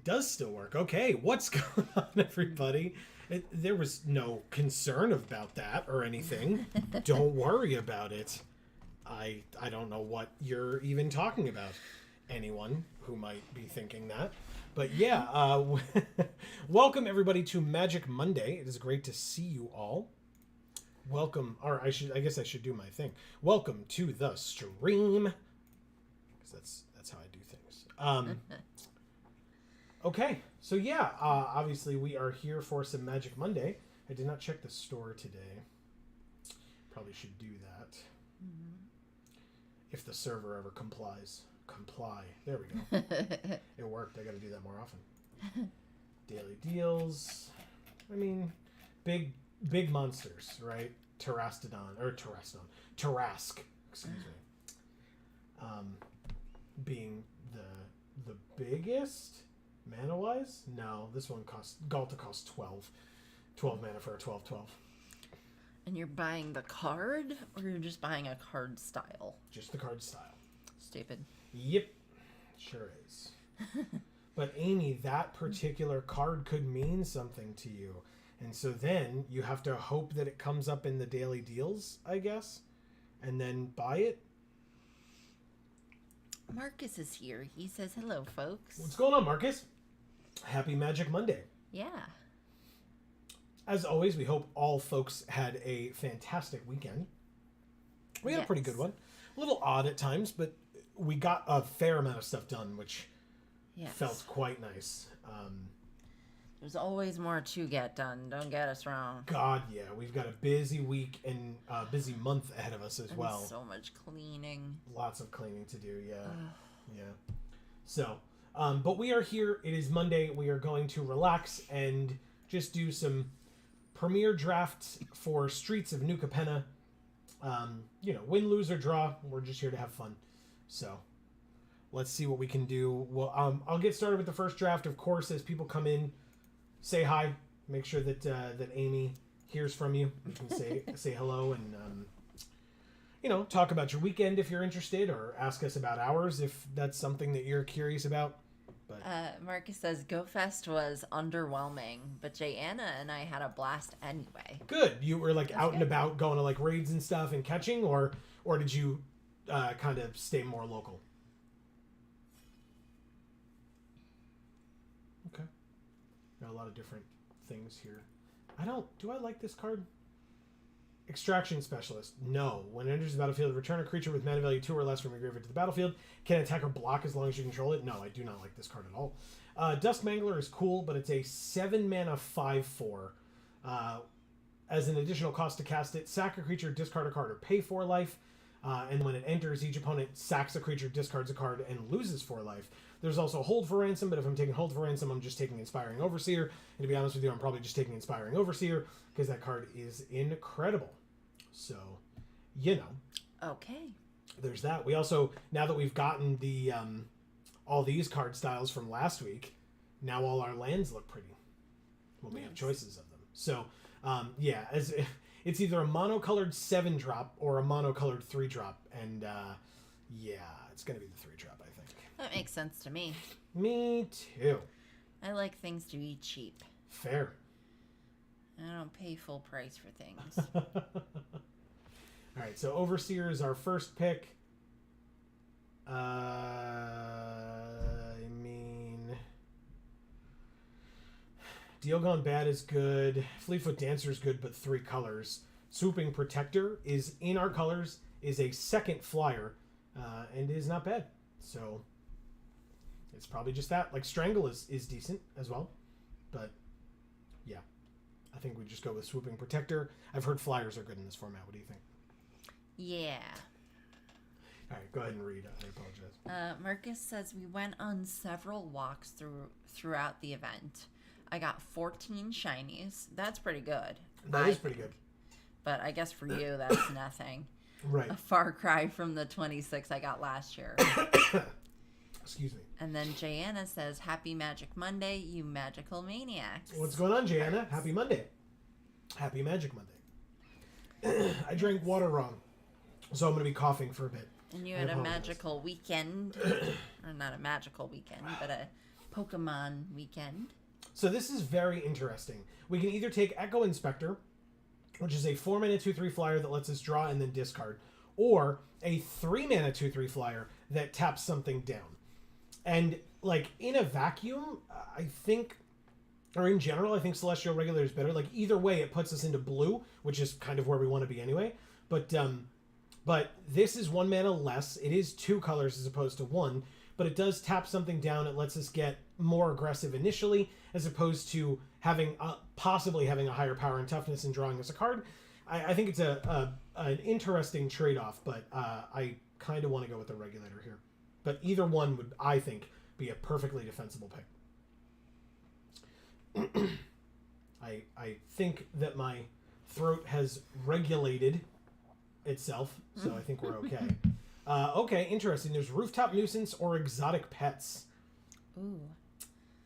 Does still work. Okay, what's going on, everybody? There was no concern about that or anything. Don't worry about it. I don't know what you're even talking about. Anyone who might be thinking that. But yeah, welcome everybody to Magic Monday. It is great to see you all. Welcome, or I guess I should do my thing. Welcome to the stream. Because that's how I do things. Okay, so yeah, obviously we are here for some Magic Monday. I did not check the store today. Probably should do that. Mm-hmm. If the server ever complies. Comply. There we go. It worked. I got to do that more often. Daily deals. I mean, big monsters, right? Tarask, excuse me. Being the biggest. Mana-wise? No, this one Galta costs 12. 12 mana for a 12/12. And you're buying the card, or you're just buying a card style? Just the card style. Stupid. Yep. Sure is. But Amy, that particular card could mean something to you. And so then you have to hope that it comes up in the daily deals, I guess, and then buy it. Marcus is here. He says, hello, folks. What's going on, Marcus? Happy Magic Monday. Yeah. As always, we hope all folks had a fantastic weekend. We had a pretty good one. A little odd at times, but we got a fair amount of stuff done, which felt quite nice. There's always more to get done. Don't get us wrong. God, yeah. We've got a busy week and a busy month ahead of us as well. So much cleaning. Lots of cleaning to do, yeah. Yeah. So, but we are here. It is Monday. We are going to relax and just do some premiere drafts for Streets of New Capenna. Win, lose, or draw. We're just here to have fun. So, let's see what we can do. Well, I'll get started with the first draft. Of course, as people come in, say hi. Make sure that that Amy hears from you. You can say hello and talk about your weekend if you're interested, or ask us about ours if that's something that you're curious about. But Marcus says GoFest was underwhelming, but Jayana and I had a blast anyway. Good. You were like out and about, going to like raids and stuff and catching, or did you kind of stay more local? Okay. Got a lot of different things here. Do I like this card? Extraction Specialist. No. When it enters the battlefield, return a creature with mana value 2 or less from your graveyard to the battlefield. Can attack or block as long as you control it. No, I do not like this card at all. Dust Mangler is cool, but it's a 7 mana 5/4. As an additional cost to cast it, sack a creature, discard a card, or pay 4 life. And when it enters, each opponent sacks a creature, discards a card, and loses 4 life. There's also Hold for Ransom, but if I'm taking Hold for Ransom, I'm just taking Inspiring Overseer. And to be honest with you, I'm probably just taking Inspiring Overseer, because that card is incredible. So, Okay. There's that. We also, now that we've gotten the all these card styles from last week, now all our lands look pretty when we have choices of them. So, as it's either a monocolored 7-drop or a monocolored 3-drop, and it's gonna be the 3-drop, I think. That makes sense to me. Me too. I like things to be cheap. Fair. I don't pay full price for things. All right, so Overseer is our first pick. Deal Gone Bad is good. Fleetfoot Dancer is good, but 3 colors. Swooping Protector is in our colors, is a 2nd flyer, and is not bad. So it's probably just that. Like Strangle is decent as well, but yeah, I think we just go with Swooping Protector. I've heard flyers are good in this format. What do you think? Yeah. All right, go ahead and read. I apologize. Marcus says we went on several walks throughout the event. I got 14 shinies. That's pretty good. That is pretty good. But I guess for you, that's nothing. Right. A far cry from the 26 I got last year. Excuse me. And then Jayana says, Happy Magic Monday, you magical maniacs. What's going on, Jayana? Happy Monday. Happy Magic Monday. I drank water wrong, so I'm going to be coughing for a bit. And you had a magical weekend. Or not a magical weekend, but a Pokemon weekend. So this is very interesting. We can either take Echo Inspector, which is a 4-mana 2/3 flyer that lets us draw and then discard, or a 3-mana 2/3 flyer that taps something down. And like in a vacuum, I think, or in general, I think Celestial Regulator is better. Like either way, it puts us into blue, which is kind of where we want to be anyway. But this is 1 mana less. It is 2 colors as opposed to 1, but it does tap something down. It lets us get more aggressive initially, as opposed to possibly having a higher power and toughness and drawing us a card. I think it's an interesting trade-off, but I kind of want to go with the Regulator here. But either one would, I think, be a perfectly defensible pick. I think that my throat has regulated itself, so I think we're okay. Okay, interesting. There's Rooftop Nuisance or Exotic Pets. Ooh.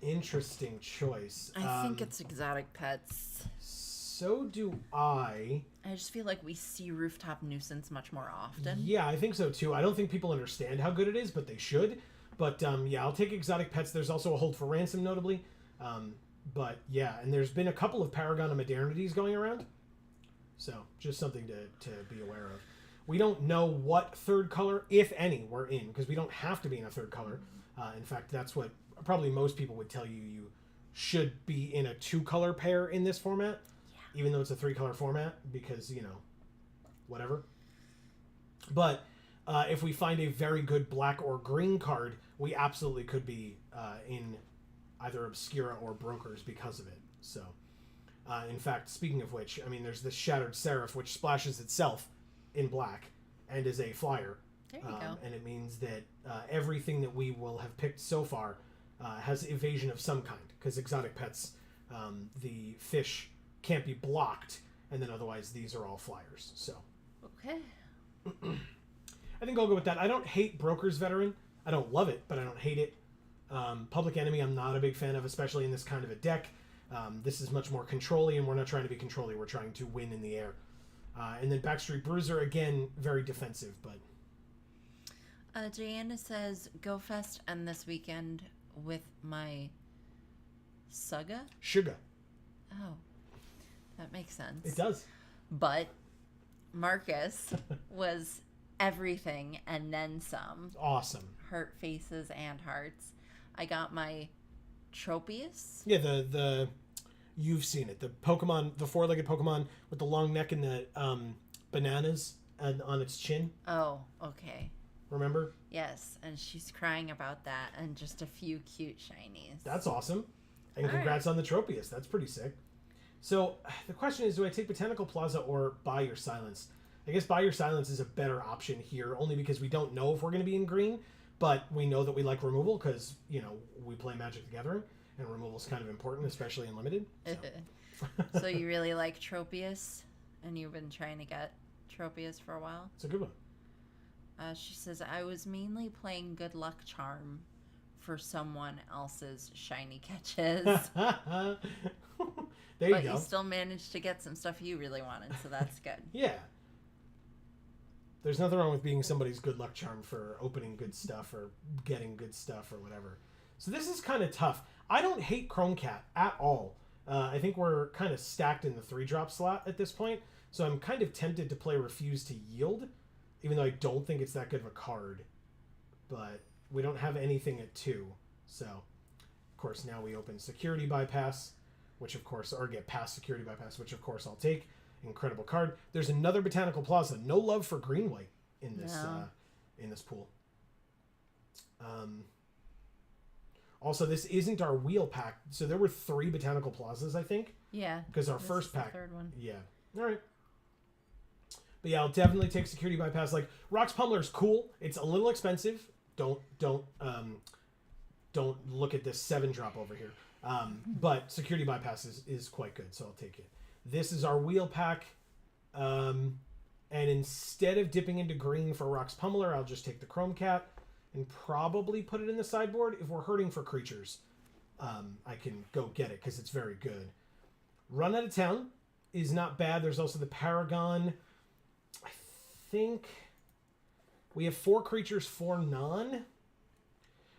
Interesting choice. I think it's Exotic Pets. So do I. I just feel like we see Rooftop Nuisance much more often. Yeah, I think so too. I don't think people understand how good it is, but they should. But yeah, I'll take Exotic Pets. There's also a Hold for Ransom, notably. But yeah, and there's been a couple of Paragon of Modernities going around. So just something to be aware of. We don't know what 3rd color, if any, we're in, because we don't have to be in a 3rd color. In fact, that's what probably most people would tell you. You should be in a 2-color pair in this format, even though it's a 3-color format, because, whatever. But if we find a very good black or green card, we absolutely could be in either Obscura or Brokers because of it. So, in fact, speaking of which, I mean, there's this Shattered Seraph, which splashes itself in black and is a flyer. There you go. And it means that everything that we will have picked so far has evasion of some kind, because Exotic Pets, the fish can't be blocked, and then otherwise these are all flyers. So okay. I think I'll go with that. I don't hate Broker's Veteran. I don't love it, but I don't hate it. Public Enemy, I'm not a big fan of, especially in this kind of a deck. This is much more control-y, and we're not trying to be control-y. We're trying to win in the air. And then Backstreet Bruiser, again, very defensive, but... Diana says, Go Fest and this weekend with my Suga? Sugar. Oh, that makes sense. It does. But Marcus was everything and then some. Awesome. Hurt faces and hearts. I got my Tropius. Yeah, the you've seen it. The Pokemon, the four-legged Pokemon with the long neck and the bananas on its chin. Oh, okay. Remember? Yes, and she's crying about that and just a few cute shinies. That's awesome. And All congrats on the Tropius. That's pretty sick. So the question is, do I take Botanical Plaza or Buy Your Silence? I guess Buy Your Silence is a better option here, only because we don't know if we're going to be in green, but we know that we like removal because, you know, we play Magic the Gathering, and removal is kind of important, especially in Limited. So, So you really like Tropius, and you've been trying to get Tropius for a while? it's a good one. She says, I was mainly playing Good Luck Charm for someone else's shiny catches. There you But go. you still managed to get some stuff you really wanted, so that's good. Yeah. There's nothing wrong with being somebody's good luck charm for opening good stuff or getting good stuff or whatever. So this is kind of tough. I don't hate Chrome Cat at all. I think we're kind of stacked in the 3-drop slot at this point. So I'm kind of tempted to play Refuse to Yield, even though I don't think it's that good of a card. But we don't have anything at 2. So, of course, now we open Security Bypass, which of course, or get past Security Bypass, which of course I'll take. Incredible card. There's another Botanical Plaza. No love for green white in this in this pool. Also, this isn't our wheel pack. So there were 3 Botanical Plazas, I think. Yeah. Because our this first is the pack. third one. Yeah. All right. But yeah, I'll definitely take Security Bypass. Like, Rox Pummeler's cool. It's a little expensive. Don't look at this 7-drop over here. But Security Bypass is quite good, so I'll take it. This is our wheel pack. And instead of dipping into green for Rox Pummeler, I'll just take the Chrome Cat and probably put it in the sideboard. If we're hurting for creatures, I can go get it because it's very good. Run Out of Town is not bad. There's also the Paragon. I think we have 4 creatures, 4 non.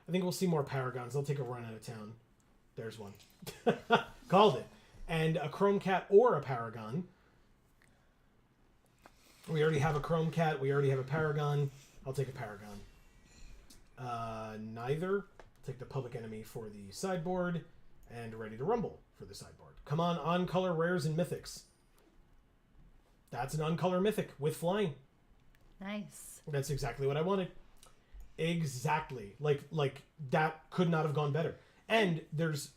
I think we'll see more Paragons. I'll take a Run Out of Town. There's one. Called it. And a Chrome Cat or a Paragon. We already have a Chrome Cat. We already have a Paragon. I'll take a Paragon. Neither. I'll take the Public Enemy for the sideboard. And Ready to Rumble for the sideboard. Come on color rares and mythics. That's an on-color mythic with flying. Nice. That's exactly what I wanted. Exactly. Like that could not have gone better. And there's,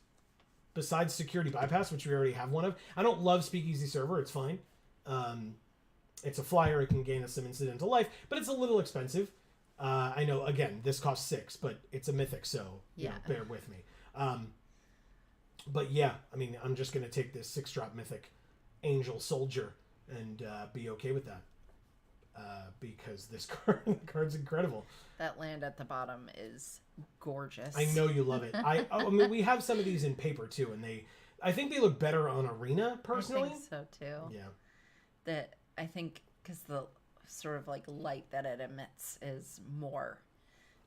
besides Security Bypass, which we already have one of, I don't love Speakeasy Server. It's fine. It's a flyer. It can gain us some incidental life, but it's a little expensive. I know, again, this costs 6, but it's a mythic, so you know, bear with me. But yeah, I mean, I'm just going to take this 6-drop mythic Angel Soldier and be okay with that. Because this card's incredible. That land at the bottom is gorgeous. I know you love it. I mean, we have some of these in paper too, and I think they look better on Arena personally. I think so too. Yeah. I think because the sort of like light that it emits is more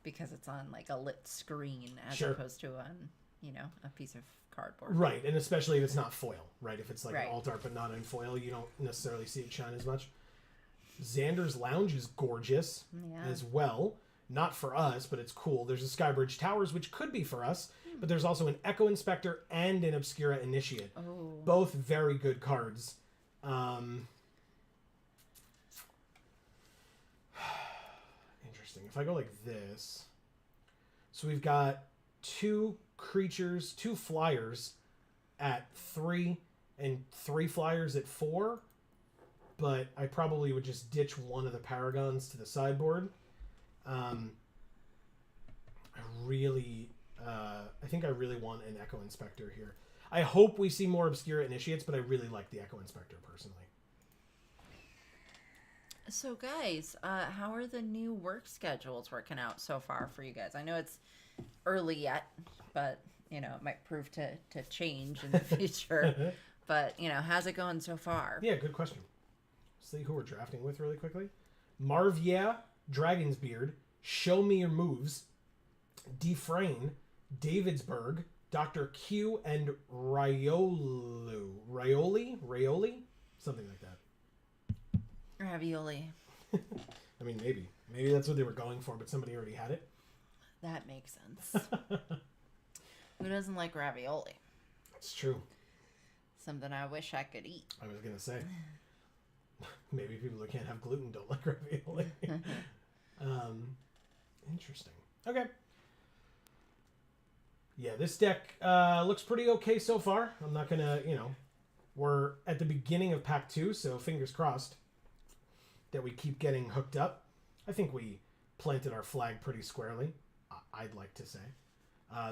because it's on like a lit screen as opposed to on, you know, a piece of cardboard. Right, and especially if it's not foil, right? If it's like an alt art but not in foil, you don't necessarily see it shine as much. Xander's Lounge is gorgeous as well. Not for us, but it's cool. There's a Skybridge Towers, which could be for us, but there's also an Echo Inspector and an Obscura Initiate. Oh. Both very good cards. Interesting. If I go like this, so we've got 2 creatures, 2 flyers at 3, and 3 flyers at 4. But I probably would just ditch one of the Paragons to the sideboard. I think I really want an Echo Inspector here. I hope we see more Obscura Initiates, but I really like the Echo Inspector personally. So, guys, how are the new work schedules working out so far for you guys? I know it's early yet, but it might prove to change in the future. But how's it going so far? Yeah, good question. See who we're drafting with really quickly. Marv, yeah, Dragon's Beard, Show Me Your Moves, Defrain, Davidsburg, Dr. Q, and Raioli? Something like that. Ravioli. I mean, maybe. Maybe that's what they were going for, but somebody already had it. That makes sense. Who doesn't like ravioli? It's true. Something I wish I could eat. I was going to say. Maybe people who can't have gluten don't like ravioli. Interesting. Okay. Yeah, this deck looks pretty okay so far. I'm not going to, we're at the beginning of pack 2, so fingers crossed that we keep getting hooked up. I think we planted our flag pretty squarely, I'd like to say.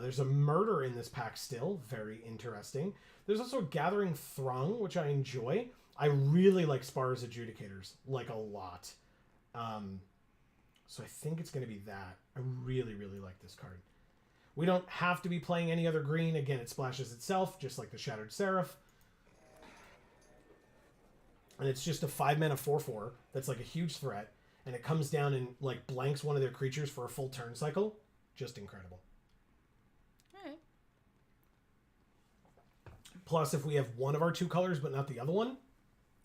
There's a murder in this pack still. Very interesting. There's also a Gathering Throng, which I enjoy. I really like Spar's Adjudicators, like a lot. So I think it's going to be that. I really, really like this card. We don't have to be playing any other green. Again, it splashes itself, just like the Shattered Seraph. And it's just a 5-mana 4/4 that's like a huge threat. And it comes down and like blanks one of their creatures for a full turn cycle. Just incredible. All right. Plus, if we have one of our 2 colors but not the other one,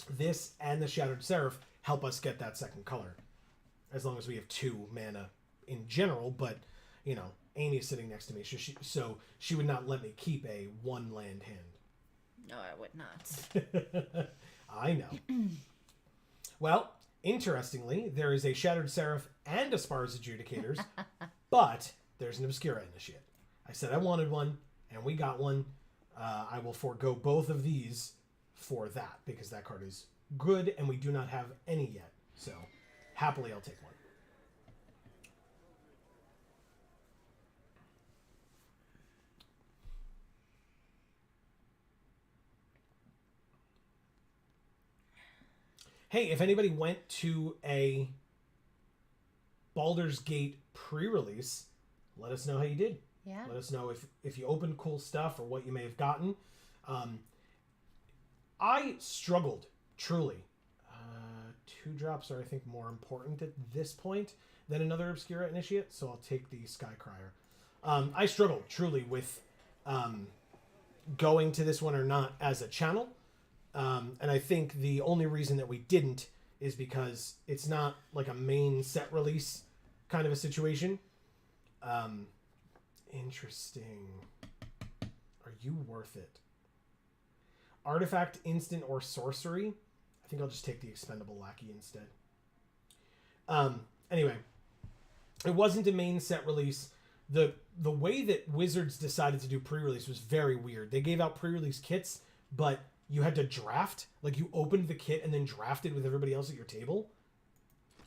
this and the Shattered Seraph help us get that second color. As long as we have 2 mana in general, but, Amy's sitting next to me, so she would not let me keep a 1-land hand. No, I would not. I know. Well, interestingly, there is a Shattered Seraph and a Spar's Adjudicators, but there's an Obscura Initiate. I said I wanted one, and we got one. I will forego both of these for that, because that card is good, and we do not have any yet. So, happily, I'll take one. Hey, if anybody went to a Baldur's Gate pre-release, let us know how you did. Yeah. Let us know if you opened cool stuff or what you may have gotten. I struggled, truly. 2 drops are, I think, more important at this point than another Obscura Initiate, so I'll take the Skycrier. I struggled, truly, with going to this one or not as a channel. And I think the only reason that we didn't is because it's not like a main set release kind of a situation. Interesting. Are you worth it? Artifact, instant, or sorcery? I think I'll just take the Expendable Lackey instead. Anyway, it wasn't a main set release. The way that Wizards decided to do pre-release was very weird. They gave out pre-release kits, but you had to draft. Like, you opened the kit and then drafted with everybody else at your table.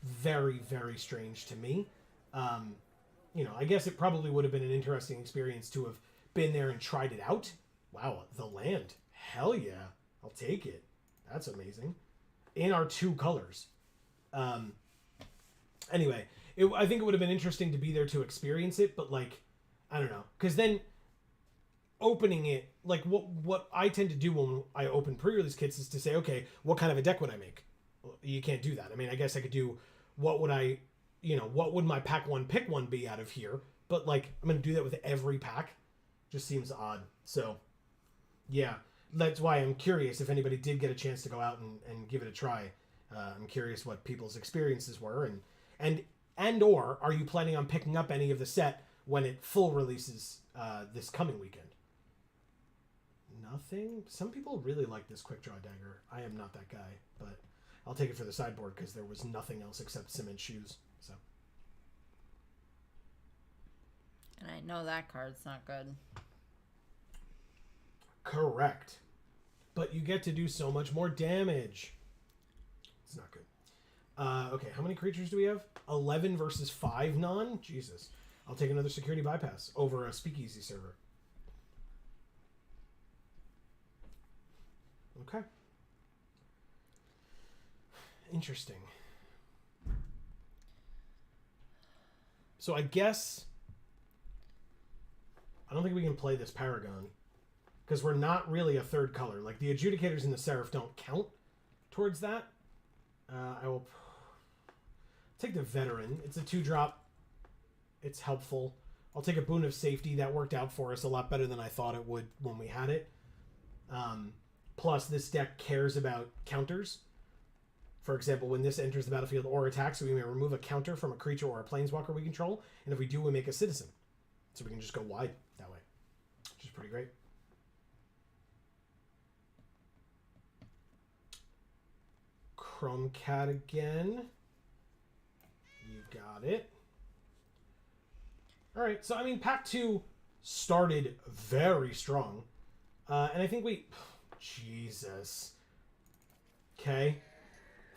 Very, very strange to me. I guess it probably would have been an interesting experience to have been there and tried it out. Wow, the land. Hell yeah. I'll take it. That's amazing. In our 2 colors. Anyway, I think it would have been interesting to be there to experience it, but, like, I don't know. Because then opening it, like, what I tend to do when I open pre-release kits is to say, okay, what kind of a deck would I make? Well, you can't do that. I mean, I guess I could do, what would my pack 1 pick 1 be out of here? But, like, I'm going to do that with every pack. Just seems odd. So, yeah. That's why I'm curious if anybody did get a chance to go out and give it a try. I'm curious what people's experiences were, and or are you planning on picking up any of the set when it full releases this coming weekend? Nothing? Some people really like this Quick Draw Dagger. I am not that guy, but I'll take it for the sideboard because there was nothing else except cement shoes. So. And I know that card's not good. Correct. But you get to do so much more damage. It's not good. Okay, how many creatures do we have? 11 versus 5 non? Jesus. I'll take another security bypass over a speakeasy server. Okay. Interesting. So I guess I don't think we can play this Paragon because we're not really a third color. Like the Adjudicators and the Seraph don't count towards that. I will take the Veteran. It's a 2-drop. It's helpful. I'll take a Boon of Safety. That worked out for us a lot better than I thought it would when we had it. Plus, this deck cares about counters. For example, when this enters the battlefield or attacks, we may remove a counter from a creature or a planeswalker we control, and if we do, we make a citizen. So we can just go wide that way, which is pretty great. Chrome Cat again. You got it. All right, so I mean, Pack 2 started very strong, and I think we... Jesus. Okay.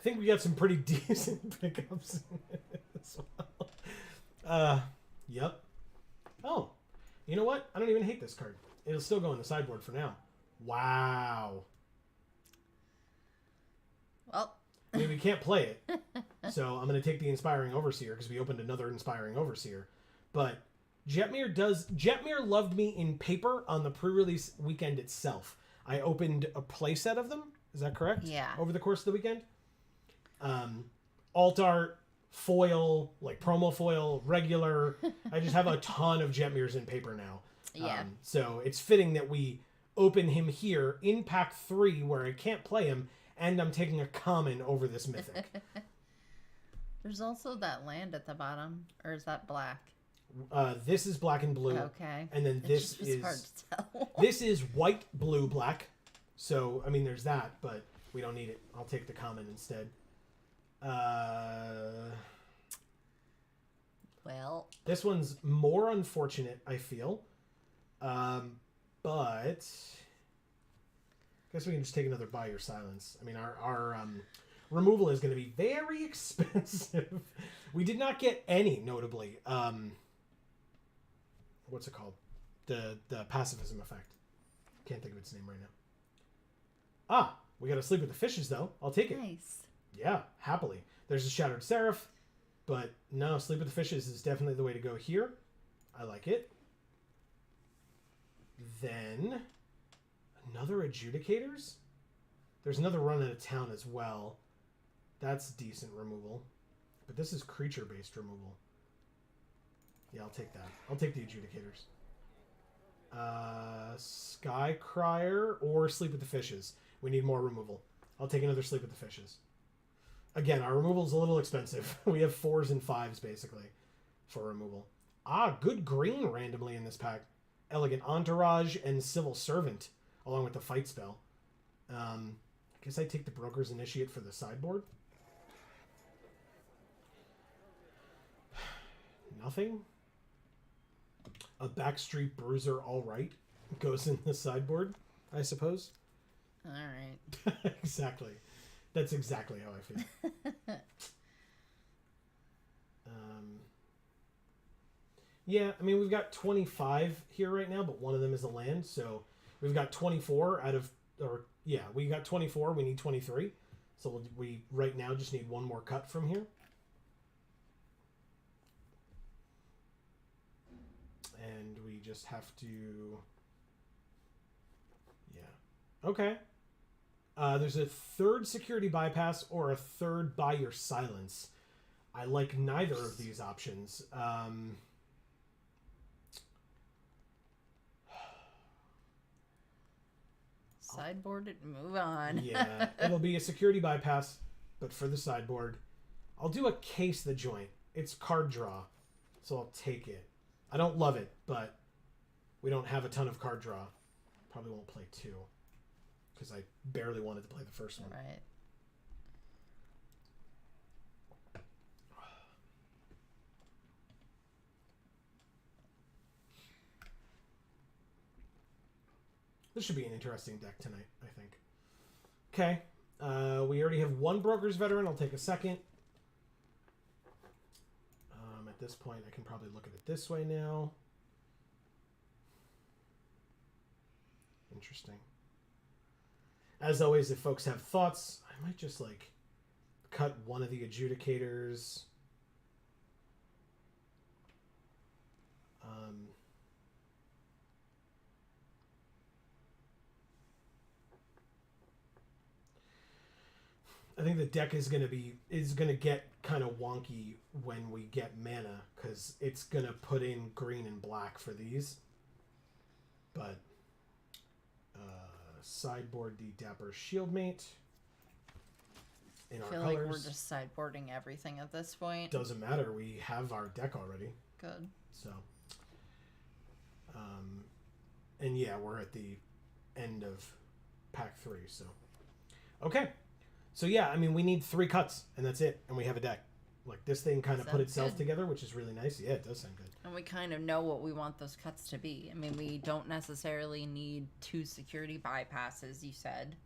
I think we got some pretty decent pickups as well. Yep. Oh, you know what? I don't even hate this card. It'll still go in the sideboard for now. Wow. Well, I mean, we can't play it. So I'm going to take the Inspiring Overseer because we opened another Inspiring Overseer. But Jetmir loved me in paper on the pre-release weekend itself. I opened a playset of them. Is that correct? Yeah. Over the course of the weekend? Alt art, foil, like promo foil, regular. I just have a ton of Jetmirs in paper now. Yeah. So it's fitting that we open him here in Pack 3 where I can't play him, and I'm taking a common over this mythic. There's also that land at the bottom, or is that black? This is black and blue. Okay. And then this It's is hard to tell. this is white, blue, black. So I mean, there's that, but we don't need it. I'll take the common instead. Well, This one's more unfortunate, I feel. But I guess we can just take another Buy Your Silence. I mean, our removal is going to be very expensive. We did not get any, notably. What's it called? The pacifism effect. Can't think of its name right now. Ah, we got to Sleep with the Fishes, though. I'll take it. nice. Yeah, happily. There's a Shattered Seraph, but no, Sleep with the Fishes is definitely the way to go here. I like it. Then, another Adjudicators? There's another Run Out of Town as well. That's decent removal. But this is creature-based removal. Yeah, I'll take that. I'll take the Adjudicators. Skycrier or Sleep with the Fishes. We need more removal. I'll take another Sleep with the Fishes. Again, our removal is a little expensive. We have 4s and 5s, basically, for removal. Ah, good green randomly in this pack. Elegant Entourage and Civil Servant, along with the Fight spell. I guess I take the Broker's Initiate for the sideboard. Nothing. A Backstreet Bruiser, all right, goes in the sideboard, I suppose. All right. Exactly. That's exactly how I feel. Yeah, I mean, we've got 25 here right now, but one of them is a land, so we've got 24 out of, or yeah, we got 24, we need 23. So we right now just need one more cut from here. And we just have to, yeah. Okay. There's a third security bypass or a third Buy Your Silence. I like neither of these options. Sideboard it and move on. Yeah, it'll be a security bypass, but for the sideboard. I'll do a Case the Joint. It's card draw, so I'll take it. I don't love it, but we don't have a ton of card draw. Probably won't play 2. Because I barely wanted to play the first one. Right. This should be an interesting deck tonight, I think. Okay. We already have one Broker's Veteran. I'll take a second. At this point, I can probably look at it this way now. Interesting. As always, if folks have thoughts, I might just like cut one of the Adjudicators. I think the deck is gonna get kind of wonky when we get mana because it's gonna put in green and black for these. But sideboard the Dapper Shieldmate in our I feel colors. like we're just sideboarding everything at this point. Doesn't matter. We have our deck already. Good. So, and yeah, we're at the end of pack 3. So, okay. So yeah, I mean, we need 3 cuts, and that's it, and we have a deck. Like, this thing kind of put itself together, which is really nice. Yeah, it does sound good. And we kind of know what we want those cuts to be. I mean, we don't necessarily need 2 security bypasses, you said.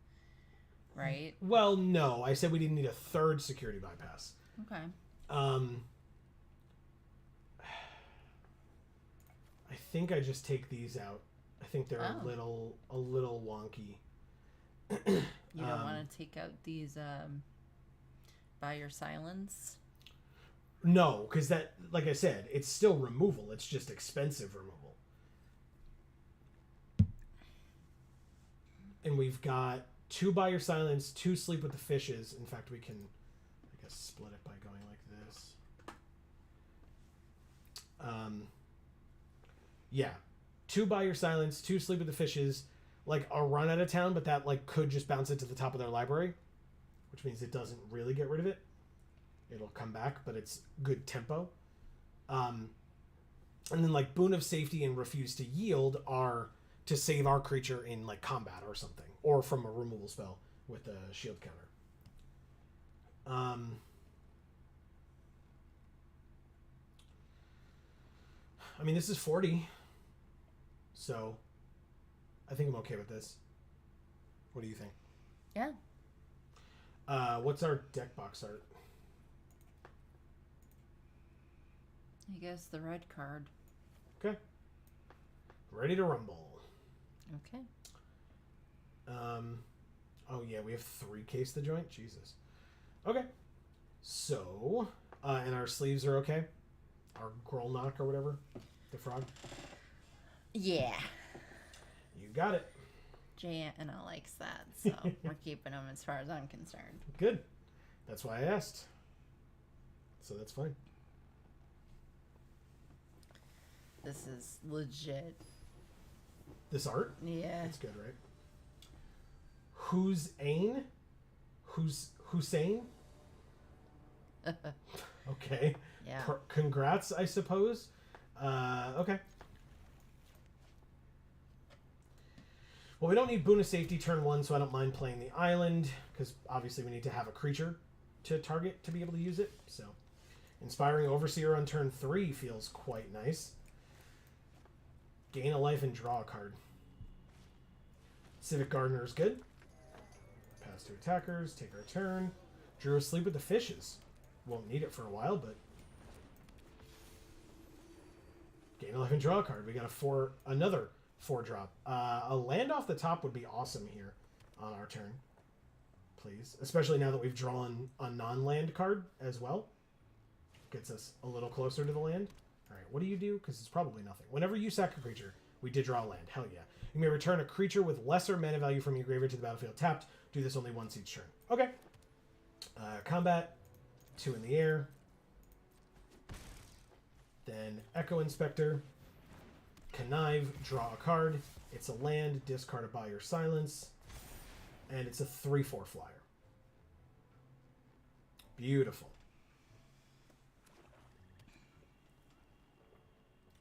Right? Well, no. I said we didn't need a 3rd security bypass. Okay. I think I just take these out. I think they're a little wonky. You don't want to take out these by your silence? No, because that, like I said, it's still removal. It's just expensive removal. And we've got 2 by your silence, 2 sleep with the fishes. In fact, we can, I guess, split it by going like this. Yeah. 2 by your silence, 2 sleep with the fishes. Like a run out of town, but that like could just bounce it to the top of their library, which means it doesn't really get rid of it. It'll come back, but it's good tempo. And then like Boon of Safety and Refuse to Yield are to save our creature in like combat or something, or from a removal spell with a shield counter. I mean, this is 40, so I think I'm okay with this. What do you think? Yeah. What's our deck box art? I guess the red card. Okay. Ready to rumble. Okay. Oh yeah, we have 3 case the joint. Jesus. Okay. So, and our sleeves are okay. Our Grolnock or whatever, the frog. Yeah. You got it. Anna likes that, so we're keeping them as far as I'm concerned. Good. That's why I asked. So that's fine. This is legit. This art? Yeah. That's good, right? Hussein? Hussein? Okay. Yeah. Congrats, I suppose. Okay. Well, we don't need Boon of Safety turn 1, so I don't mind playing the island, because obviously we need to have a creature to target to be able to use it. So, Inspiring Overseer on turn 3 feels quite nice. Gain a life and draw a card. Civic Gardener is good. Pass to attackers, take our turn. Drew Asleep with the Fishes. Won't need it for a while, but gain a life and draw a card. We got another 4-drop. A land off the top would be awesome here on our turn. Please. Especially now that we've drawn a non-land card as well. Gets us a little closer to the land. Alright, what do you do? Because it's probably nothing. Whenever you sack a creature, we did draw a land. Hell yeah. You may return a creature with lesser mana value from your graveyard to the battlefield tapped. Do this only once each turn. Okay. Combat. 2 in the air. Then Echo Inspector. Connive, draw a card. It's a land, discard it by your silence. And it's a 3/4 flyer. Beautiful.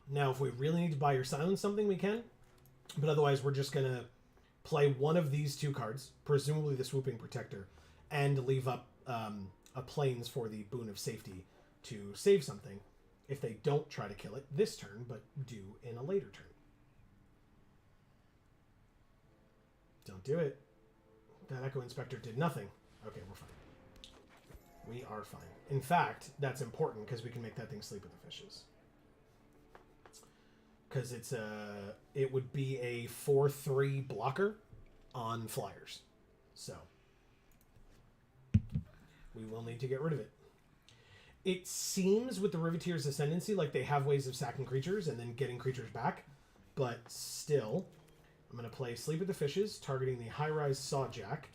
Now, if we really need to buy your silence something, we can. But otherwise, we're just going to play one of these 2 cards, presumably the Swooping Protector, and leave up a Plains for the Boon of Safety to save something. If they don't try to kill it this turn, but do in a later turn. Don't do it. That Echo Inspector did nothing. Okay, we're fine. We are fine. In fact, that's important because we can make that thing sleep with the fishes. Because it would be a 4/3 blocker on flyers. So we will need to get rid of it. It seems with the Riveteer's Ascendancy like they have ways of sacking creatures and then getting creatures back, but still, I'm going to play Sleep with the Fishes, targeting the high-rise Sawjack.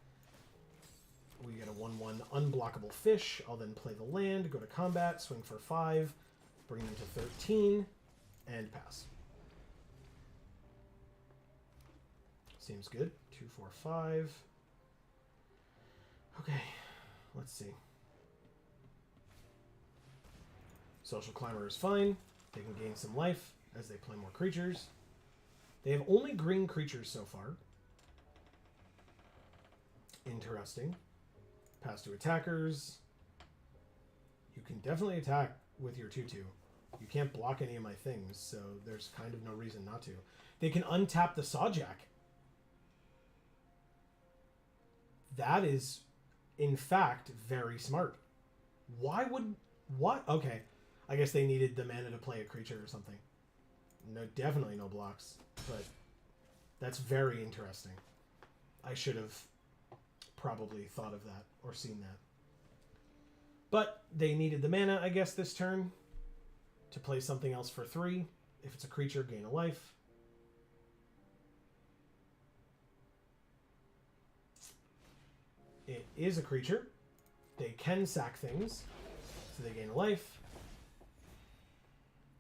We get a 1/1 unblockable fish. I'll then play the land, go to combat, swing for 5, bring them to 13, and pass. Seems good. 2, 4, 5. Okay, let's see. Social Climber is fine. They can gain some life as they play more creatures. They have only green creatures so far. Interesting. Pass to attackers. You can definitely attack with your 2/2. You can't block any of my things, so there's kind of no reason not to. They can untap the Sawjack. That is, in fact, very smart. Why would... What? Okay. I guess they needed the mana to play a creature or something. No, definitely no blocks. But that's very interesting. I should have probably thought of that or seen that. But they needed the mana, I guess, this turn to play something else for 3. If it's a creature, gain a life. It is a creature. They can sack things, so they gain a life.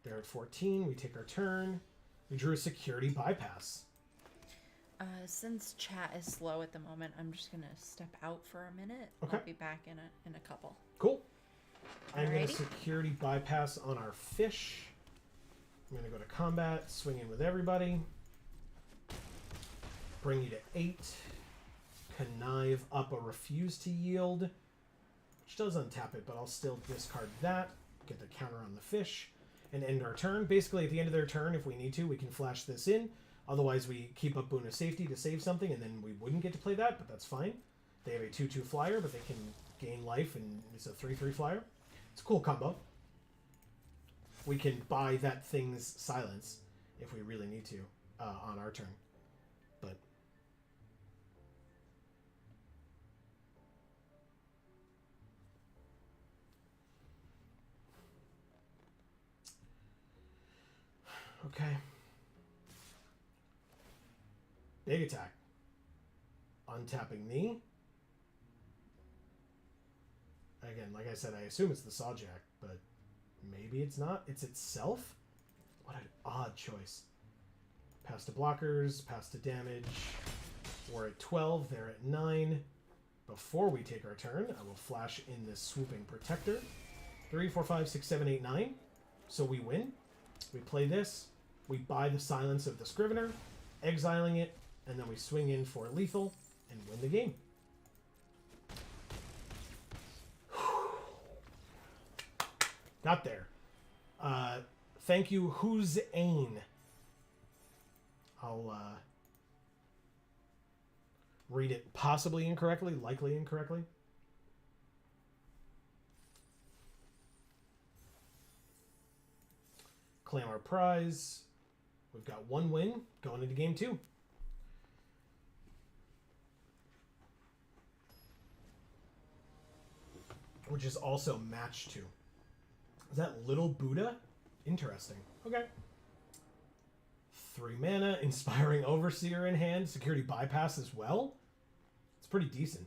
They're at 14. We take our turn. We drew a security bypass. Since chat is slow at the moment, I'm just gonna step out for a minute. Okay. I'll be back in a couple. Cool. I'm going to Alrighty. security bypass on our fish. I'm going to go to combat, swing in with everybody. Bring you to 8. Connive up a refuse to yield, which does untap it, but I'll still discard that. Get the counter on the fish. And end our turn. Basically, at the end of their turn, if we need to, we can flash this in. Otherwise, we keep up Boon of Safety to save something, and then we wouldn't get to play that, but that's fine. They have a 2/2 flyer, but they can gain life, and it's a 3/3 flyer. It's a cool combo. We can buy that thing's silence if we really need to on our turn. But okay. Big attack. Untapping knee. Again, like I said, I assume it's the Sawjack, but maybe it's not. It's itself? What an odd choice. Pass to blockers, pass to damage. We're at 12, they're at 9. Before we take our turn, I will flash in this Swooping Protector. 3, 4, 5, 6, 7, 8, 9. So we win. We play this. We buy the silence of the Scrivener, exiling it, and then we swing in for lethal and win the game. Got there. Thank you, Who's Ain. I'll read it possibly incorrectly, likely incorrectly. Claim our prize. We've got 1 win going into game 2. Which is also match 2. Is that Little Buddha? Interesting. Okay. 3 mana, Inspiring Overseer in hand, security bypass as well. It's pretty decent.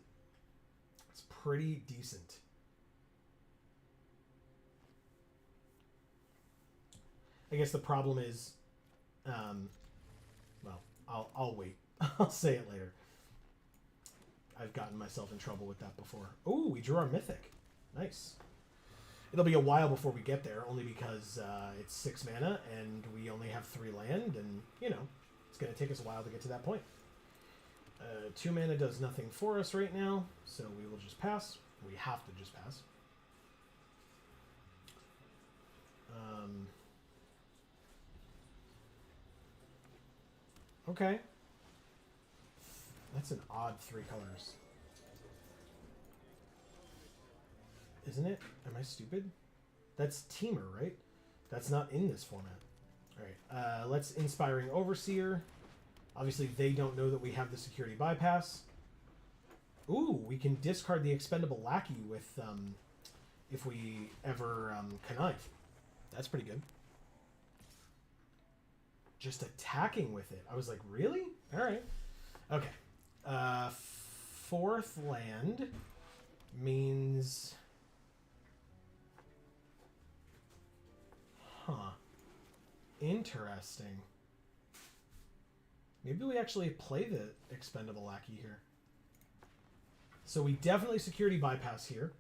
It's pretty decent. I guess the problem is, well, I'll wait. I'll say it later. I've gotten myself in trouble with that before. Oh, we drew our Mythic. Nice. It'll be a while before we get there, only because it's 6 mana, and we only have 3 land, and, you know, it's going to take us a while to get to that point. 2 mana does nothing for us right now, so we will just pass. We have to just pass. Okay. That's an odd 3 colors. Isn't it? Am I stupid? That's Teamer, right? That's not in this format. Alright, let's Inspiring Overseer. Obviously, they don't know that we have the security bypass. Ooh, we can discard the Expendable Lackey with if we ever connive. That's pretty good. Just attacking with it. I was like, really? All right. Okay. Fourth land means... Huh. Interesting. Maybe we actually play the expendable lackey here. So we definitely security bypass here.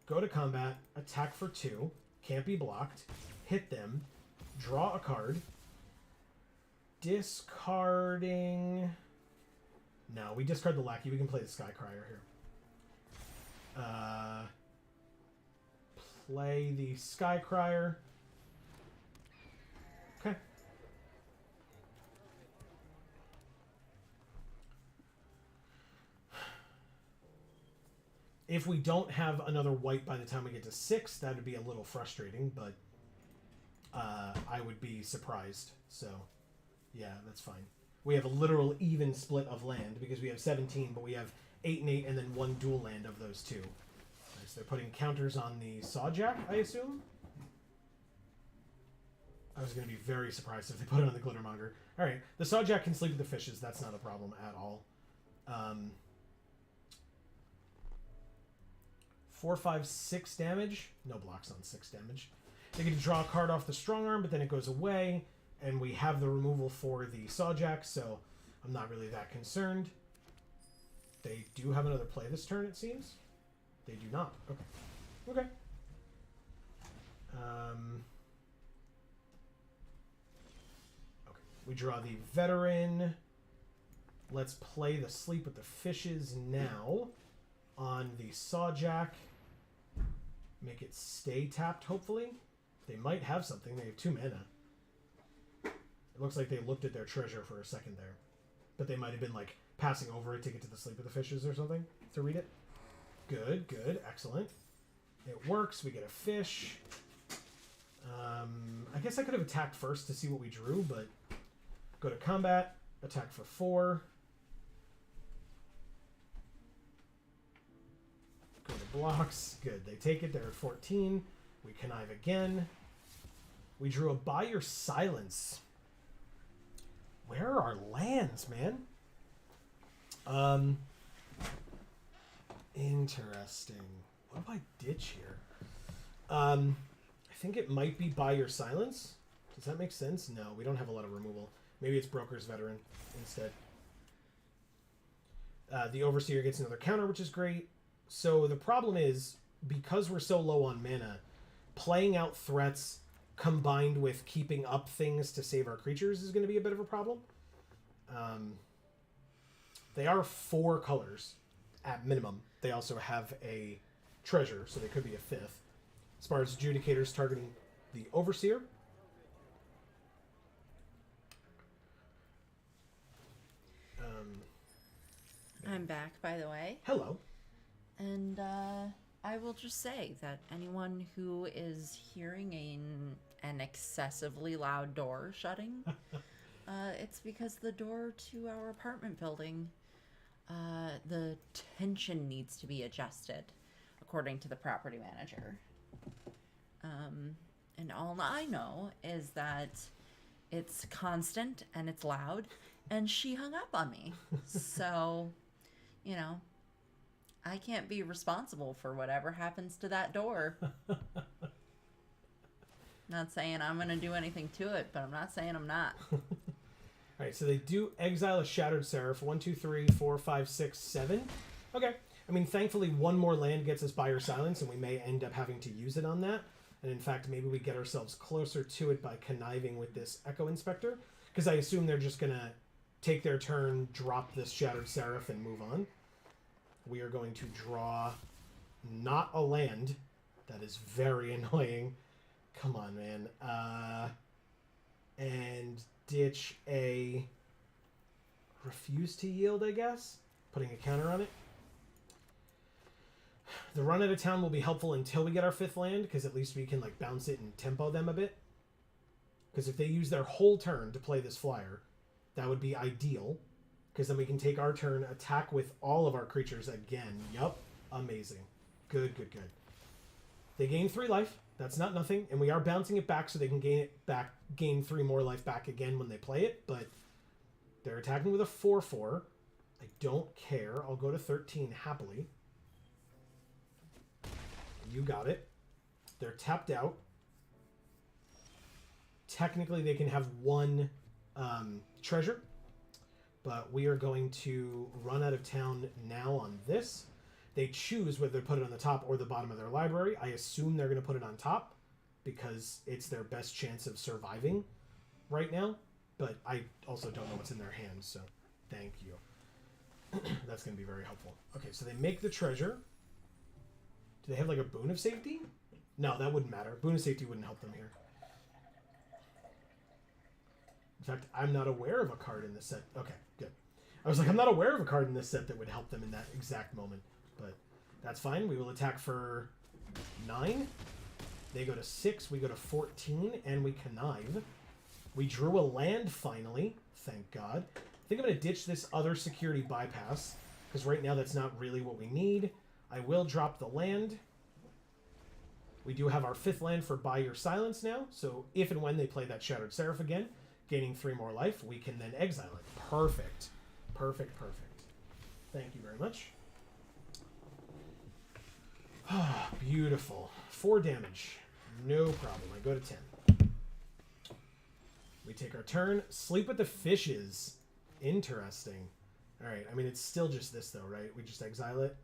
Go to combat, attack for 2, can't be blocked, hit them, draw a card, discarding... No, we discard the lackey. We can play the Skycrier here. Play the Skycrier. Okay. If we don't have another white by the time we get to 6, that would be a little frustrating, but I would be surprised. So, yeah, that's fine. We have a literal even split of land because we have 17, but we have 8 and 8 and then 1 dual land of those 2. Right, so they're putting counters on the Sawjack, I assume? I was going to be very surprised if they put it on the Glittermonger. Alright, the Sawjack can sleep with the fishes. That's not a problem at all. 4, 5, 6 damage. No blocks on 6 damage. They get to draw a card off the strong arm, but then it goes away. And we have the removal for the Sawjack, so I'm not really that concerned. They do have another play this turn, it seems. They do not. Okay. Okay. Okay. We draw the Veteran. Let's play the Sleep with the Fishes now on the Sawjack. Make it stay tapped, hopefully. They might have something. They have 2 mana. It looks like they looked at their treasure for a second there. But they might have been, like, passing over it to get to the Sleep of the Fishes or something to read it. Good, good, excellent. It works. We get a fish. I guess I could have attacked first to see what we drew, but go to combat, attack for 4. Go to blocks. Good, they take it. They're at 14. We connive again. We drew a Buy Your Silence. Where are our lands, man? Interesting. What do I ditch here? I think it might be Buy Your Silence. Does that make sense? No, we don't have a lot of removal. Maybe it's Broker's Veteran instead. The Overseer gets another counter, which is great. So the problem is, because we're so low on mana, playing out threats combined with keeping up things to save our creatures is going to be a bit of a problem. They are 4 colors at minimum. They also have a treasure, so they could be a 5th. As far as Adjudicators targeting the Overseer. I'm back, by the way. Hello. And I will just say that anyone who is hearing an excessively loud door shutting, it's because the door to our apartment building, the tension needs to be adjusted, according to the property manager. And all I know is that it's constant and it's loud, and she hung up on me. So, you know, I can't be responsible for whatever happens to that door. Not saying I'm going to do anything to it, but I'm not saying I'm not. Alright, so they do exile a Shattered Seraph. 1, 2, 3, 4, 5, 6, 7. Okay. I mean, thankfully, 1 more land gets us Buy Your Silence, and we may end up having to use it on that. And in fact, maybe we get ourselves closer to it by conniving with this Echo Inspector. Because I assume they're just going to take their turn, drop this Shattered Seraph, and move on. We are going to draw not a land. That is very annoying. Come on, man. And ditch a Refuse to Yield, I guess. Putting a counter on it. The run out of town will be helpful until we get our 5th land, because at least we can like bounce it and tempo them a bit. Because if they use their whole turn to play this flyer, that would be ideal. Because then we can take our turn, attack with all of our creatures again. Yup. Amazing. Good, good, good. They gain 3 life. That's not nothing. And we are bouncing it back so they can gain 3 more life back again when they play it. But they're attacking with a 4/4. I don't care. I'll go to 13 happily. You got it. They're tapped out. Technically, they can have 1 treasure. But we are going to run out of town now on this. They choose whether to put it on the top or the bottom of their library. I assume they're going to put it on top because it's their best chance of surviving right now. But I also don't know what's in their hands, so thank you. That's going to be very helpful. Okay, so they make the treasure. Do they have like a boon of safety? No, that wouldn't matter. Boon of safety wouldn't help them here. In fact, I'm not aware of a card in this set. Okay, good. I was like, I'm not aware of a card in this set that would help them in that exact moment. But that's fine. We will attack for 9. They go to 6. We go to 14, and we connive. We drew a land finally. Thank God. I think I'm going to ditch this other security bypass, because right now that's not really what we need. I will drop the land. We do have our 5th land for Buy Your Silence now, so if and when they play that Shattered Seraph again, gaining 3 more life, we can then exile it. Perfect. Perfect, perfect. Thank you very much. Beautiful. 4 damage. No problem. I go to 10. We take our turn. Sleep with the Fishes. Interesting. Alright, I mean, it's still just this, though, right? We just exile it?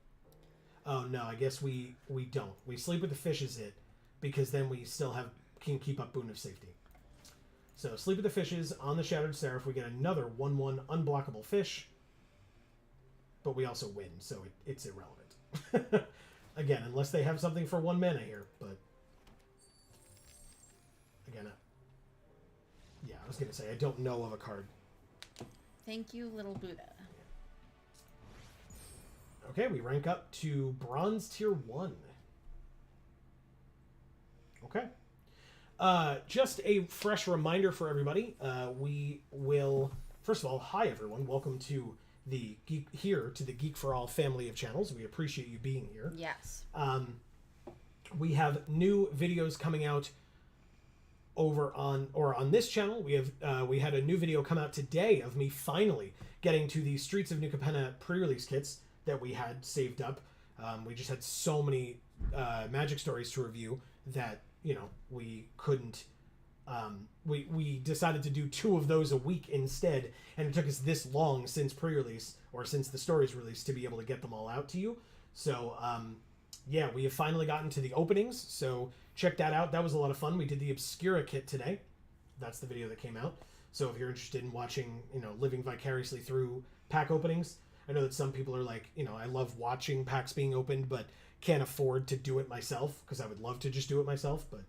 Oh, no, I guess we don't. We Sleep with the Fishes it, because then we still can keep up Boon of Safety. So, Sleep with the Fishes on the Shattered Seraph. We get another 1/1 unblockable fish. But we also win, so it's irrelevant. Again, unless they have something for 1 mana here, but... Again, yeah, I was going to say, I don't know of a card. Thank you, little Buddha. Okay, we rank up to Bronze Tier 1. Okay. Just a fresh reminder for everybody. We will... First of all, hi everyone. Welcome to the Geek for All family of channels. We appreciate you being here. Yes. We have new videos coming out over on this channel. We had a new video come out today of me finally getting to the Streets of New Capenna pre-release kits that we had saved up. We just had so many Magic stories to review that we couldn't. We decided to do 2 of those a week instead, and it took us this long since pre-release or since the stories release to be able to get them all out to you. So yeah, we have finally gotten to the openings, so check that out. That was a lot of fun. We did the Obscura kit today. That's the video that came out. So if you're interested in watching, living vicariously through pack openings, I know that some people are like, I love watching packs being opened, but can't afford to do it myself, because I would love to just do it myself. But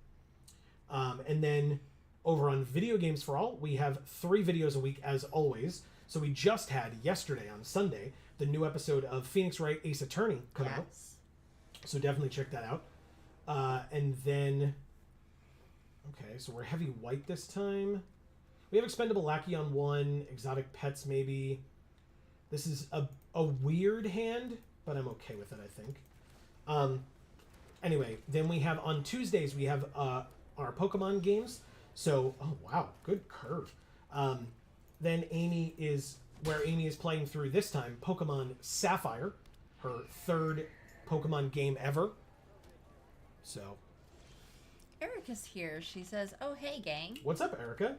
and then over on Video Games for All, we have 3 videos a week as always. So we just had yesterday on Sunday the new episode of Phoenix Wright Ace Attorney come out. So definitely check that out. And then, okay, so we're heavy white this time. We have Expendable Lackey on 1, Exotic Pets maybe. This is a weird hand, but I'm okay with it, I think. Anyway, then we have on Tuesdays, we have our Pokemon games. So, oh wow, good curve. Then Amy is playing through this time Pokemon Sapphire, her 3rd Pokemon game ever. So, Erica's here. She says, "Oh, hey, gang. What's up, Erica?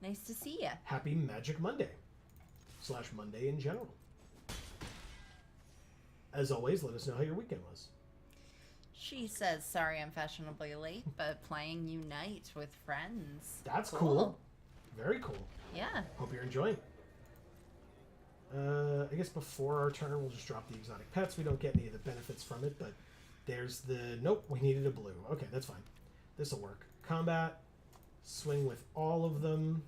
Nice to see ya. Happy Magic Monday. / Monday in general. As always, let us know how your weekend was." She says, "Sorry I'm fashionably late, but playing Unite with friends." That's cool. Very cool. Yeah. Hope you're enjoying. I guess before our turn, we'll just drop the Exotic Pets. We don't get any of the benefits from it, but there's the... Nope, we needed a blue. Okay, that's fine. This'll work. Combat. Swing with all of them.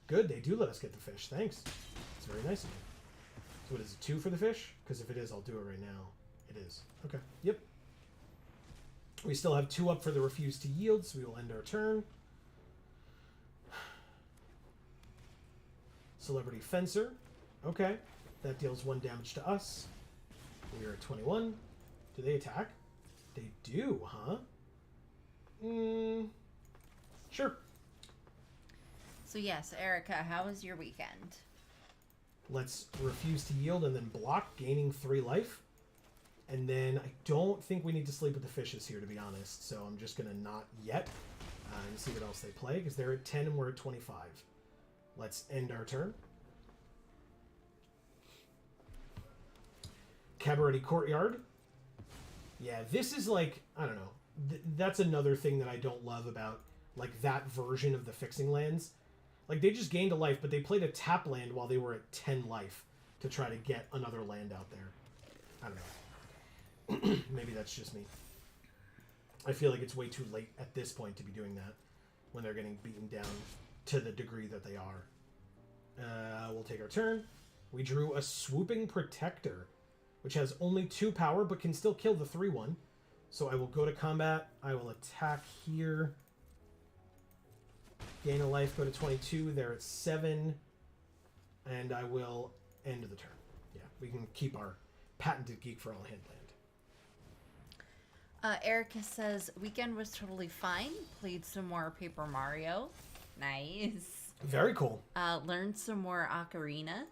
Good, they do let us get the fish. Thanks. It's very nice of you. So what is it, 2 for the fish? Because if it is, I'll do it right now. It is. Okay, yep. We still have 2 up for the Refuse to Yield, so we will end our turn. Celebrity Fencer. Okay, that deals 1 damage to us. We are at 21. Do they attack? They do, huh? Sure. So yes, Erica, how was your weekend? Let's refuse to yield and then block, gaining 3 life. And then I don't think we need to sleep with the fishes here, to be honest. So I'm just going to not yet and see what else they play, because they're at 10 and we're at 25. Let's end our turn. Cabaret Courtyard. Yeah, this is like, I don't know. That's another thing that I don't love about like that version of the fixing lands. Like, they just gained a life, but they played a tap land while they were at 10 life to try to get another land out there. I don't know. Maybe that's just me. I feel like it's way too late at this point to be doing that when they're getting beaten down to the degree that they are. We'll take our turn. We drew a Swooping Protector, which has only 2 power, but can still kill the 3/1. So I will go to combat. I will attack here. Gain a life, go to 22. They're at 7. And I will end the turn. Yeah, we can keep our patented Geek for All hand land. Erica says, weekend was totally fine. Played some more Paper Mario. Nice. Very cool. Learned some more Ocarina.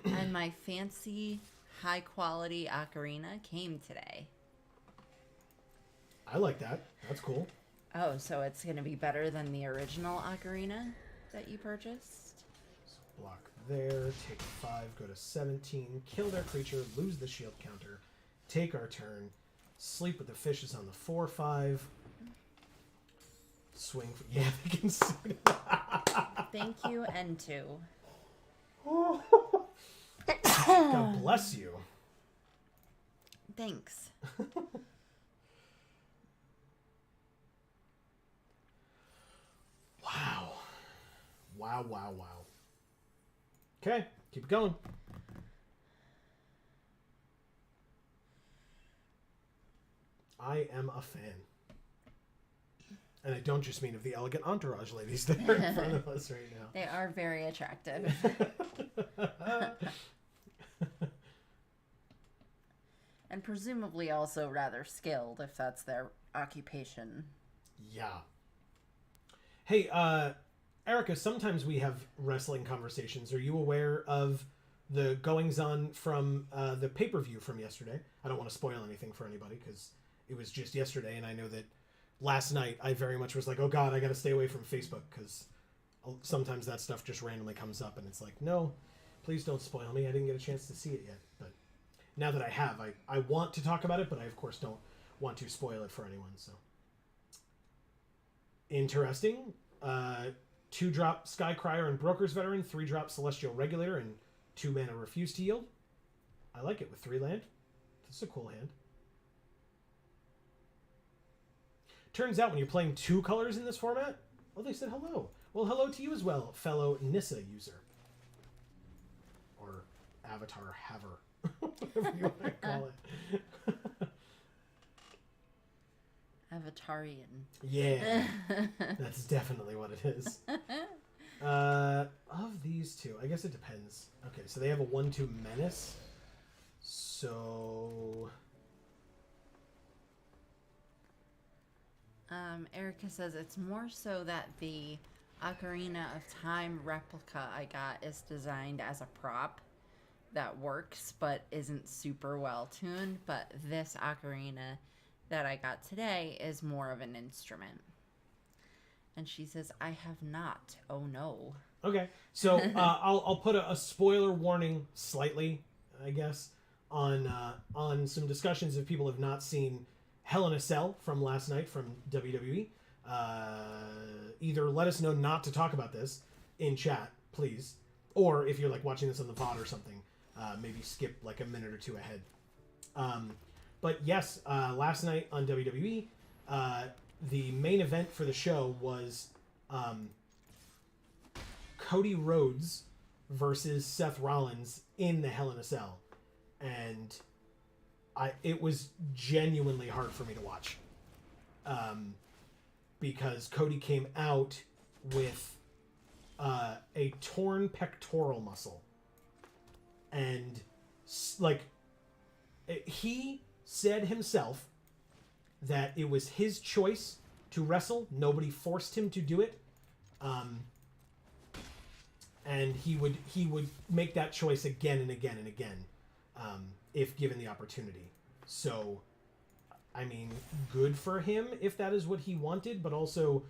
And my fancy, high-quality Ocarina came today. I like that. That's cool. Oh, so it's going to be better than the original Ocarina that you purchased? So block there, take 5, go to 17, kill their creature, lose the shield counter, take our turn, sleep with the fishes on the 4/5, swing for, yeah, they can suit it. Thank you, N2. God bless you. Thanks. Wow. Wow, wow, wow. Okay, keep it going. I am a fan. And I don't just mean of the elegant entourage ladies that are in front of us right now. They are very attractive. And presumably also rather skilled, if that's their occupation. Yeah. Hey, Erica, sometimes we have wrestling conversations. Are you aware of the goings-on from the pay-per-view from yesterday? I don't want to spoil anything for anybody because it was just yesterday, and I know that last night I very much was like, oh God, I got to stay away from Facebook because sometimes that stuff just randomly comes up, and it's like, no, please don't spoil me. I didn't get a chance to see it yet, but now that I have, I want to talk about it, but I, of course, don't want to spoil it for anyone, so. Interesting. 2-drop Skycrier and Broker's Veteran, 3-drop Celestial Regulator, and 2 mana Refuse to Yield. I like it with 3 land. That's a cool hand. Turns out when you're playing 2 colors in this format, oh, they said hello. Well, hello to you as well, fellow Nissa user. Or Avatar Haver. Whatever you want to call it. Avatarian. Yeah, that's definitely what it is. Of these two, I guess it depends. Okay, so they have a 1/2 menace. So... Erica says it's more so that the Ocarina of Time replica I got is designed as a prop that works but isn't super well tuned, but this Ocarina that I got today is more of an instrument. And she says, I have not. Oh no. Okay, so I'll put a spoiler warning slightly, I guess, on some discussions if people have not seen Hell in a Cell from last night from WWE. Either let us know not to talk about this in chat, please, or if you're like watching this on the VOD or something, maybe skip like a minute or 2 ahead. But yes, last night on WWE, the main event for the show was Cody Rhodes versus Seth Rollins in the Hell in a Cell. And it was genuinely hard for me to watch. Because Cody came out with a torn pectoral muscle. And, like, he said himself that it was his choice to wrestle. Nobody forced him to do it. And he would make that choice again and again and again, if given the opportunity. So, I mean, good for him if that is what he wanted, but also,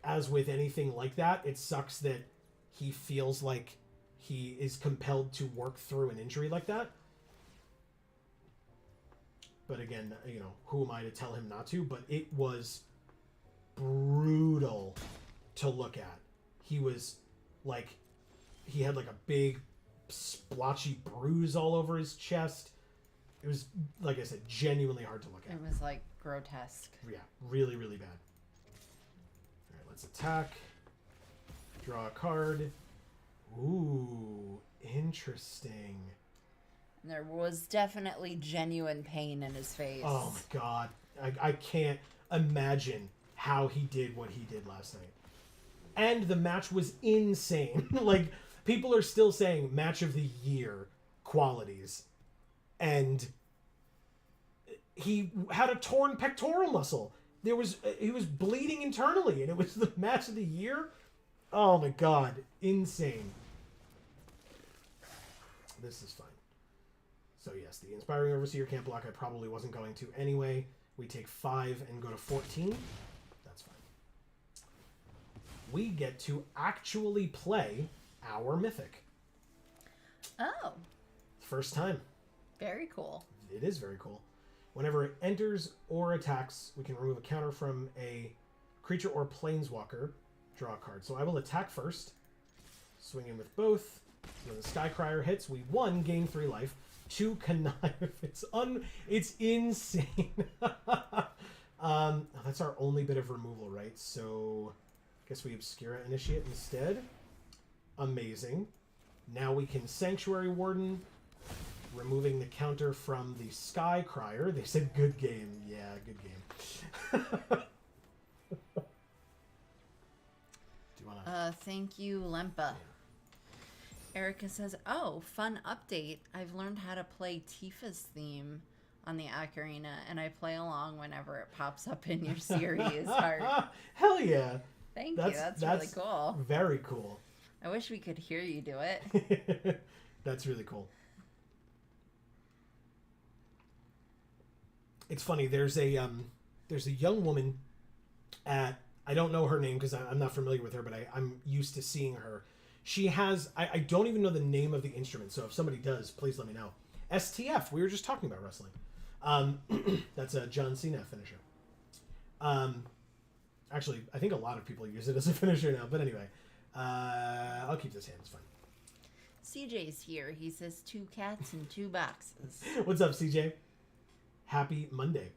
as with anything like that, it sucks that he feels like he is compelled to work through an injury like that. But again, you know, who am I to tell him not to? But it was brutal to look at. He was like, he had like a big splotchy bruise all over his chest. It was, like I said, genuinely hard to look at. It was like grotesque. Yeah, really, really bad. All right, let's attack. Draw a card. Ooh, interesting. There was definitely genuine pain in his face. Oh my god. I can't imagine how he did what he did last night. And the match was insane. Like, people are still saying match of the year qualities. And he had a torn pectoral muscle. He was bleeding internally, and it was the match of the year. Oh my god, insane. This is fine. So yes, the Inspiring Overseer can't block. I probably wasn't going to anyway. We take 5 and go to 14. That's fine. We get to actually play our Mythic. Oh. First time. Very cool. It is very cool. Whenever it enters or attacks, we can remove a counter from a creature or planeswalker. Draw a card. So I will attack first. Swing in with both. When the Skycrier hits, we 1, gain 3 life. 2, connive. It's insane. That's our only bit of removal, right? So I guess we Obscura Initiate instead. Amazing. Now we can Sanctuary Warden, removing the counter from the Skycrier. They said good game. Yeah, good game. Do you want to... Thank you, Lempa. Yeah. Erica says, oh, fun update. I've learned how to play Tifa's theme on the Ocarina, and I play along whenever it pops up in your series. Heart. Hell yeah. Thank you. That's really cool. Very cool. I wish we could hear you do it. That's really cool. It's funny. There's a young woman at, I don't know her name because I'm not familiar with her, but I'm used to seeing her. She has, I don't even know the name of the instrument, so if somebody does, please let me know. STF, we were just talking about wrestling. That's a John Cena finisher. Actually, I think a lot of people use it as a finisher now, but anyway. I'll keep this hand, it's fine. CJ's here. He says 2 cats and 2 boxes. What's up, CJ? Happy Monday.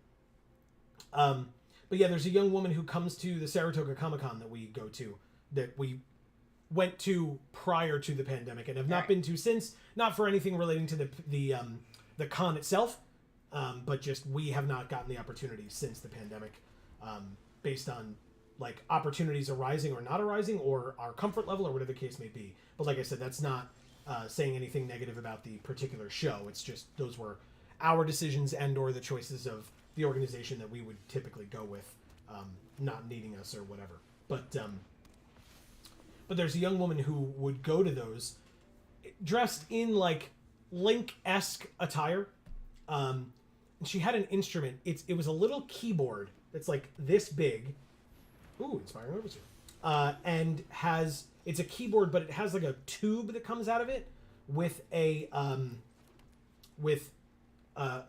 But yeah, there's a young woman who comes to the Saratoga Comic-Con that we go to, that we went to prior to the pandemic and have not been to since. Not for anything relating to the con itself, but just we have not gotten the opportunity since the pandemic, based on like opportunities arising or not arising, or our comfort level, or whatever the case may be. But like I said, that's not saying anything negative about the particular show. It's just those were our decisions and or the choices of the organization that we would typically go with, not needing us or whatever. But there's a young woman who would go to those dressed in like Link-esque attire. And she had an instrument. It was a little keyboard that's like this big. Ooh, Inspiring Overseer. And it's a keyboard, but it has like a tube that comes out of it with a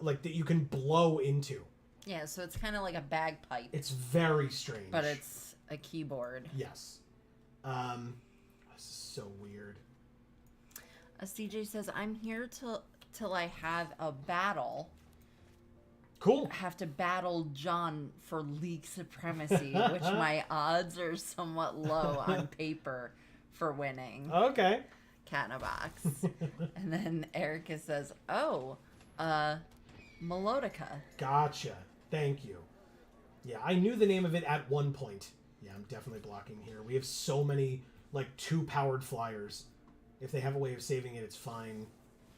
like that you can blow into. Yeah, so it's kind of like a bagpipe. It's very strange. But it's a keyboard. Yes. This is so weird. CJ says, I'm here till I have a battle. Cool. I have to battle John for league supremacy, which my odds are somewhat low on paper for winning. Okay. Cat in a box. And then Erica says, oh, Melodica. Gotcha. Thank you. Yeah, I knew the name of it at one point. Yeah, I'm definitely blocking here. We have so many, like, 2-powered flyers. If they have a way of saving it, it's fine.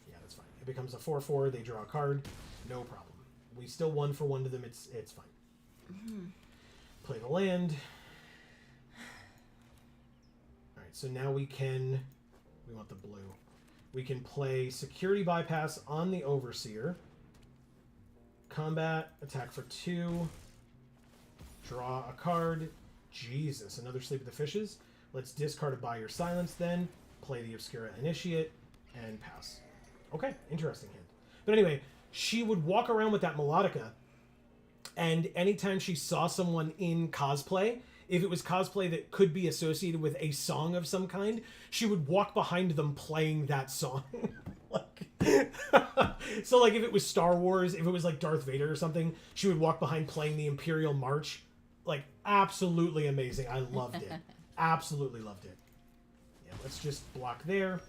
Yeah, that's fine. It becomes a 4/4. They draw a card. No problem. We still 1-for-1 to them. It's fine. Play the land. Alright, so now we want the blue. We can play Security Bypass on the Overseer. Combat, attack for 2. Draw a card. Jesus, another Sleep of the Fishes. Let's discard a By Your Silence then. Play the Obscura Initiate. And pass. Okay, interesting hand. But anyway, she would walk around with that melodica, and anytime she saw someone in cosplay, if it was cosplay that could be associated with a song of some kind, she would walk behind them playing that song. So like if it was Star Wars, if it was like Darth Vader or something, she would walk behind playing the Imperial March. Like, absolutely amazing. I loved it. Absolutely loved it. Yeah, let's just block there.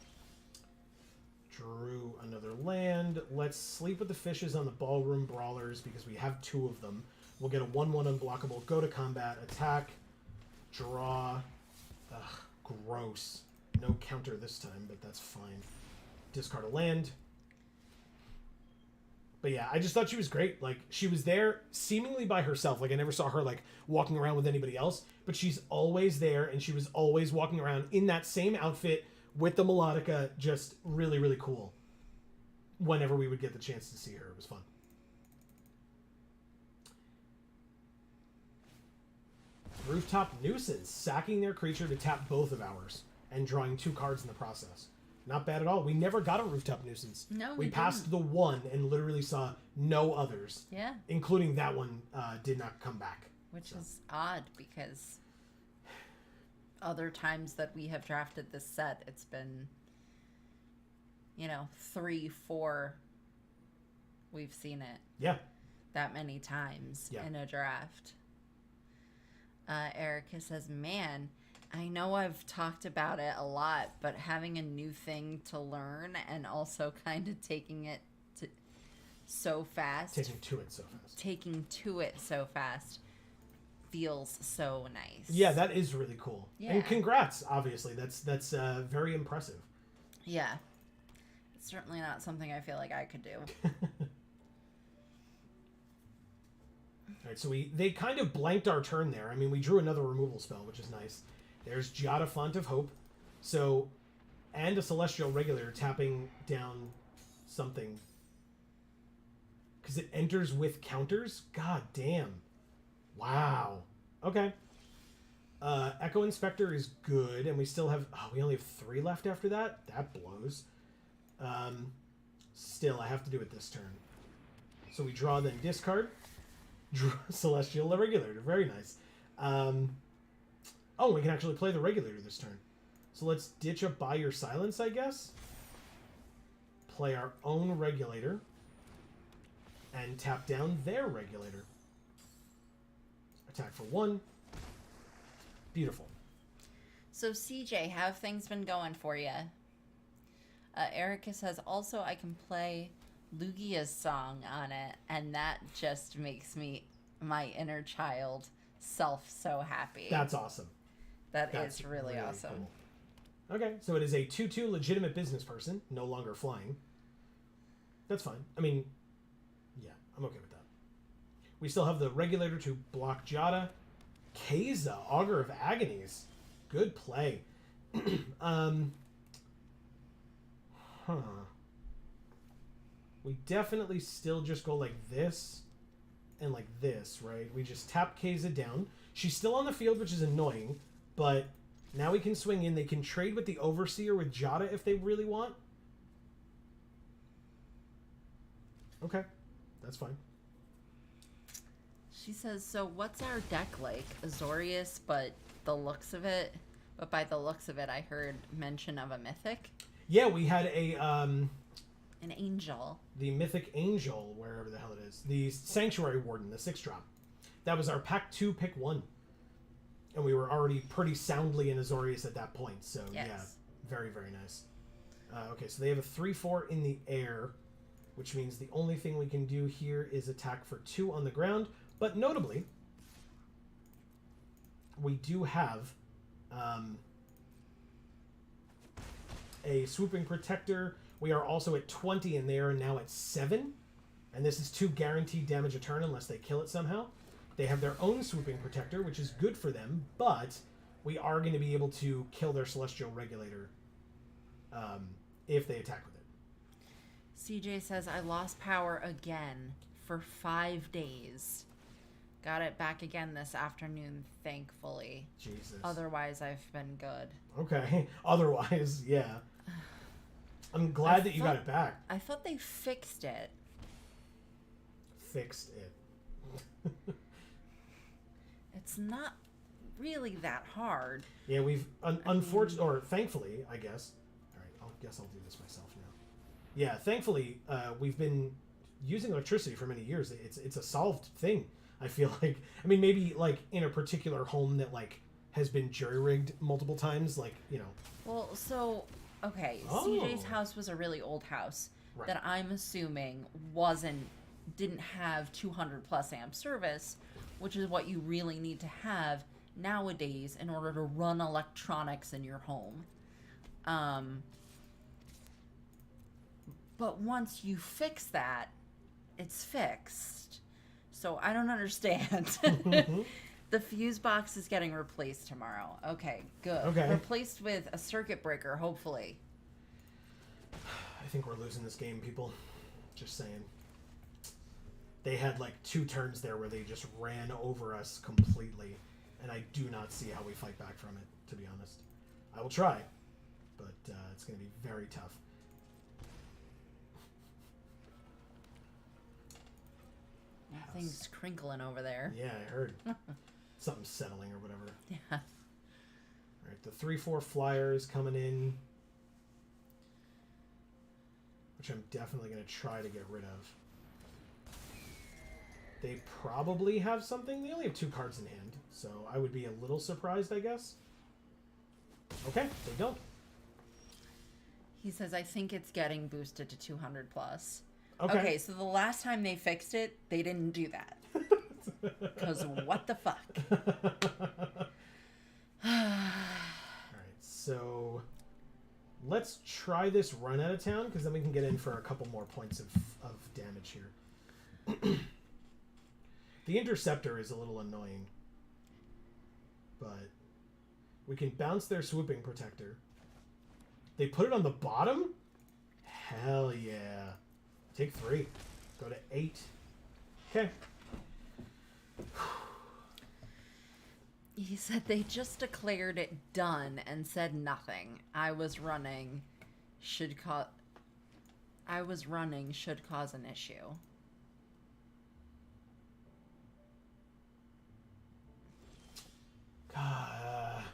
Drew another land. Let's Sleep with the Fishes on the Ballroom Brawlers because we have 2 of them. We'll get a 1/1 unblockable. Go to combat. Attack. Draw. Ugh, gross. No counter this time, but that's fine. Discard a land. But yeah, I just thought she was great. Like, she was there seemingly by herself. Like, I never saw her, like, walking around with anybody else. But she's always there, and she was always walking around in that same outfit with the melodica. Just really, really cool. Whenever we would get the chance to see her. It was fun. Rooftop Nuisance. Sacking their creature to tap both of ours. And drawing 2 cards in the process. Not bad at all. We never got a Rooftop Nuisance. No, we passed didn't. the one and literally saw no others. Yeah. Including that one did not come back. Which is odd because other times that we have drafted this set, it's been, 3, 4. We've seen it. Yeah. That many times in a draft. Erica says, man, I know I've talked about it a lot, but having a new thing to learn and also kind of taking it so fast. Taking to it so fast. Taking to it so fast feels so nice. Yeah, that is really cool. Yeah. And congrats, obviously. That's very impressive. Yeah. It's certainly not something I feel like I could do. All right, so they kind of blanked our turn there. I mean, we drew another removal spell, which is nice. There's Giada, Font of Hope. So, and a Celestial Regulator tapping down something. Because it enters with counters? God damn. Wow. Okay. Echo Inspector is good, and we still have... Oh, we only have 3 left after that? That blows. Still, I have to do it this turn. So we draw, then discard. Draw Celestial Regulator. Very nice. Oh, we can actually play the Regulator this turn. So let's ditch a By Your Silence, I guess. Play our own Regulator. And tap down their Regulator. Attack for 1. Beautiful. So, CJ, how have things been going for you? Erica says, also, I can play Lugia's song on it, and that just makes my inner child self so happy. That's awesome. That's is really awesome. Cool. Okay, so it is a 2/2 legitimate business person, no longer flying. That's fine. I mean, yeah, I'm okay with that. We still have the Regulator to block Giada. Keza, Augur of Agonies. Good play. We definitely still just go like this and like this, right? We just tap Keza down. She's still on the field, which is annoying, but now we can swing in. They can trade with the Overseer with Giada if they really want. Okay, that's fine. She says, so what's our deck like? Azorius, but by the looks of it, I heard mention of a mythic. Yeah, we had an angel. The mythic angel, wherever the hell it is. The Sanctuary Warden, the 6-drop. That was our pack 2, pick 1. And we were already pretty soundly in Azorius at that point. So, yes. Yeah, very, very nice. Okay, so they have a 3/4 in the air, which means the only thing we can do here is attack for 2 on the ground. But notably, we do have a Swooping Protector. We are also at 20, and they are now at 7. And this is 2 guaranteed damage a turn unless they kill it somehow. They have their own swooping protector, which is good for them, but we are going to be able to kill their celestial regulator if they attack with it. CJ says, I lost power again for 5 days. Got it back again this afternoon, thankfully. Jesus. Otherwise, I've been good. Okay. Otherwise, yeah. I'm glad that you got it back. I thought they fixed it. Fixed it. It's not really that hard. Yeah, we've unfortunately, or thankfully, I guess. All right, I guess I'll do this myself now. Yeah, thankfully, we've been using electricity for many years. It's a solved thing. I feel like. I mean, maybe like in a particular home that like has been jury-rigged multiple times, like, you know. Well, so okay, Oh. CJ's house was a really old house Right. that I'm assuming didn't have 200 plus amp service, which is what you really need to have nowadays in order to run electronics in your home. But once you fix that, it's fixed. So I don't understand. The fuse box is getting replaced tomorrow. Okay, good. Okay. Replaced with a circuit breaker, hopefully. I think we're losing this game, people. Just saying. They had like 2 turns there where they just ran over us completely, and I do not see how we fight back from it, to be honest. I will try, but it's going to be very tough. Things crinkling over there. Yeah, I heard. Something settling or whatever. Yeah. Alright, the 3-4 flyers coming in, which I'm definitely going to try to get rid of. They probably have something. They only have 2 cards in hand, so I would be a little surprised, I guess. Okay, they don't. He says, I think it's getting boosted to 200 plus. Okay. Okay, so the last time they fixed it, they didn't do that. Because what the fuck? Alright, so let's try this run out of town, because then we can get in for a couple more points of damage here. The interceptor is a little annoying, but we can bounce their swooping protector. They put it on the bottom? Hell yeah. Take 3. Go to 8. Okay. He said they just declared it done and said nothing. I was running should cause an issue. Okay,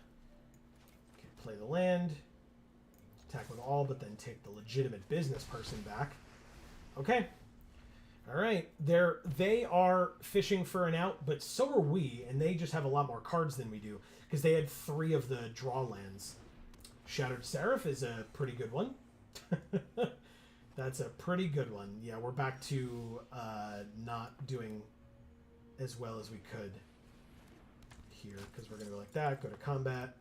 play the land. Attack with all, but then take the legitimate business person back. Okay. Alright. They are fishing for an out, but so are we, and they just have a lot more cards than we do, because they had 3 of the draw lands. Shattered Seraph is a pretty good one. That's a pretty good one. Yeah, we're back to not doing as well as we could here, because we're going to go like that, go to combat.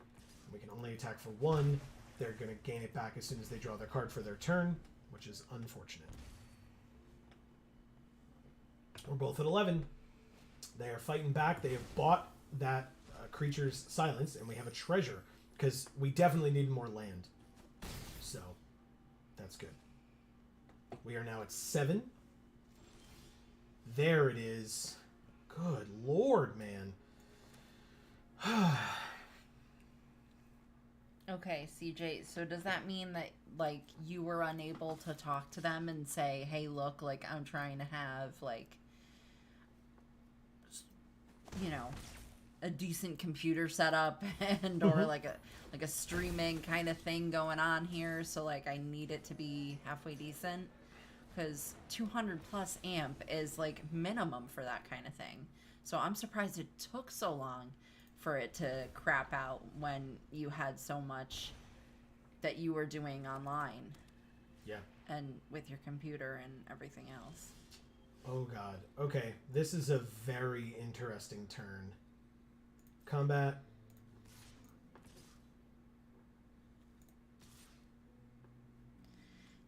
We can only attack for 1. They're going to gain it back as soon as they draw their card for their turn, which is unfortunate. We're both at 11. They are fighting back. They have bought that creature's silence, and we have a treasure, because we definitely need more land. So, that's good. We are now at 7. There it is. Good lord, man. Okay, CJ, so does that mean that, like, you were unable to talk to them and say, hey, look, like, I'm trying to have, like, you know, a decent computer setup and or like a streaming kind of thing going on here, so like I need it to be halfway decent, because 200 plus amp is like minimum for that kind of thing. So I'm surprised it took so long for it to crap out when you had so much that you were doing online. Yeah. And with your computer and everything else. Oh god. Okay, this is a very interesting turn. Combat.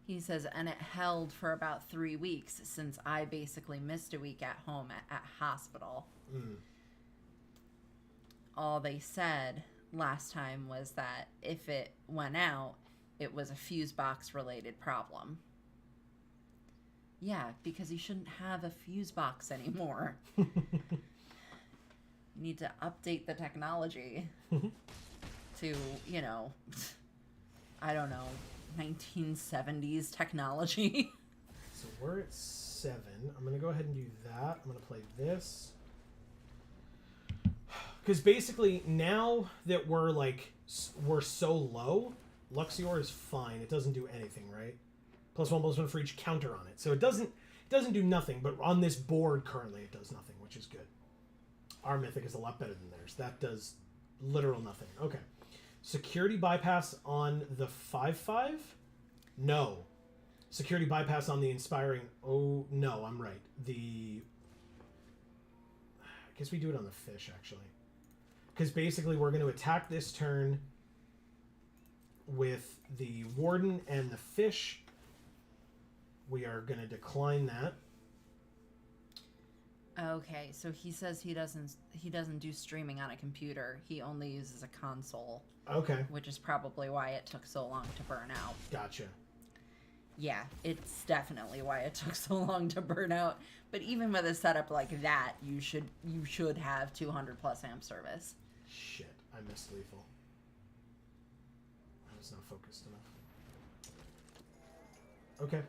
He says, and it held for about 3 weeks since I basically missed a week at home at hospital. All they said last time was that if it went out, it was a fuse box related problem. Yeah, because you shouldn't have a fuse box anymore. You need to update the technology to, you know, I don't know, 1970s technology. So we're at 7. I'm going to go ahead and do that. I'm going to play this. Because basically, now that we're so low, Luxior is fine. It doesn't do anything, right? +1/+1 for each counter on it. So it doesn't do nothing, but on this board currently it does nothing, which is good. Our Mythic is a lot better than theirs. That does literal nothing. Okay. Security bypass on the 5/5? No. Security bypass on the Inspiring... Oh, no, I'm right. I guess we do it on the fish, actually. Because basically we're going to attack this turn with the Warden and the fish. We are going to decline that. Okay, so he says he doesn't do streaming on a computer. He only uses a console. Okay. Which is probably why it took so long to burn out. Gotcha. Yeah, it's definitely why it took so long to burn out. But even with a setup like that, you should have 200 plus amp service. Shit, I missed lethal. I was not focused enough. Okay.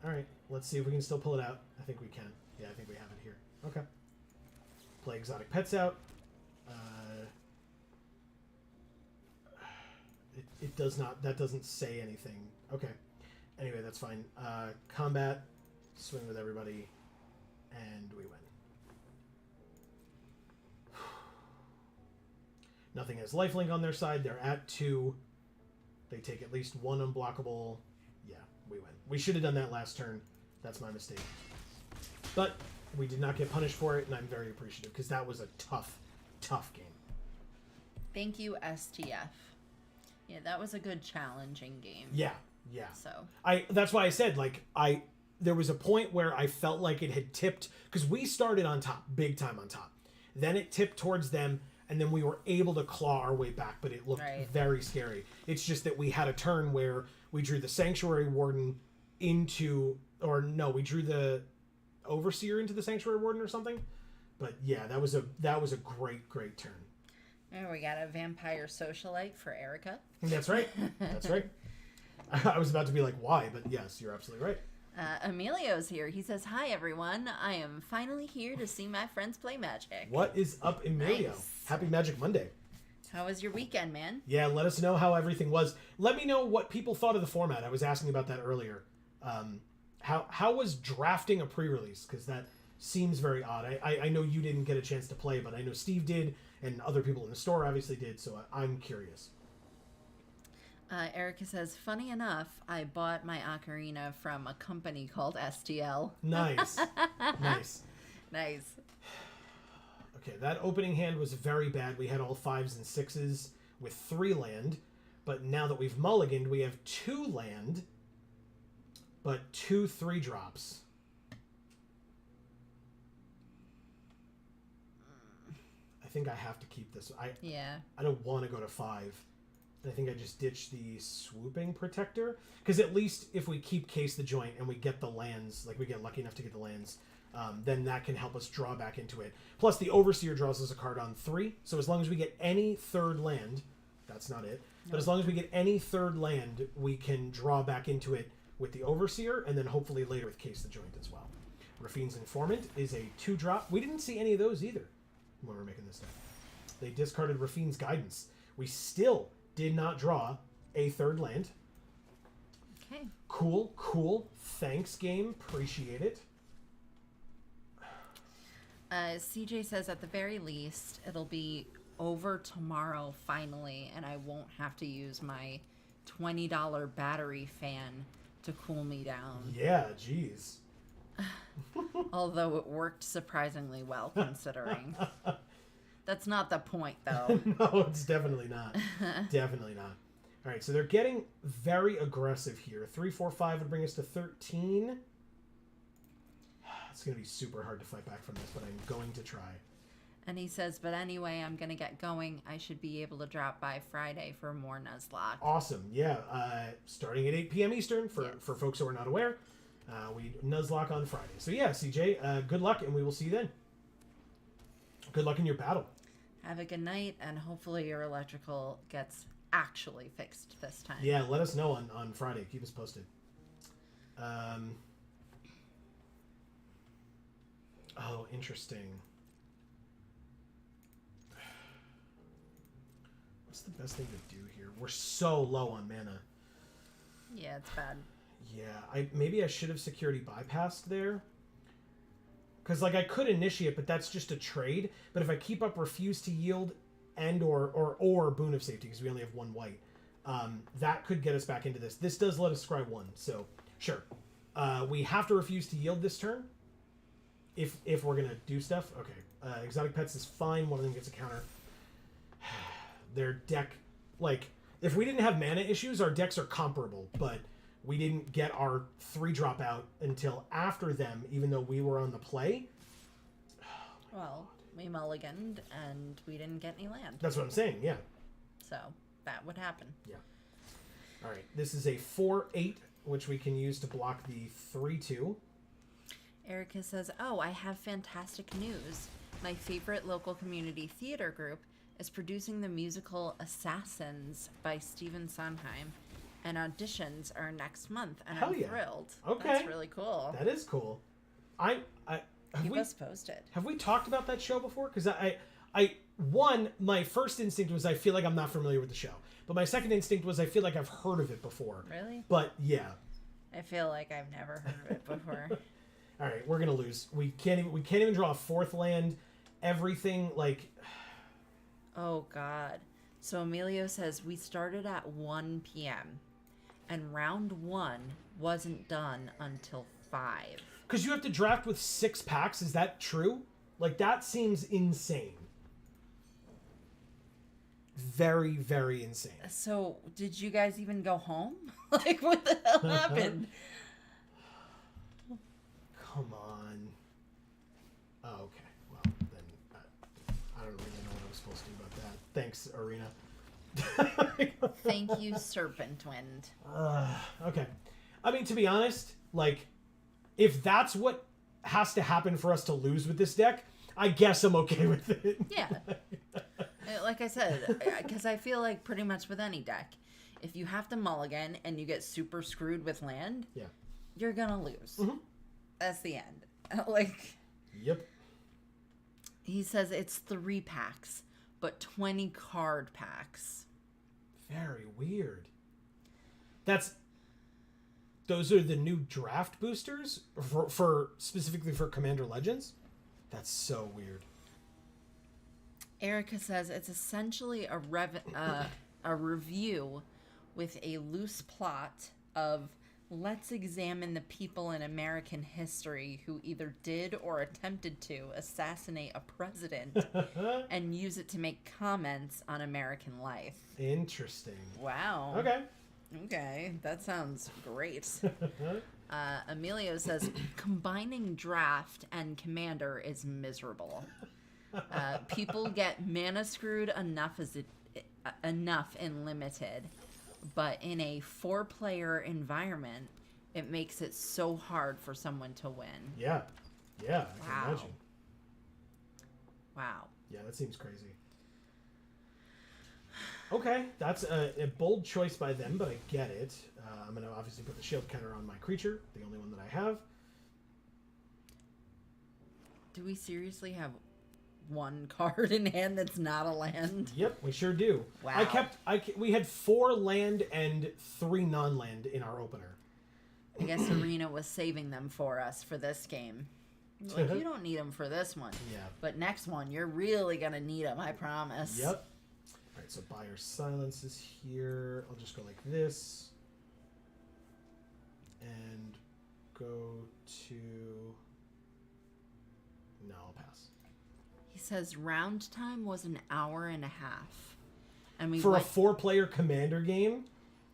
Alright, let's see if we can still pull it out. I think we can. Yeah, I think we have it here. Okay. Play exotic pets out. It does not... That doesn't say anything. Okay. Anyway, that's fine. Combat. Swing with everybody. And we win. Nothing has lifelink on their side. They're at 2. They take at least 1 unblockable. Yeah, we win. We should have done that last turn. That's my mistake. But we did not get punished for it, and I'm very appreciative, because that was a tough, tough game. Thank you, STF. Yeah, that was a good challenging game. Yeah, yeah. So that's why I said, there was a point where I felt like it had tipped, because we started on top, big time on top. Then it tipped towards them, and then we were able to claw our way back, but it looked very scary. It's just that we had a turn where we drew the Sanctuary Warden into... Or no, we drew the Overseer into the Sanctuary Warden or something. But yeah, that was a great, great turn. And we got a Vampire Socialite for Erica. That's right. That's right. I was about to be like, why? But yes, you're absolutely right. Emilio's here. He says, hi, everyone. I am finally here to see my friends play Magic. What is up, Emilio? Nice. Happy Magic Monday. How was your weekend, man? Yeah, let us know how everything was. Let me know what people thought of the format. I was asking about that earlier. How was drafting a pre-release? Because that seems very odd. I know you didn't get a chance to play, but I know Steve did, and other people in the store obviously did, so I'm curious. Erica says, funny enough, I bought my ocarina from a company called STL. Nice. Nice. Nice. Okay, that opening hand was very bad. We had all 5s and 6s with 3 land, but now that we've mulliganed, we have 2 land, but 2 3-drops. I think I have to keep this. I don't want to go to 5. I think I just ditch the Swooping Protector, because at least if we keep Case the Joint and we get the lands, like we get lucky enough to get the lands, then that can help us draw back into it. Plus the Overseer draws us a card on 3, so as long as we get any 3rd land, that's not it, but as long as we get any 3rd land, we can draw back into it with the Overseer, and then hopefully later with Case the Joint as well. Rafine's Informant is a 2-drop. We didn't see any of those either when we were making this deck. They discarded Rafine's Guidance. We still did not draw a 3rd land. Okay. Cool, cool. Thanks, game. Appreciate it. CJ says at the very least it'll be over tomorrow finally, and I won't have to use my $20 battery fan to cool me down. Yeah, geez. Although it worked surprisingly well considering. That's not the point, though. No, it's definitely not. Definitely not. All right, so they're getting very aggressive here. 3, 4, 5 would bring us to 13. It's going to be super hard to fight back from this, but I'm going to try. And he says, but anyway, I'm going to get going. I should be able to drop by Friday for more Nuzlocke. Awesome. Yeah. Starting at 8 p.m. Eastern for folks who are not aware. We Nuzlocke on Friday. So yeah, CJ, good luck, and we will see you then. Good luck in your battle. Have a good night, and hopefully your electrical gets actually fixed this time. Yeah, let us know on Friday. Keep us posted. Oh, interesting. What's the best thing to do here? We're so low on mana. Yeah, it's bad. Yeah, maybe I should have security bypassed there. Because, like, I could initiate, but that's just a trade. But if I keep up Refuse to Yield and or Boon of Safety, because we only have 1 white, that could get us back into this. This does let us scry 1, so sure. We have to Refuse to Yield this turn if we're going to do stuff. Okay, Exotic Pets is fine. One of them gets a counter. Their deck, like, if we didn't have mana issues, our decks are comparable, but we didn't get our 3-drop out until after them, even though we were on the play. Well, we mulliganed, and we didn't get any land. That's what I'm saying, yeah. So, that would happen. Yeah. All right, this is a 4/8, which we can use to block the 3/2. Erica says, oh, I have fantastic news. My favorite local community theater group is producing the musical Assassins by Stephen Sondheim, and auditions are next month, and I'm thrilled. Okay. That's really cool. That is cool. Keep us posted. Have we talked about that show before? Because my first instinct was I feel like I'm not familiar with the show. But my second instinct was I feel like I've heard of it before. Really? But yeah. I feel like I've never heard of it before. All right, we're gonna lose. We can't even draw a 4th land. Everything like. Oh God. So Emilio says we started at 1 p.m. and round 1 wasn't done until 5. Because you have to draft with 6 packs. Is that true? Like, that seems insane. Very, very insane. So, did you guys even go home? Like, what the hell happened? Come on. Oh, okay. Well, then I don't really know what I was supposed to do about that. Thanks, Arena. Thank you, Serpent Wind. Okay. I mean, to be honest, like, if that's what has to happen for us to lose with this deck, I guess I'm okay with it. Yeah. Like I said, because I feel like pretty much with any deck, if you have to mulligan and you get super screwed with land, yeah, you're gonna lose. Mm-hmm. That's the end. Like, yep. He says it's 3 packs, but 20 card packs. Very weird. Those are the new draft boosters for specifically for Commander Legends. That's so weird. Erica says it's essentially a review with a loose plot of let's examine the people in American history who either did or attempted to assassinate a president and use it to make comments on American life. Interesting. Wow. Okay, that sounds great. Emilio says combining draft and commander is miserable. People get mana screwed enough in limited, but in a 4-player environment, it makes it so hard for someone to win. Yeah, I can imagine. Wow. Yeah, that seems crazy. Okay, that's a bold choice by them, but I get it. I'm going to obviously put the shield counter on my creature, the only one that I have. Do we seriously have 1 card in hand that's not a land? Yep, we sure do. Wow. We had 4 land and 3 non-land in our opener. I guess Arena was saving them for us for this game. Like, you don't need them for this one. Yeah. But next one, you're really going to need them, I promise. Yep. All right, so Buyer Silence is here. I'll just go like this. And go to... No, I'll pass. He says round time was an hour and a half. And we for a 4-player commander game?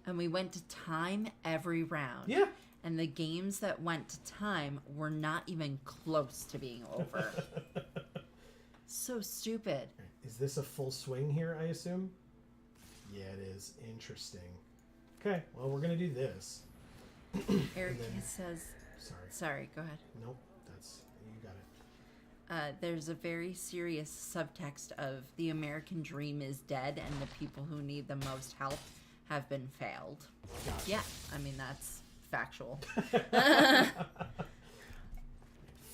And we went to time every round. Yeah. And the games that went to time were not even close to being over. So stupid. Is this a full swing here, I assume? Yeah, it is. Interesting. Okay, well, we're going to do this. Eric then, says... Sorry, go ahead. Nope, you got it. There's a very serious subtext of the American dream is dead and the people who need the most help have been failed. Gotcha. Yeah, I mean, that's factual.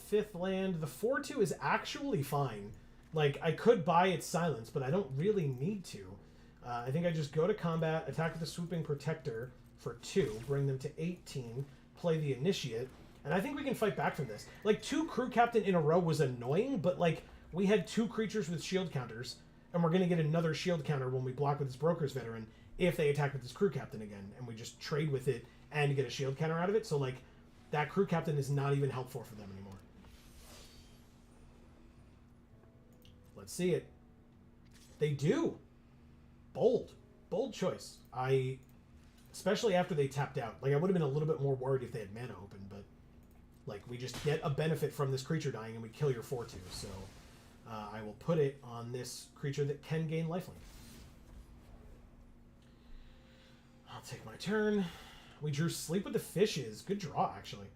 Fifth land. The 4-2 is actually fine. Like, I could buy its silence, but I don't really need to. I think I just go to combat, attack with the swooping protector for 2, bring them to 18, play the initiate, and I think we can fight back from this. Like, 2 crew captain in a row was annoying, but, like, we had 2 creatures with shield counters, and we're going to get another shield counter when we block with this broker's veteran if they attack with this crew captain again, and we just trade with it and get a shield counter out of it. So, like, that crew captain is not even helpful for them anymore. Let's see it. They do. Bold choice. Especially after they tapped out. Like, I would have been a little bit more worried if they had mana open, but like, we just get a benefit from this creature dying and we kill your 4-2. So I will put it on this creature that can gain lifelink. I'll take my turn. We drew Sleep with the Fishes. Good draw, actually.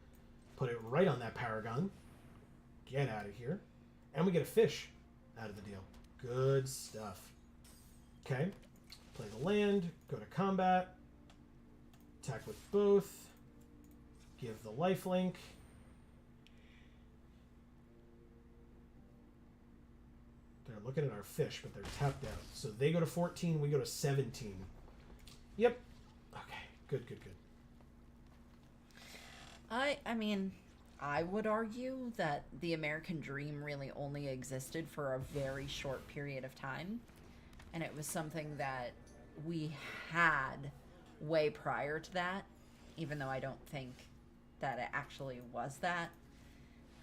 Put it right on that Paragon. Get out of here. And we get a fish out of the deal. Good stuff. Okay. Play the land. Go to combat. Attack with both. Give the lifelink. They're looking at our fish, but they're tapped out. So they go to 14. We go to 17. Yep. Okay. Good. I mean, I would argue that the American dream really only existed for a very short period of time. And it was something that we had way prior to that, even though I don't think that it actually was that.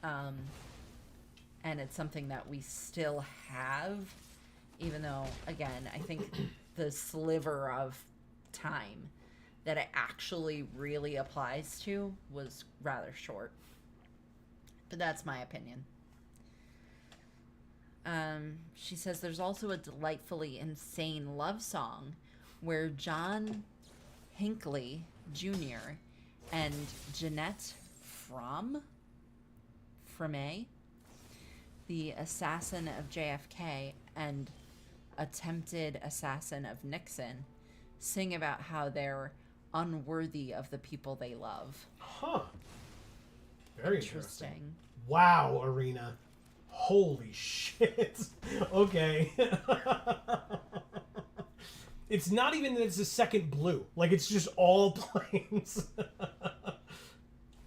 And it's something that we still have, even though, again, I think the sliver of time that it actually really applies to was rather short. But that's my opinion. She says there's also a delightfully insane love song where John Hinckley Jr. and Jeanette Fromé, the assassin of JFK and attempted assassin of Nixon, sing about how they're unworthy of the people they love. Huh. Very interesting. Interesting. Wow, Arena. Holy shit. Okay. It's not even that it's a second blue. Like, it's just all planes.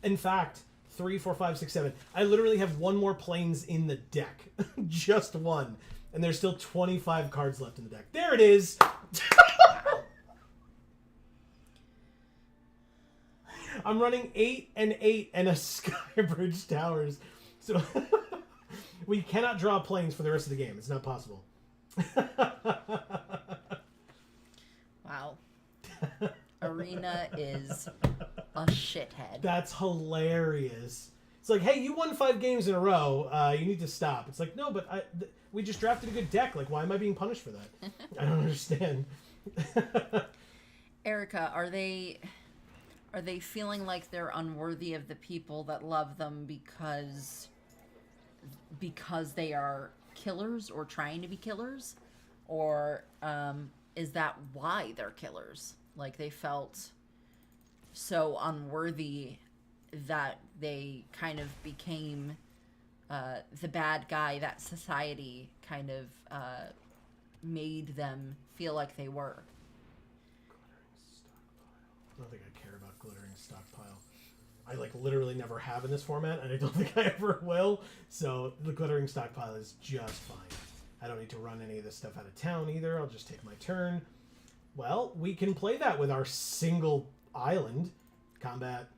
In fact, 3, 4, 5, 6, 7. I literally have one more planes in the deck. Just one. And there's still 25 cards left in the deck. There it is. I'm running 8 and 8 and a Skybridge Towers. So we cannot draw planes for the rest of the game. It's not possible. Wow. Arena is a shithead. That's hilarious. It's like, hey, you won 5 games in a row. You need to stop. It's like, no, but we just drafted a good deck. Like, why am I being punished for that? I don't understand. Erica, are they feeling like they're unworthy of the people that love them because they are killers or trying to be killers? Or is that why they're killers? Like, they felt so unworthy that they kind of became the bad guy that society kind of made them feel like they were. I don't think I care about glittering stockpile. I literally never have in this format, and I don't think I ever will. So the glittering stockpile is just fine. I don't need to run any of this stuff out of town either. I'll just take my turn. Well, we can play that with our single island. Combat.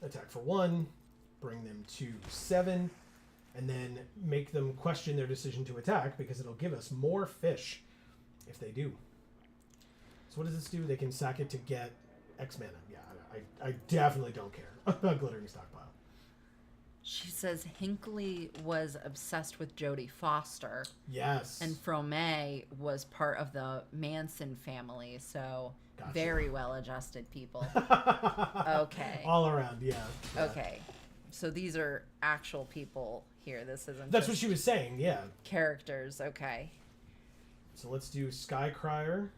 Attack for 1. Bring them to 7. And then make them question their decision to attack, because it'll give us more fish if they do. So So what does this do? They can sack it to get X mana. Yeah, I definitely don't care about glittering stockpile. She says Hinckley was obsessed with Jodie Foster. Yes. And Fromay was part of the Manson family, so Gotcha. very well-adjusted people. Okay. All around, yeah. Okay. So these are actual people here. This isn't That's just what she was saying, yeah. characters. Okay. So let's do Skycrier.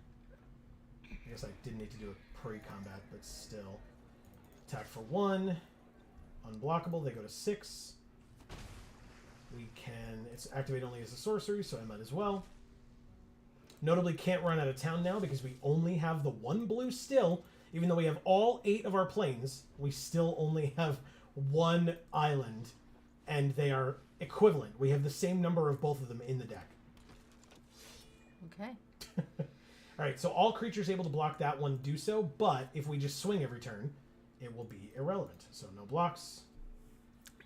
I guess I didn't need to do it pre-combat, but still. Attack for 1. Unblockable. They go to 6. We can... It's activate only as a sorcery, so I might as well. Notably can't run out of town now because we only have the 1 blue still. Even though we have all 8 of our planes, we still only have 1 island. And they are equivalent. We have the same number of both of them in the deck. Okay. Alright, so all creatures able to block that one do so, but if we just swing every turn, it will be irrelevant. So no blocks.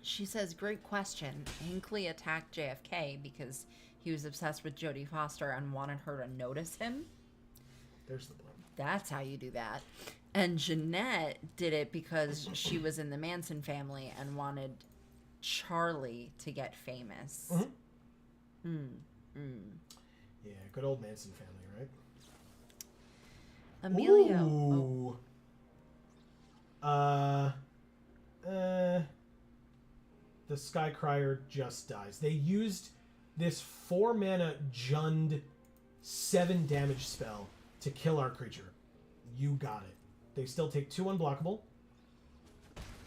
She says, great question. Hinckley attacked JFK because he was obsessed with Jodie Foster and wanted her to notice him. There's the blue. That's how you do that. And Jeanette did it because she was in the Manson family and wanted Charlie to get famous. Yeah, good old Manson family, right? Emilio. Ooh. The Skycrier just dies. They used this 4 mana Jund 7 damage spell to kill our creature. You got it. They still take 2 unblockable.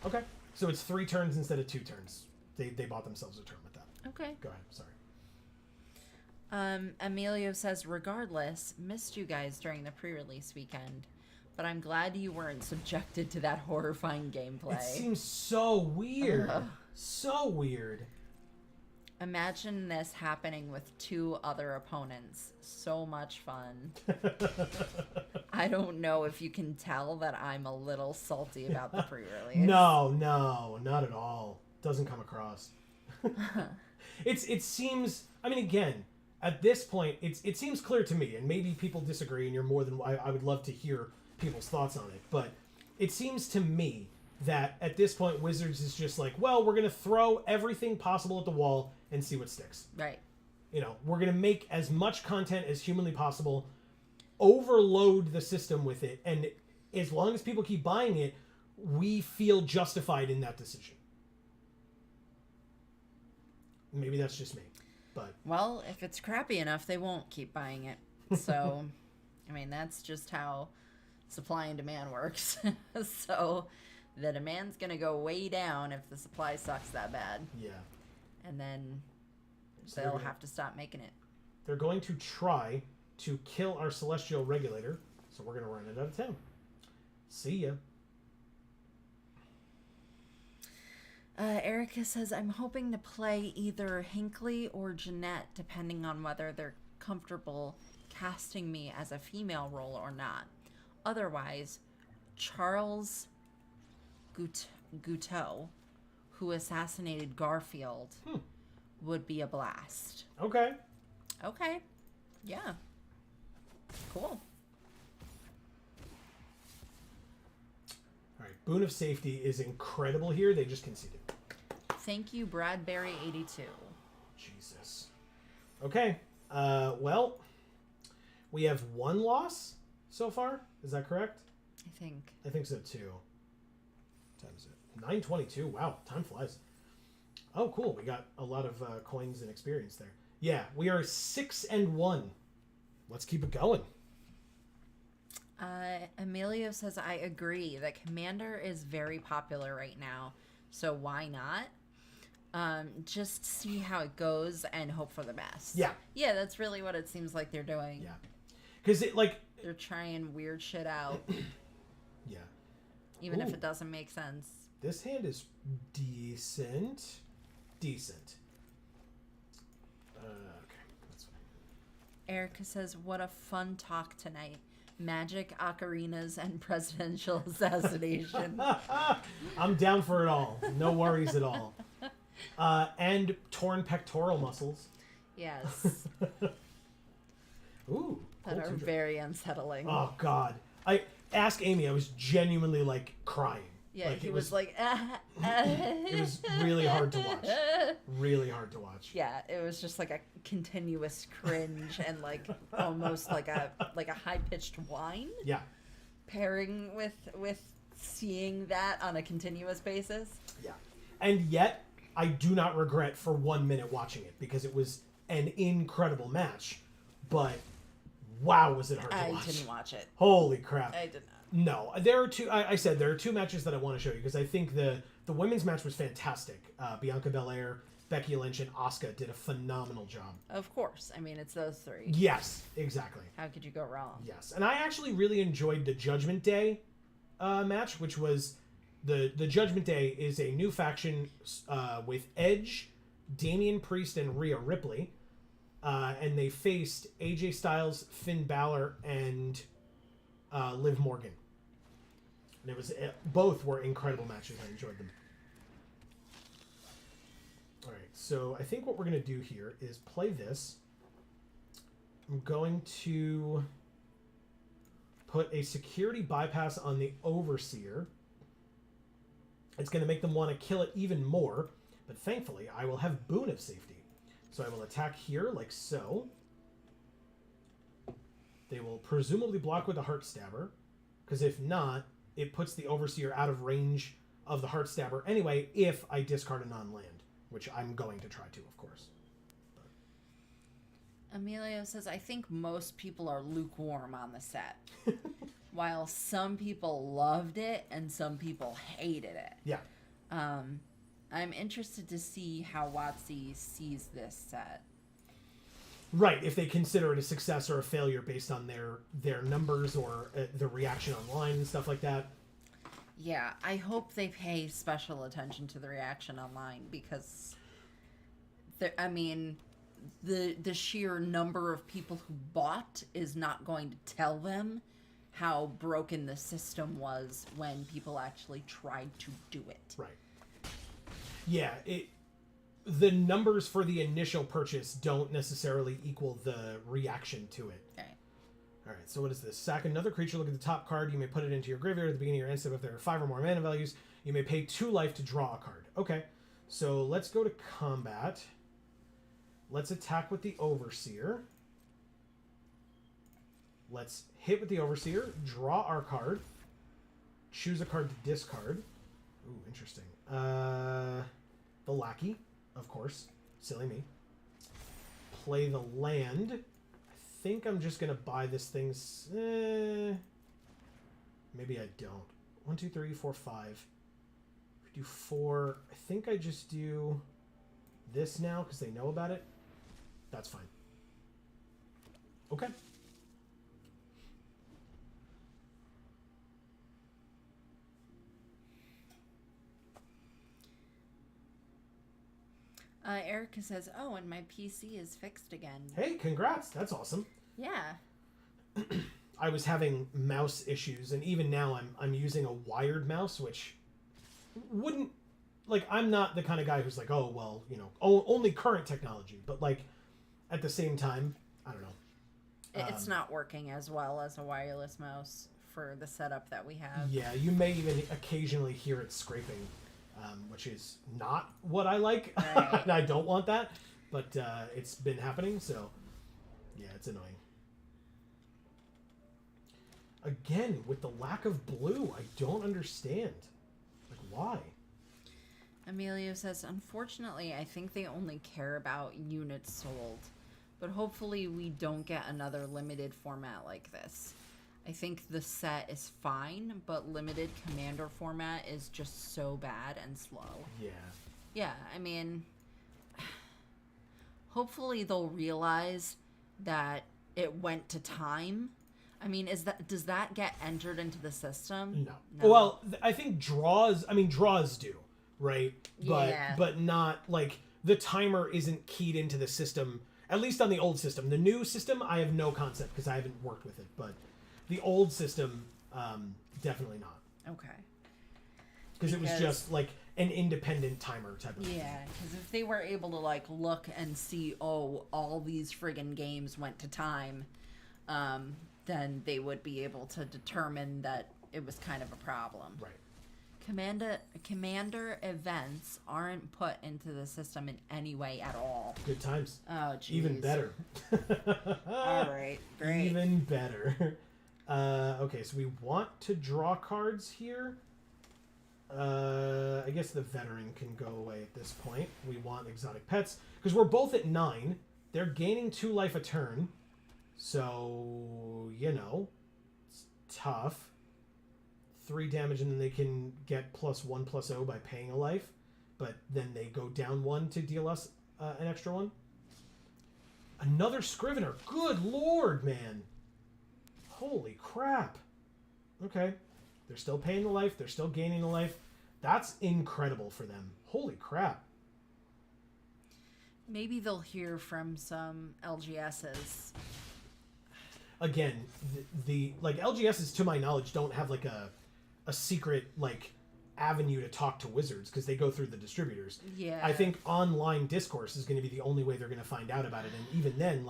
Okay. So it's 3 turns instead of 2 turns. They bought themselves a turn with that. Okay. Go ahead. Sorry. Emilio says, regardless, missed you guys during the pre-release weekend, but I'm glad you weren't subjected to that horrifying gameplay. It seems so weird. So weird. Imagine this happening with 2 other opponents. So much fun. I don't know if you can tell that I'm a little salty about the pre-release. No, not at all. Doesn't come across. It seems, I mean, again, at this point, it seems clear to me, and maybe people disagree, and you're more than, I would love to hear people's thoughts on it, but it seems to me that at this point, Wizards is just like, well, we're going to throw everything possible at the wall and see what sticks. Right. You know, we're going to make as much content as humanly possible, overload the system with it, and as long as people keep buying it, we feel justified in that decision. Maybe that's just me, but... Well, if it's crappy enough, they won't keep buying it. So, I mean, that's just how supply and demand works. So, the demand's going to go way down if the supply sucks that bad. Yeah. And then So they'll have to stop making it. They're going to try to kill our Celestial Regulator, so we're going to run it out of town. See ya. Erica says, I'm hoping to play either Hinckley or Jeanette, depending on whether they're comfortable casting me as a female role or not. Otherwise, Charles Guteau, who assassinated Garfield, would be a blast. Okay. Okay. Yeah. Cool. All right. Boon of Safety is incredible here. They just conceded. Thank you, Bradbury82. Jesus. Okay. Well, we have 1 loss so far. Is that correct? I think. I think so too. What time is it? 9:22. Wow, time flies. Oh, cool. We got a lot of coins and experience there. Yeah, we are 6-1. Let's keep it going. Emilio says, I agree that Commander is very popular right now, so why not? Just see how it goes and hope for the best. Yeah. Yeah, that's really what it seems like they're doing. Yeah. Because it, like... They're trying weird shit out. Yeah. Even if Ooh. it doesn't make sense. This hand is decent. Decent. Okay. That's fine. Erica says, what a fun talk tonight. Magic, ocarinas, and presidential assassination. I'm down for it all. No worries at all. And torn pectoral muscles. Yes. Ooh, that are very unsettling. Oh God! I ask Amy. I was genuinely like crying. Yeah, like, he was like. It was really hard to watch. Really hard to watch. Yeah, it was just like a continuous cringe and like almost like a high pitched whine. Yeah. Pairing with seeing that on a continuous basis. Yeah, and yet I do not regret for 1 minute watching it because it was an incredible match. But wow, was it hard to watch? I didn't watch it. Holy crap! I did not. No, there are two. I said there are two matches that I want to show you because I think the women's match was fantastic. Bianca Belair, Becky Lynch, and Asuka did a phenomenal job. Of course, I mean it's those three. Yes, exactly. How could you go wrong? Yes, and I actually really enjoyed the Judgment Day match, which was the Judgment Day is a new faction with Edge, Damian Priest, and Rhea Ripley, and they faced AJ Styles, Finn Balor, and Liv Morgan. And it was both were incredible matches. I enjoyed them. All right, so I think what we're going to do here is play this. I'm going to put a security bypass on the Overseer. It's going to make them want to kill it even more, but thankfully I will have Boon of Safety. So I will attack here like so. They will presumably block with the Heart Stabber, because if not, it puts the Overseer out of range of the Heart Stabber anyway if I discard a non-land, which I'm going to try to, of course. Emilio says, I think most people are lukewarm on the set. While some people loved it and some people hated it. Yeah. I'm interested to see how WotC sees this set. Right, if they consider it a success or a failure based on their numbers or the reaction online and stuff like that. Yeah, I hope they pay special attention to the reaction online because, I mean, the sheer number of people who bought is not going to tell them how broken the system was when people actually tried to do it. Right. Yeah, the numbers for the initial purchase don't necessarily equal the reaction to it. Right. All right, so what is this? Sack another creature, look at the top card. You may put it into your graveyard at the beginning of your end step. If there are 5 or more mana values, you may pay 2 life to draw a card. Okay, so let's go to combat. Let's attack with the Overseer. Let's hit with the Overseer, draw our card, choose a card to discard. Ooh, interesting. The Lackey, of course. Silly me. Play the land. I think I'm just going to buy this thing. Maybe I don't. 1, 2, 3, 4, 5. If we do 4, I think I just do this now because they know about it. That's fine. Okay. Erica says, oh, and my PC is fixed again. Hey, congrats. That's awesome. Yeah. I was having mouse issues, and even now I'm using a wired mouse, which wouldn't... Like, I'm not the kind of guy who's like, oh, well, you know, only current technology. But, like, at the same time, I don't know. It's not working as well as a wireless mouse for the setup that we have. Yeah, you may even occasionally hear it scraping, which is not what I like. Right. And I don't want that, but it's been happening, so yeah, it's annoying. Again, with the lack of blue, I don't understand. Like, why? Emilio says, unfortunately, I think they only care about units sold. But hopefully we don't get another limited format like this. I think the set is fine, but limited commander format is just so bad and slow. Yeah. Yeah, I mean, hopefully they'll realize that it went to time. I mean, does that get entered into the system? No. Well, I think draws do, right? Yeah. But not, like, the timer isn't keyed into the system, at least on the old system. The new system, I have no concept because I haven't worked with it, but the old system, definitely not. Okay. Because it was just, like, an independent timer type of thing. Yeah, because if they were able to, like, look and see, oh, all these friggin' games went to time, then they would be able to determine that it was kind of a problem. Right. Commander events aren't put into the system in any way at all. Good times. Oh, geez. Even better. All right, great. Even better. Okay, so we want to draw cards here. I guess the veteran can go away at this point. We want exotic pets because we're both at 9. They're gaining 2 life a turn, so it's tough. 3 damage, and then they can get +1/+0 by paying a life, but then they go down 1 to deal us an extra 1. Another Scrivener. Good lord, man. Holy crap. Okay. They're still paying the life. They're still gaining the life. That's incredible for them. Holy crap. Maybe they'll hear from some LGSs. Again, the LGSs, to my knowledge, don't have like a secret avenue to talk to wizards because they go through the distributors. Yeah. I think online discourse is going to be the only way they're going to find out about it, and even then,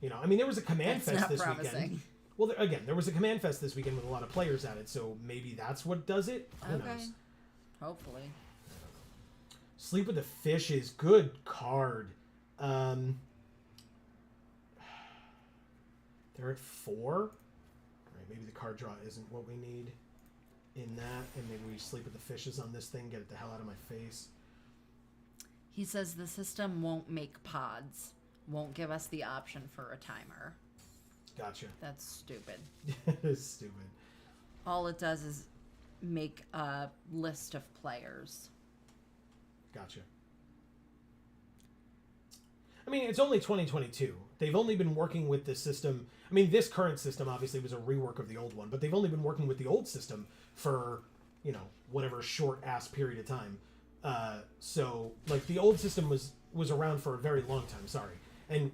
there was a command fest this weekend. Well, there was a command fest this weekend with a lot of players at it, so maybe that's what does it. Who knows? Hopefully. Sleep with the Fish is good card. They're at 4. Right, maybe the card draw isn't what we need in that, and maybe we Sleep with the Fishes on this thing, get it the hell out of my face. He says the system won't make pods, won't give us the option for a timer. Gotcha. That's stupid. It's stupid. All it does is make a list of players. Gotcha. I mean, it's only 2022. They've only been working with this system. I mean, this current system obviously was a rework of the old one, but they've only been working with the old system for, whatever short-ass period of time. So, the old system was around for a very long time, sorry. And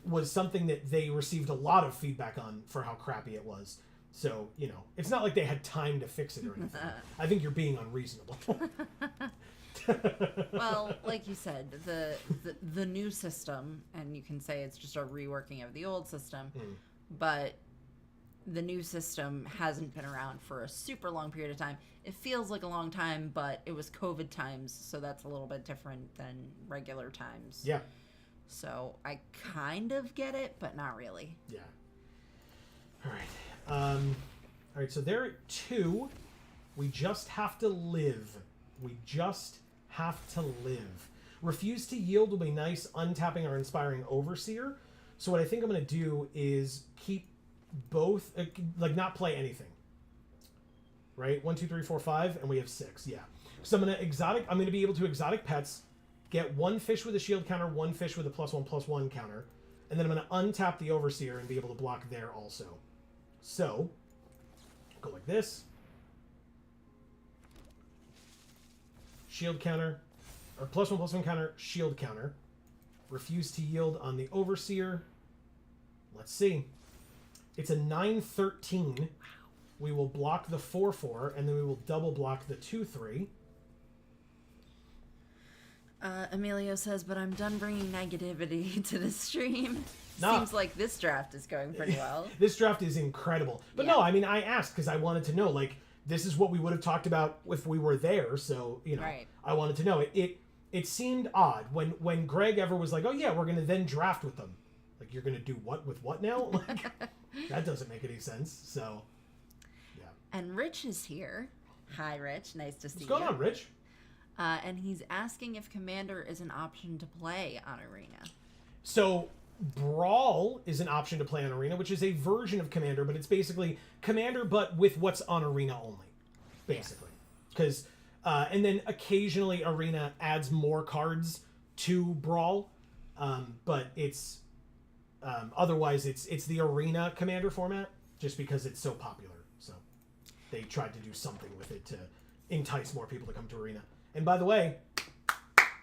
was something that they received a lot of feedback on for how crappy it was. So, it's not like they had time to fix it or anything. I think you're being unreasonable. Well, like you said, the new system, and you can say it's just a reworking of the old system, but the new system hasn't been around for a super long period of time. It feels like a long time, but it was COVID times, so that's a little bit different than regular times. Yeah. So I kind of get it, but not really. Yeah. All right. All right, so they're at 2. We just have to live. We just have to live. Refuse to yield will be nice, untapping our Inspiring Overseer. So what I think I'm going to do is keep both, not play anything. Right? 1, 2, 3, 4, 5, and we have 6. Yeah. So I'm going to be able to exotic pets, get 1 fish with a shield counter, 1 fish with a +1/+1 counter, and then I'm going to untap the Overseer and be able to block there also. So, go like this. Shield counter, or +1/+1 counter, shield counter. Refuse to yield on the Overseer. Let's see. It's a 9/13. Wow. We will block the 4/4, and then we will double block the 2/3. Emilio says, but I'm done bringing negativity to the stream. Nah. Seems like this draft is going pretty well. This draft is incredible. But yeah. No, I mean, I asked because I wanted to know, this is what we would have talked about if we were there. So, right. I wanted to know. It seemed odd when Greg ever was like, oh, yeah, we're going to then draft with them. You're going to do what with what now? That doesn't make any sense. So, yeah. And Rich is here. Hi, Rich. Nice to see you. What's going on, Rich? And he's asking if Commander is an option to play on Arena. So, Brawl is an option to play on Arena, which is a version of Commander, but it's basically Commander, but with what's on Arena only, basically. Because, and then occasionally Arena adds more cards to Brawl, but it's, otherwise it's the Arena Commander format, just because it's so popular. So, they tried to do something with it to entice more people to come to Arena. And by the way,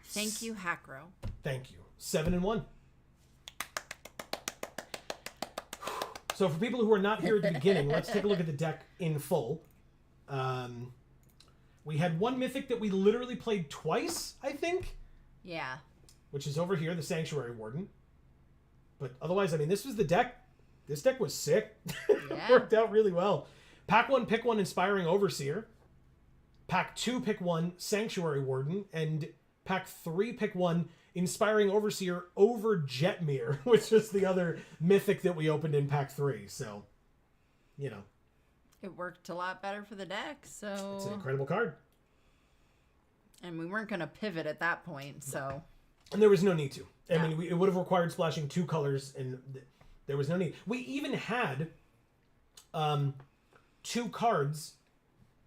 thank you, Hackro. Thank you. 7-1. So for people who are not here at the beginning, let's take a look at the deck in full. We had 1 mythic that we literally played twice, I think. Yeah. Which is over here, the Sanctuary Warden. But otherwise, I mean, this was the deck This deck was sick. Yeah. Worked out really well. Pack 1, pick 1 Inspiring Overseer. Pack 2, pick 1 Sanctuary Warden. And pack 3, pick 1 Inspiring Overseer over Jetmir, which is the other mythic that we opened in pack 3. So, you know. It worked a lot better for the deck, so... It's an incredible card. And we weren't going to pivot at that point, so... And there was no need to. I mean, it would have required splashing 2 colors, and there was no need. We even had 2 cards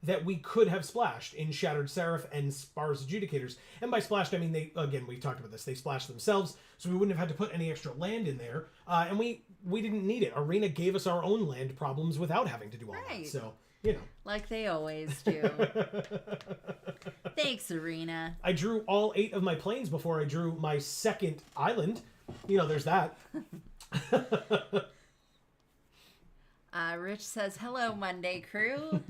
that we could have splashed in Shattered Seraph and Spar's Adjudicators. And by splashed, I mean, we've talked about this, they splashed themselves, so we wouldn't have had to put any extra land in there. And we didn't need it. Arena gave us our own land problems without having to do all that. So, you know. Like they always do. Thanks, Arena. I drew all 8 of my planes before I drew my second island. You know, there's that. Rich says, hello, Monday crew.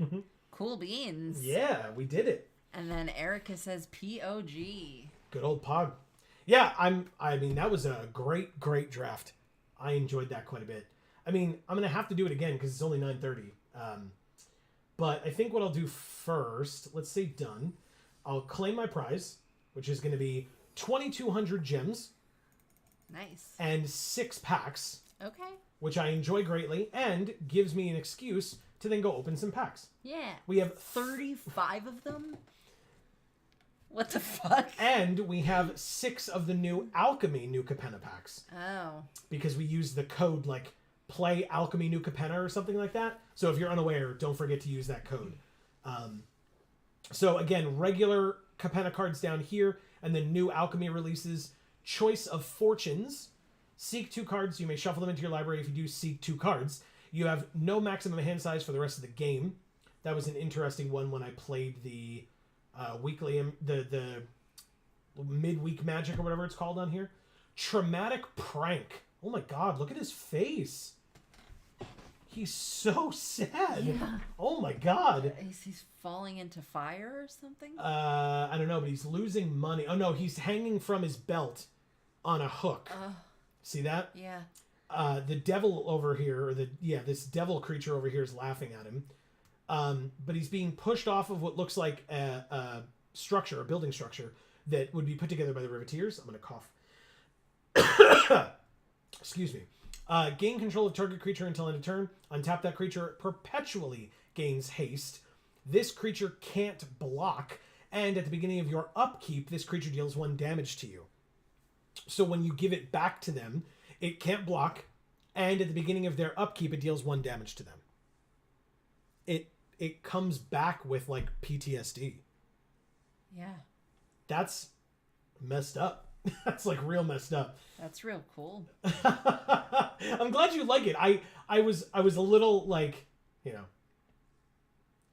Cool beans. Yeah, we did it. And then Erica says POG. Good old Pog. Yeah, I mean, that was a great draft. I enjoyed that quite a bit. I mean, I'm going to have to do it again because it's only 9:30. But I think what I'll do first, let's say done. I'll claim my prize, which is going to be 2,200 gems. Nice. And 6 packs. Okay. Which I enjoy greatly and gives me an excuse to then go open some packs. Yeah. We have 35 of them? What the fuck? And we have 6 of the new Alchemy New Capenna packs. Oh. Because we use the code, like, play Alchemy New Capenna or something like that. So if you're unaware, don't forget to use that code. So again, regular Capenna cards down here, and then new Alchemy releases. Choice of Fortunes. Seek 2 cards. You may shuffle them into your library if you do seek 2 cards. You have no maximum hand size for the rest of the game. That was an interesting one when I played the weekly, the midweek magic or whatever it's called on here. Traumatic Prank. Oh my god, look at his face. He's so sad. Yeah. Oh my god. He's falling into fire or something? I don't know, but he's losing money. Oh no, he's hanging from his belt on a hook. See that? Yeah. The devil over here, or this devil creature over here is laughing at him. But he's being pushed off of what looks like a structure, a building structure, that would be put together by the Riveteers. I'm going to cough. Excuse me. Gain control of target creature until end of turn. Untap that creature. It perpetually gains haste. This creature can't block. And at the beginning of your upkeep, this creature deals 1 damage to you. So when you give it back to them, it can't block. And at the beginning of their upkeep, it deals 1 damage to them. It comes back with, like, PTSD. Yeah. That's messed up. That's, like, real messed up. That's real cool. I'm glad you like it. I was a little, like, you know,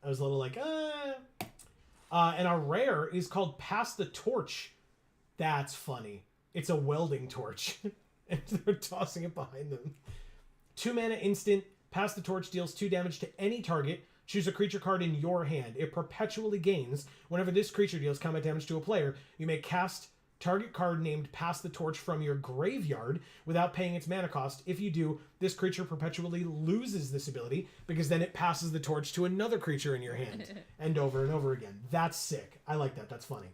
I was a little like, and our rare is called Pass the Torch. That's funny. It's a welding torch. And they're tossing it behind them. 2 mana instant. Pass the Torch deals 2 damage to any target. Choose a creature card in your hand. It perpetually gains. Whenever this creature deals combat damage to a player, you may cast target card named Pass the Torch from your graveyard without paying its mana cost. If you do, this creature perpetually loses this ability because then it passes the torch to another creature in your hand. And over again. That's sick. I like that. That's funny.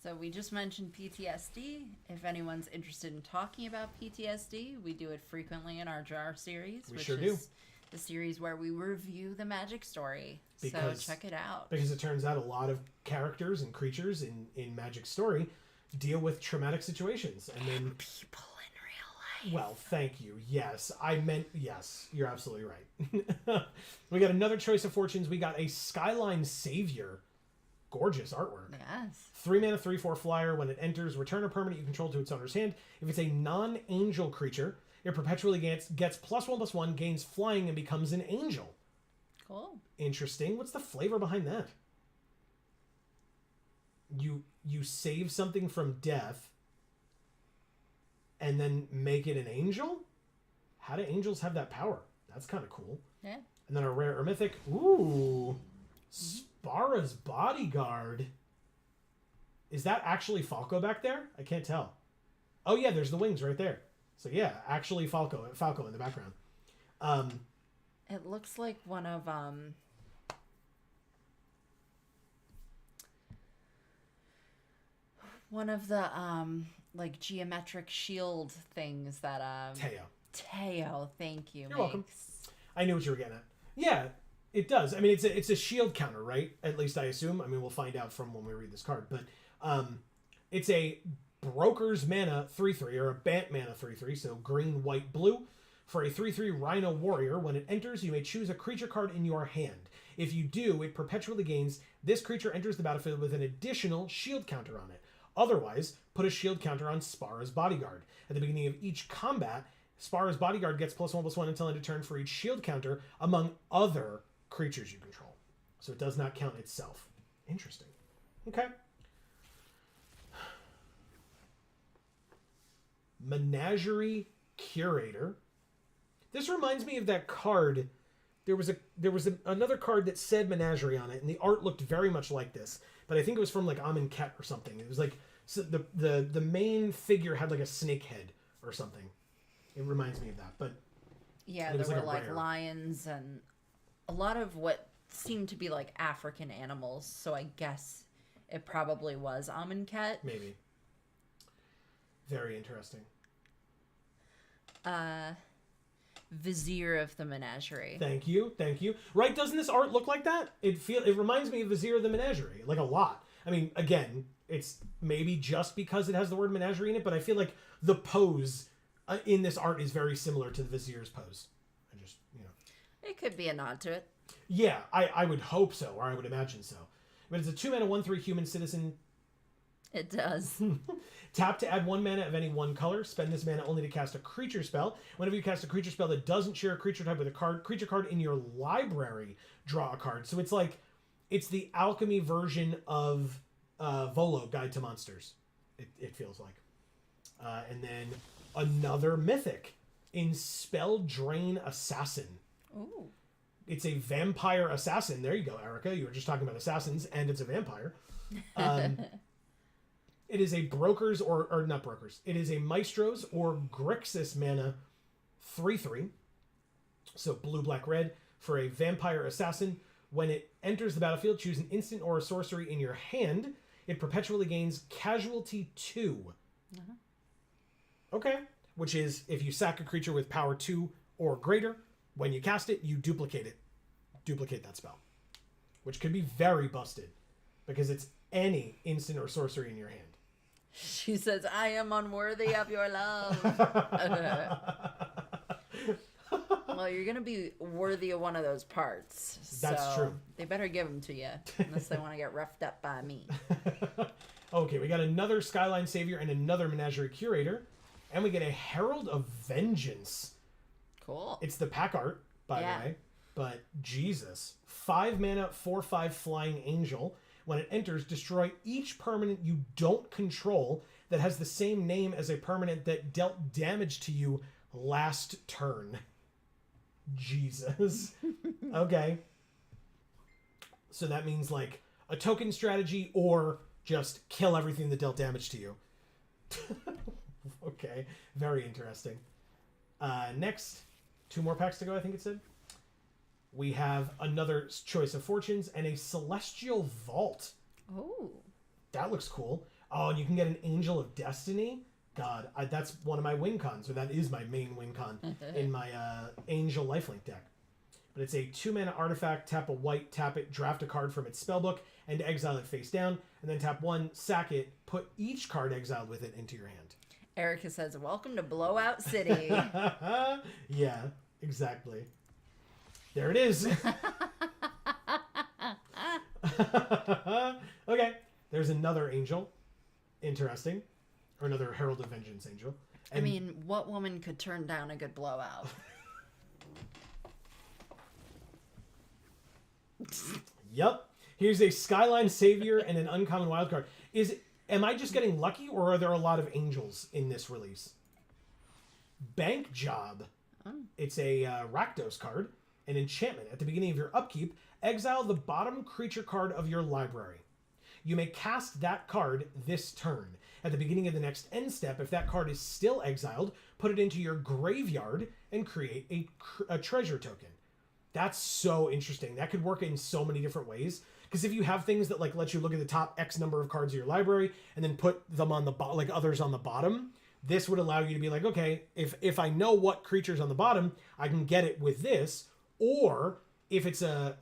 So we just mentioned PTSD. If anyone's interested in talking about PTSD, we do it frequently in our Jar series. We sure do. The series where we review the magic story. So check it out. Because it turns out a lot of characters and creatures in Magic Story deal with traumatic situations. And then people in real life. Well, thank you. Yes. I meant yes. You're absolutely right. We got another Choice of Fortunes. We got a Skyline Savior. Gorgeous artwork. Yes. 3 mana, 3/4 flyer. When it enters, return a permanent you control to its owner's hand. If it's a non-angel creature, it perpetually gets +1/+1, gains flying, and becomes an angel. Cool. Interesting. What's the flavor behind that? You save something from death and then make it an angel? How do angels have that power? That's kind of cool. Yeah. And then our rare or mythic. Ooh. Spara's Bodyguard. Is that actually Falco back there? I can't tell. Oh yeah, there's the wings right there. So yeah, actually Falco in the background. It looks like one of the like geometric shield things that Teo, thank you. You're welcome. I knew what you were getting at. Yeah, it does. I mean, it's a shield counter, right? At least I assume. I mean, we'll find out from when we read this card. But it's a Broker's Mana 3/3 or a Bant Mana 3/3, so green, white, blue. For a 3/3 Rhino Warrior, when it enters, you may choose a creature card in your hand. If you do, it perpetually gains this creature enters the battlefield with an additional shield counter on it. Otherwise, put a shield counter on Spara's Bodyguard. At the beginning of each combat, Spara's Bodyguard gets +1/+1 until end of turn for each shield counter among other creatures you control. So it does not count itself. Interesting. Okay. Menagerie Curator. This reminds me of that card. There was another card that said Menagerie on it, and the art looked very much like this. But I think it was from like Amonkhet or something. It was like so the main figure had like a snake head or something. It reminds me of that. But yeah, there were like lions and a lot of what seemed to be like African animals. So I guess it probably was Amonkhet. Maybe. Very interesting. Vizier of the Menagerie. Thank you. Right, doesn't this art look like that? It reminds me of Vizier of the Menagerie, like a lot. I mean, again, it's maybe just because it has the word menagerie in it, but I feel like the pose in this art is very similar to the Vizier's pose. It could be a nod to it. Yeah, I would hope so, or I would imagine so. But it's a 2-mana 1/3 human citizen. It does. Tap to add 1 mana of any one color. Spend this mana only to cast a creature spell. Whenever you cast a creature spell that doesn't share a creature type with a creature card in your library, draw a card. So it's the alchemy version of Volo, Guide to Monsters. It feels like. And then another mythic in Spell Drain Assassin. Ooh. It's a vampire assassin. There you go, Erica. You were just talking about assassins, and it's a vampire. It is a Broker's or not Broker's. It is a Maestro's or Grixis mana 3/3. So blue, black, red for a vampire assassin. When it enters the battlefield, choose an instant or a sorcery in your hand. It perpetually gains casualty 2. Uh-huh. Okay. Which is if you sack a creature with power 2 or greater, when you cast it, you duplicate it. Duplicate that spell. Which could be very busted because it's any instant or sorcery in your hand. She says, I am unworthy of your love. Well, you're going to be worthy of one of those parts. That's true. They better give them to you, unless they want to get roughed up by me. Okay, we got another Skyline Savior and another Menagerie Curator. And we get a Herald of Vengeance. Cool. It's the pack art, by the way. But Jesus. 5 mana, 4/5 Flying Angel. When it enters, destroy each permanent you don't control that has the same name as a permanent that dealt damage to you last turn. Jesus. Okay. So that means like a token strategy or just kill everything that dealt damage to you. Okay. Very interesting. Next, 2 more packs to go, I think it said. We have another Choice of Fortunes and a Celestial Vault. Oh. That looks cool. Oh, and you can get an Angel of Destiny. God, that's one of my win cons, or that is my main win con in my Angel Lifelink deck. But it's a 2-mana artifact. Tap a white, tap it, draft a card from its spellbook, and exile it face down. And then tap 1, sack it, put each card exiled with it into your hand. Erica says, welcome to Blowout City. Yeah, exactly. There it is. Okay. There's another angel. Interesting. Or another Herald of Vengeance angel. And I mean, what woman could turn down a good blowout? Yep. Here's a Skyline Savior and an uncommon wildcard. Am I just getting lucky, or are there a lot of angels in this release? Bank Job. Oh. It's a Rakdos card. An enchantment. At the beginning of your upkeep, exile the bottom creature card of your library. You may cast that card this turn. At the beginning of the next end step, if that card is still exiled, put it into your graveyard and create a treasure token. That's so interesting. That could work in so many different ways. Because if you have things that like let you look at the top X number of cards of your library and then put them on the like others on the bottom, this would allow you to be like, okay, if I know what creature's on the bottom, I can get it with this. Or if it's a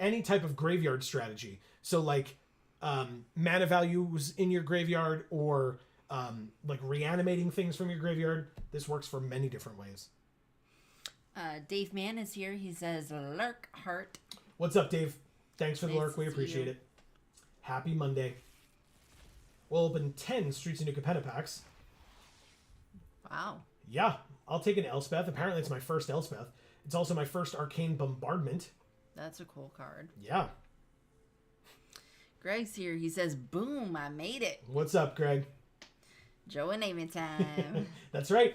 any type of graveyard strategy. So like mana values in your graveyard or like reanimating things from your graveyard. This works for many different ways. Dave Mann is here. He says, Lurk Heart. What's up, Dave? Thanks for the Nice lurk. We to see appreciate you. it. Happy Monday. We'll open 10 Streets of New Capenna packs. Wow. Yeah, I'll take an Elspeth. Apparently it's my first Elspeth. It's also my first Arcane Bombardment. That's a cool card. Yeah. Greg's here. He says, boom, I made it. What's up, Greg? Joe and Amy time. That's right.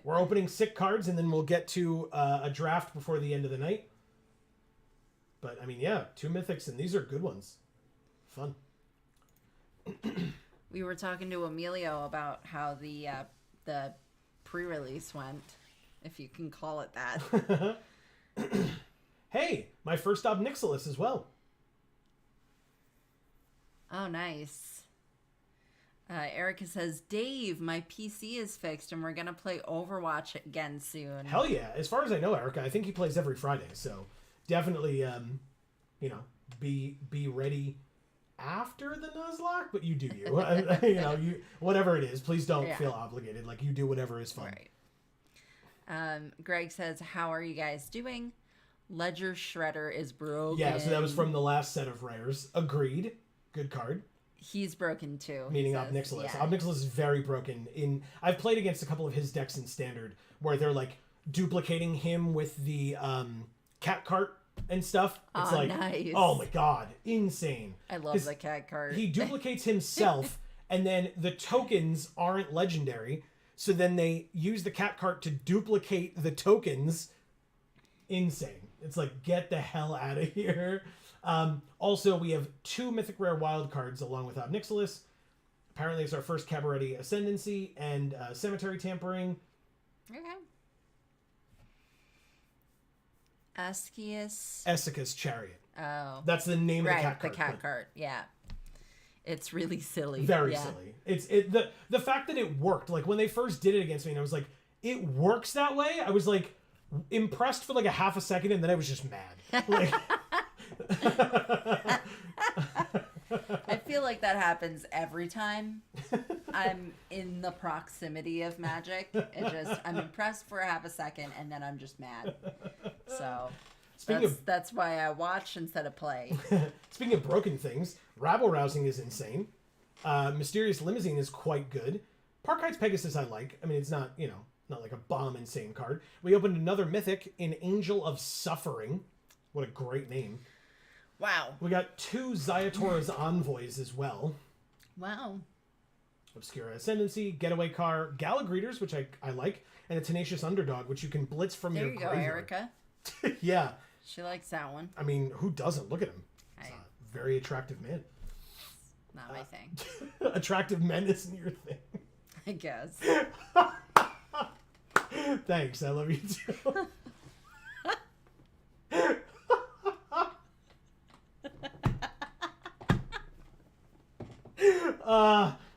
We're opening sick cards, and then we'll get to a draft before the end of the night. But, I mean, yeah, 2 mythics, and these are good ones. Fun. We were talking to Emilio about how the pre-release went, if you can call it that. Hey, my first Obnixilis as well. Oh, nice. Erica says, Dave, my PC is fixed and we're going to play Overwatch again soon. Hell yeah. As far as I know, Erica, I think he plays every Friday. So definitely, be ready after the Nuzlocke, but you do you. Whatever it is, please don't feel obligated. Like, you do whatever is fun. Right. Greg says, how are you guys doing? Ledger Shredder is broken. Yeah, so that was from the last set of rares. Agreed. Good card. He's broken too. Meaning Obnixilis. Yeah. Obnixilis is very broken. I've played against a couple of his decks in Standard where they're like duplicating him with the cat cart and stuff. It's nice. Oh my god, insane. I love the cat cart. He duplicates himself and then the tokens aren't legendary. So then they use the cat cart to duplicate the tokens. Insane. It's like, get the hell out of here. Also, we have 2 Mythic Rare wild cards along with Obnixilis. Apparently, it's our first Cabaretti Ascendancy and Cemetery Tampering. Okay. Esika's Chariot. Oh. That's the name of the cat cart. Right, the cat cart, yeah. It's really silly. Very silly. The fact that it worked, like when they first did it against me and I was like, it works that way? I was like impressed for like a half a second and then I was just mad. Like... I feel like that happens every time I'm in the proximity of magic. I'm impressed for a half a second and then I'm just mad. So that's why I watch instead of play. Speaking of broken things, Rabble Rousing is insane. Mysterious Limousine is quite good. Park Heights Pegasus I like. I mean, it's not, not like a bomb insane card. We opened another mythic in Angel of Suffering. What a great name. Wow. We got 2 Zayatora's Envoys as well. Wow. Obscura Ascendancy, Getaway Car, Galagreeters, which I like, and a Tenacious Underdog, which you can blitz from your graveyard. There you go, Erica. Yeah. She likes that one. I mean, who doesn't? Look at him. He's a very attractive man. Not my thing. Attractive men isn't your thing. I guess. Thanks. I love you too.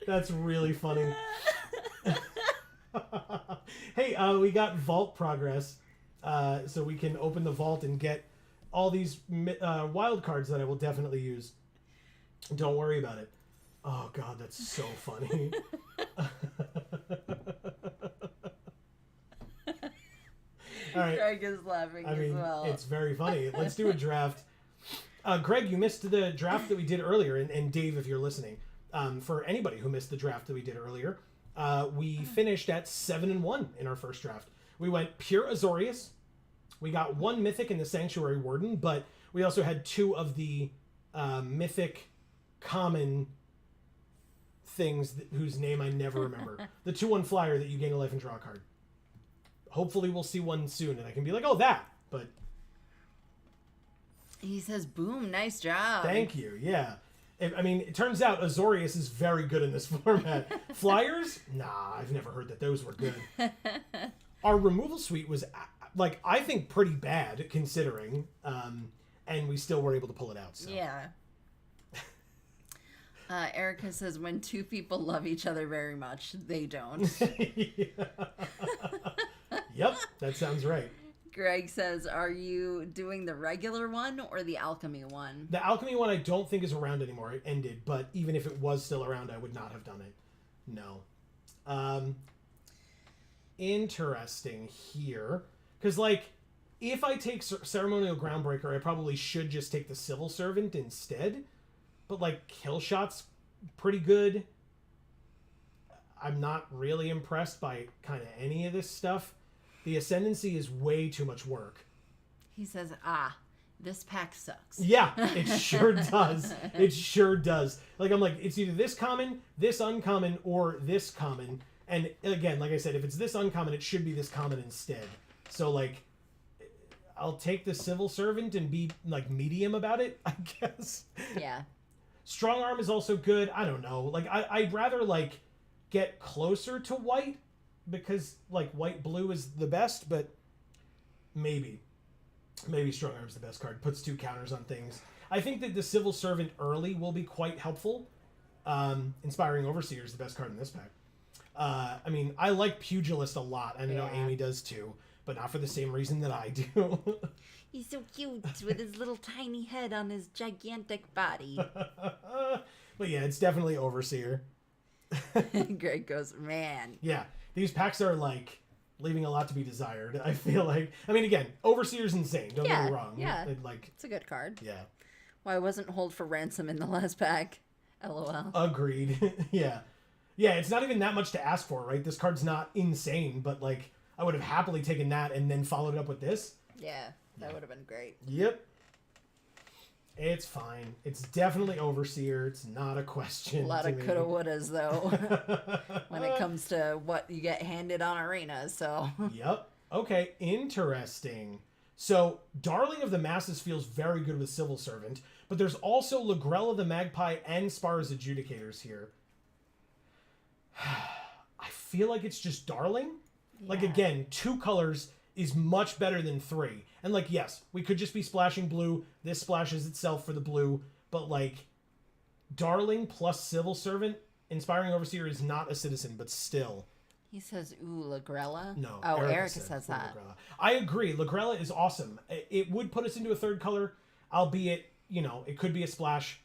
That's really funny. Hey, we got vault progress, so we can open the vault and get all these wild cards that I will definitely use. Don't worry about it. Oh god, that's so funny. All right. Greg is laughing as well. It's very funny. Let's do a draft. Greg, you missed the draft that we did earlier, and Dave, if you're listening, for anybody who missed the draft that we did earlier, we finished at 7-1 in our first draft. We went pure Azorius. We got 1 mythic in the Sanctuary Warden, but we also had 2 of the mythic common things whose name I never remember. The 2/1 flyer that you gain a life and draw a card. Hopefully we'll see one soon and I can be like, oh, that. But He says, boom, nice job. Thank you. Yeah. I mean, it turns out Azorius is very good in this format. Flyers? Nah, I've never heard that those were good. Our removal suite was, like, I think pretty bad considering, and we still were able to pull it out. So. Yeah. Erica says, when two people love each other very much, they don't. Yep, that sounds right. Greg says, are you doing the regular one or the alchemy one? The alchemy one I don't think is around anymore. It ended, but even if it was still around, I would not have done it. No. Interesting here. Because, like, if I take Ceremonial Groundbreaker, I probably should just take the Civil Servant instead. But, like, Killshot's pretty good. I'm not really impressed by kind of any of this stuff. The Ascendancy is way too much work. He says, this pack sucks. Yeah, it sure does. It sure does. Like, I'm like, it's either this common, this uncommon, or this common. And again, like I said, if it's this uncommon, it should be this common instead. So, like, I'll take the Civil Servant and be, like, medium about it, I guess. Yeah. Strong Arm is also good. I don't know. Like, I'd rather, like, get closer to white because, like, white-blue is the best, but maybe Strong Arm's the best card. Puts 2 counters on things. I think that the Civil Servant early will be quite helpful. Inspiring Overseer is the best card in this pack. I mean, I like Pugilist a lot, and I know Amy does too, but not for the same reason that I do. He's so cute with his little tiny head on his gigantic body. But yeah, it's definitely Overseer. Greg goes, man. Yeah, these packs are, like, leaving a lot to be desired, I feel like. I mean, again, Overseer's insane, don't get me wrong. Yeah, like, it's a good card. Yeah. Why wasn't Hold for Ransom in the last pack? LOL. Agreed. Yeah. Yeah, it's not even that much to ask for, right? This card's not insane, but, like, I would have happily taken that and then followed it up with this. Yeah, that would have been great. Yep. It's fine. It's definitely Overseer. It's not a question. A lot of coulda wouldas, though, when it comes to what you get handed on Arena, so. Yep. Okay, interesting. So, Darling of the Masses feels very good with Civil Servant, but there's also Lagrella the Magpie and Spar's Adjudicators here. I feel like it's just Darling. Yeah. Like, again, 2 colors is much better than 3. And, like, yes, we could just be splashing blue. This splashes itself for the blue. But, like, Darling plus Civil Servant, Inspiring Overseer is not a citizen, but still. He says, ooh, Lagrella? No. Oh, Erica says that. Lagrella. I agree. Lagrella is awesome. It would put us into a 3rd color, albeit, you know, it could be a splash.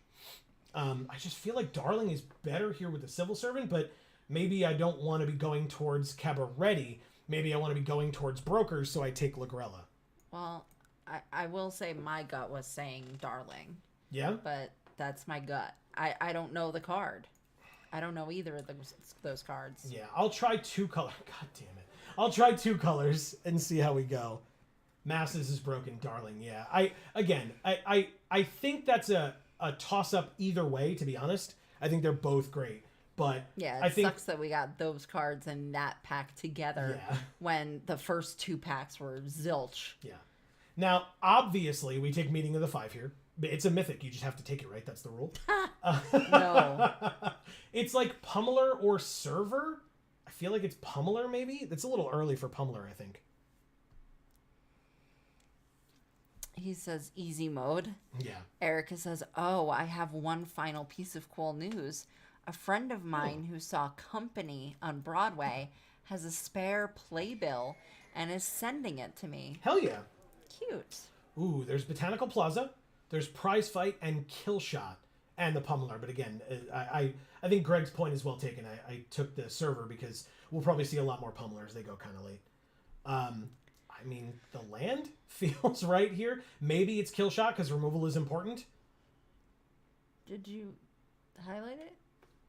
I just feel like Darling is better here with the Civil Servant, but maybe I don't want to be going towards Cabaretti. Maybe I want to be going towards Brokers, so I take Lagrella. Well, I will say my gut was saying Darling. Yeah? But that's my gut. I don't know the card. I don't know either of those cards. Yeah, I'll try 2 colors. God damn it. I'll try 2 colors and see how we go. Masses is broken, Darling. Yeah. I think that's a toss-up either way, to be honest. I think they're both great. But yeah, it sucks that we got those cards in that pack together when the first 2 packs were zilch. Yeah. Now, obviously, we take Meeting of the 5 here. It's a mythic. You just have to take it, right? That's the rule. No. It's like Pummeler or Server. I feel like it's Pummeler, maybe? That's a little early for Pummeler, I think. He says easy mode. Yeah. Erica says, oh, I have one final piece of cool news. A friend of mine who saw Company on Broadway has a spare playbill and is sending it to me. Hell yeah. Cute. Ooh, there's Botanical Plaza, there's Prize Fight, and Killshot, and the Pummeler. But again, I think Greg's point is well taken. I took the Server because we'll probably see a lot more Pummelers. They go kind of late. I mean, the land feels right here. Maybe it's Killshot because removal is important. Did you highlight it?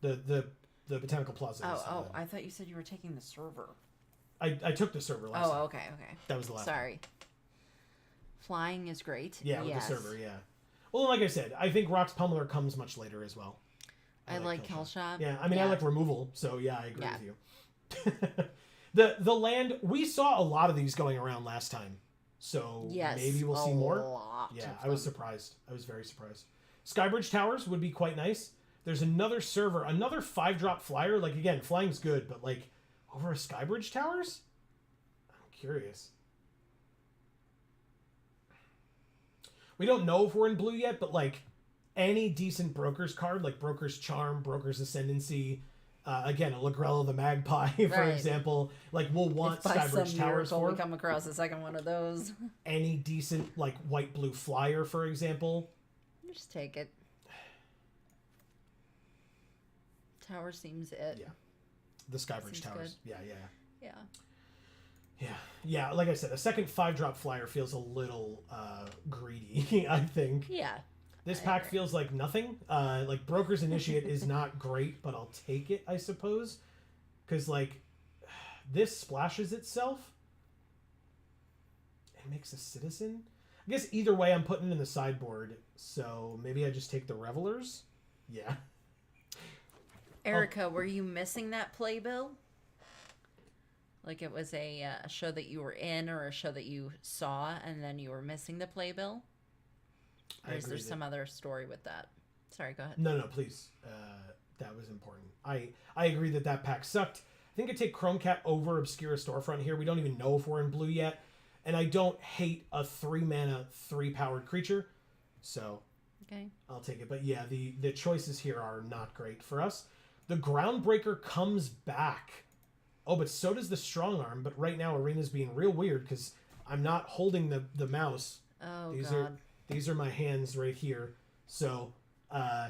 The Botanical Plaza. Oh, I thought you said you were taking the Server. I took the Server last time. Oh, okay. That was the last Sorry. Flying is great. Yeah, with the Server, yeah. Well, like I said, I think Rock's Pummeler comes much later as well. I like Killshot. Yeah, I mean, I like removal, so yeah, I agree with you. The land, we saw a lot of these going around last time. So Yes, maybe we'll see a more. lot Yeah, of I was them. surprised. I was very surprised. Skybridge Towers would be quite nice. There's another server, another 5-drop flyer. Like, again, flying's good, but like over a Skybridge Towers? I'm curious. We don't know if we're in blue yet, but like any decent Broker's card, like Broker's Charm, Broker's Ascendancy, again, a Lagrella the Magpie, for Right. example, like we'll want If by Skybridge some Towers miracle for we come across a second one of those, any decent like white-blue flyer, for example. just take it. Tower seems it. Yeah. The Skybridge Seems Towers. good. Yeah. Yeah. Yeah, like I said, a second 5-drop flyer feels a little greedy, I think. Yeah. This I pack agree. feels like nothing. Like, Broker's Initiate is not great, but I'll take it, I suppose. Because, like, this splashes itself. It makes a citizen. I guess either way, I'm putting it in the sideboard. So maybe I just take the Revelers. Yeah. Erica, were you missing that playbill? Like it was a show that you were in or a show that you saw and then you were missing the playbill? Or I is there agree some other story with that? Sorry, go ahead. No, please. That was important. I agree that pack sucked. I think I'd take Chrome Cat over Obscura Storefront here. We don't even know if we're in blue yet. And I don't hate a 3-mana, 3-powered creature. So Okay. I'll take it. But yeah, the choices here are not great for us. The Groundbreaker comes back. Oh, but so does the Strong Arm. But right now, Arena's being real weird because I'm not holding the mouse. Oh, These God. are my hands right here. So, Well,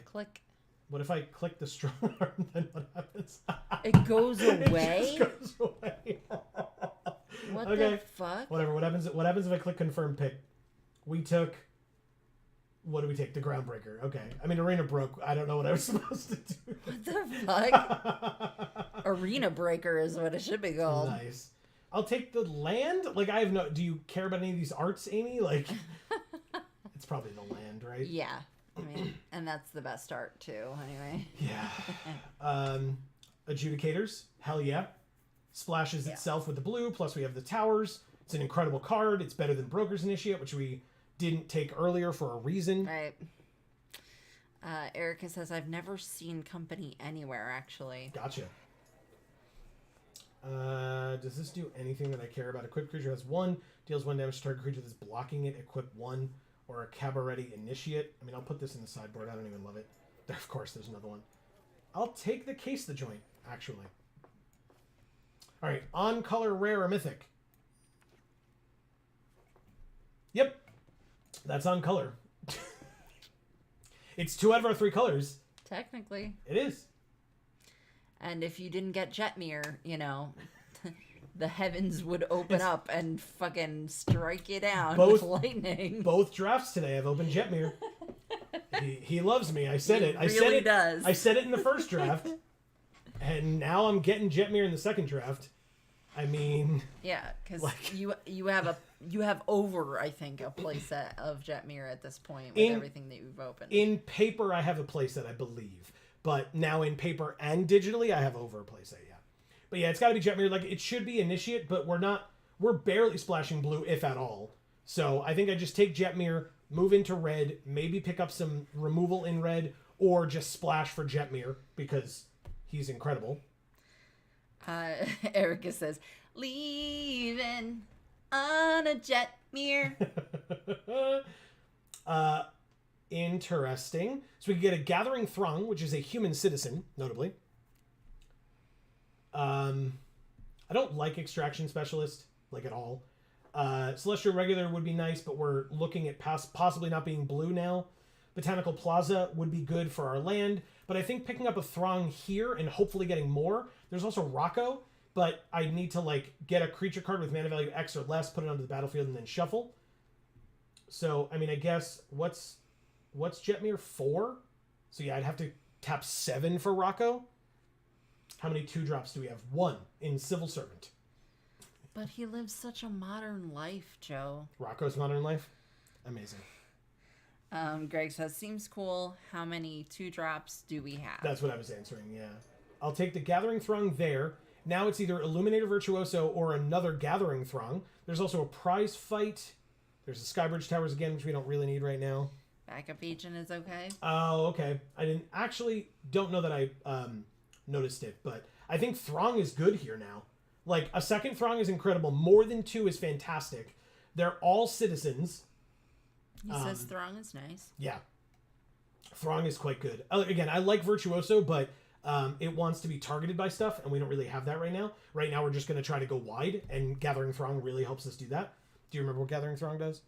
click. what if I click the Strong Arm? Then what happens? It goes away? It just goes away. What Okay. the fuck? Whatever. What happens if I click confirm pick? We took. What do we take? The Groundbreaker. Okay. I mean, Arena broke. I don't know what I was supposed to do. What the fuck? Arena Breaker is what it should be called. Nice. I'll take the land. Like, I have no. Do you care about any of these arts, Amy? Like, it's probably the land, right? Yeah. I mean, and that's the best art too, anyway. Yeah. Adjudicators. Hell yeah. Splashes Yeah. itself with the blue. Plus, we have the towers. It's an incredible card. It's better than Broker's Initiate, which we didn't take earlier for a reason. Right. Erica says, I've never seen Company anywhere, actually. Gotcha. Does this do anything that I care about? Equipped creature has 1, deals 1 damage to target creature that's blocking it. Equip 1, or a Cabaret Initiate. I mean, I'll put this in the sideboard. I don't even love it. Of course, there's another one. I'll take the Case the Joint, actually. All right, on color, rare or mythic. Yep, that's on color. It's 2 out of our 3 colors. Technically. It is. And if you didn't get Jetmir, you know, the heavens would open up and fucking strike you down with lightning. Both drafts today, I've opened Jetmir. He loves me. I said it. I said really it. does. I said it in the first draft, and now I'm getting Jetmir in the second draft. I mean, Yeah, because like- you have over, I think, a playset of Jetmir at this point with In- everything that you've opened. in paper, I have a playset, I believe, but now in paper and digitally, I have over a playset. Yeah, but yeah, it's got to be Jetmir. Like, it should be Initiate, but we're not. We're barely splashing blue, if at all. So I think I just take Jetmir, move into red, maybe pick up some removal in red, or just splash for Jetmir because he's incredible. Erica says, leaving on a Jetmir. Interesting. So we can get a Gathering Throng, which is a human citizen, notably. I don't like Extraction Specialist, like, at all. Celestial Regular would be nice, but we're looking at possibly not being blue now. Botanical Plaza would be good for our land, but I think picking up a Throng here and hopefully getting more. There's also Rocco, but I need to, like, get a creature card with mana value X or less, put it onto the battlefield, and then shuffle. So, I mean, I guess, what's Jetmir 4? So yeah, I'd have to tap 7 for Rocco. How many 2-drops do we have? 1 in Civil Servant. But he lives such a modern life, Joe. Rocco's Modern Life? Amazing. Greg says, seems cool. How many 2-drops do we have? That's what I was answering, yeah. I'll take the Gathering Throng there, Now it's either Illuminator Virtuoso or another Gathering Throng. There's also a prize fight. There's the Skybridge Towers again, which we don't really need right now. Backup agent is okay. Oh, okay. I don't know that I noticed it, but I think Throng is good here now. Like, a second Throng is incredible. More than 2 is fantastic. They're all citizens. He says Throng is nice. Yeah. Throng is quite good. Again, I like Virtuoso, but it wants to be targeted by stuff, and we don't really have that right now. Right now, we're just going to try to go wide, and Gathering Throng really helps us do that. Do you remember what Gathering Throng does?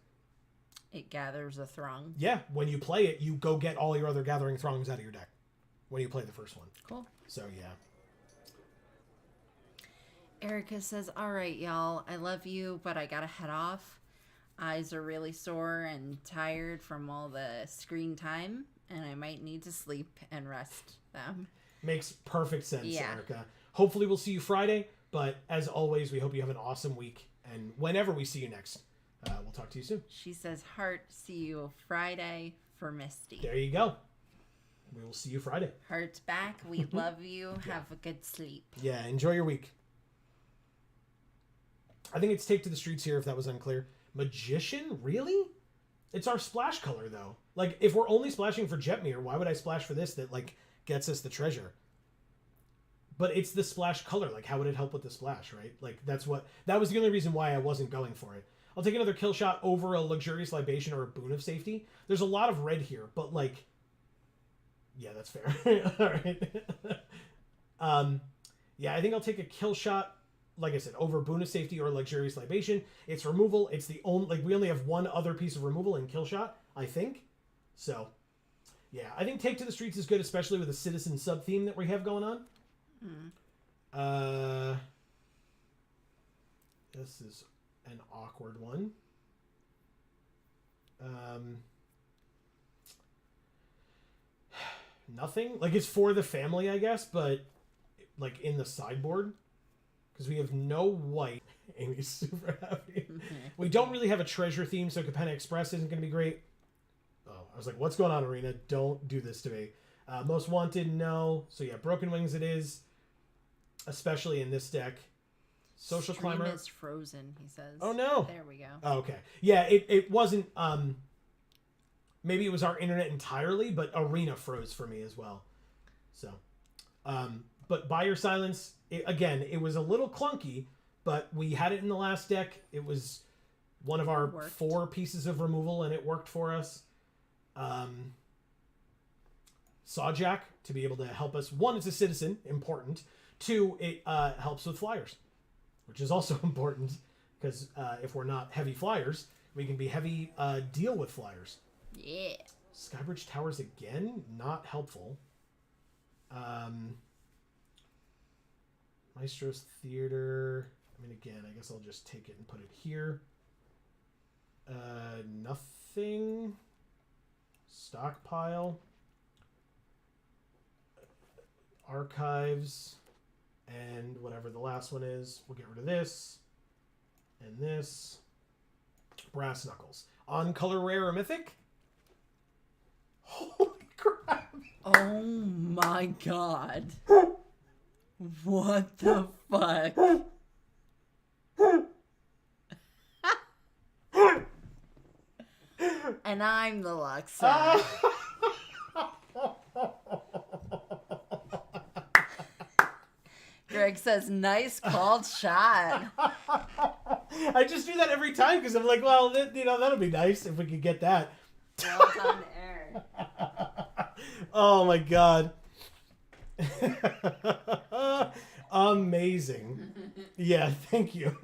It gathers a throng. Yeah, when you play it, you go get all your other Gathering Throngs out of your deck when you play the first one. Cool. So, yeah. Erica says, all right, y'all, I love you, but I gotta head off. Eyes are really sore and tired from all the screen time, and I might need to sleep and rest them. Makes perfect sense, Yeah. Erica. Hopefully we'll see you Friday, but as always, we hope you have an awesome week, and whenever we see you next, we'll talk to you soon. She says, heart, see you Friday for Misty. There you go. We will see you Friday. Heart's back. We love you. Have a good sleep. Yeah, enjoy your week. I think it's Take to the Streets here, if that was unclear. Magician? Really? It's our splash color, though. Like, if we're only splashing for Jetmir, why would I splash for this that, like, gets us the treasure? But it's the splash color. Like, how would it help with the splash, right? Like, that was the only reason why I wasn't going for it. I'll take another kill shot over a Luxurious Libation or a Boon of Safety. There's a lot of red here, but, like, yeah, that's fair. All right. Yeah, I think I'll take a kill shot, like I said, over Boon of Safety or Luxurious Libation. It's removal. It's the only, like, we only have one other piece of removal in kill shot, I think. So, yeah, I think Take to the Streets is good, especially with the citizen sub-theme that we have going on. This is an awkward one. Nothing. Like, it's for the family, I guess, but, like, in the sideboard. Because we have no white. Amy's super happy. We don't really have a treasure theme, so Capenna Express isn't going to be great. Oh, I was like, what's going on, Arena? Don't do this to me. Most Wanted, no. So, yeah, Broken Wings it is. Especially in this deck. Social Stream Climber is frozen, he says. Oh, no. There we go. Oh, okay. Yeah, it wasn't... maybe it was our internet entirely, but Arena froze for me as well. So, but Buy Your Silence, it was a little clunky, but we had it in the last deck. It was one of our 4 pieces of removal, and it worked for us. Sawjack, to be able to help us. 1, it's a citizen, important. 2, it helps with flyers, which is also important, because if we're not heavy flyers, we can be heavy deal with flyers. Yeah. Skybridge Towers again, not helpful. Maestro's Theater. I mean, again, I guess I'll just take it and put it here. Nothing. Stockpile. Archives. And whatever the last one is. We'll get rid of this. And this. Brass Knuckles. On color rare or mythic? Holy crap. Oh my god. What the fuck? And I'm the Luxa. Greg says, nice called shot. I just do that every time because I'm like, well, that'll be nice if we could get that. Well done, Aaron. Oh my god. Amazing. Yeah, thank you.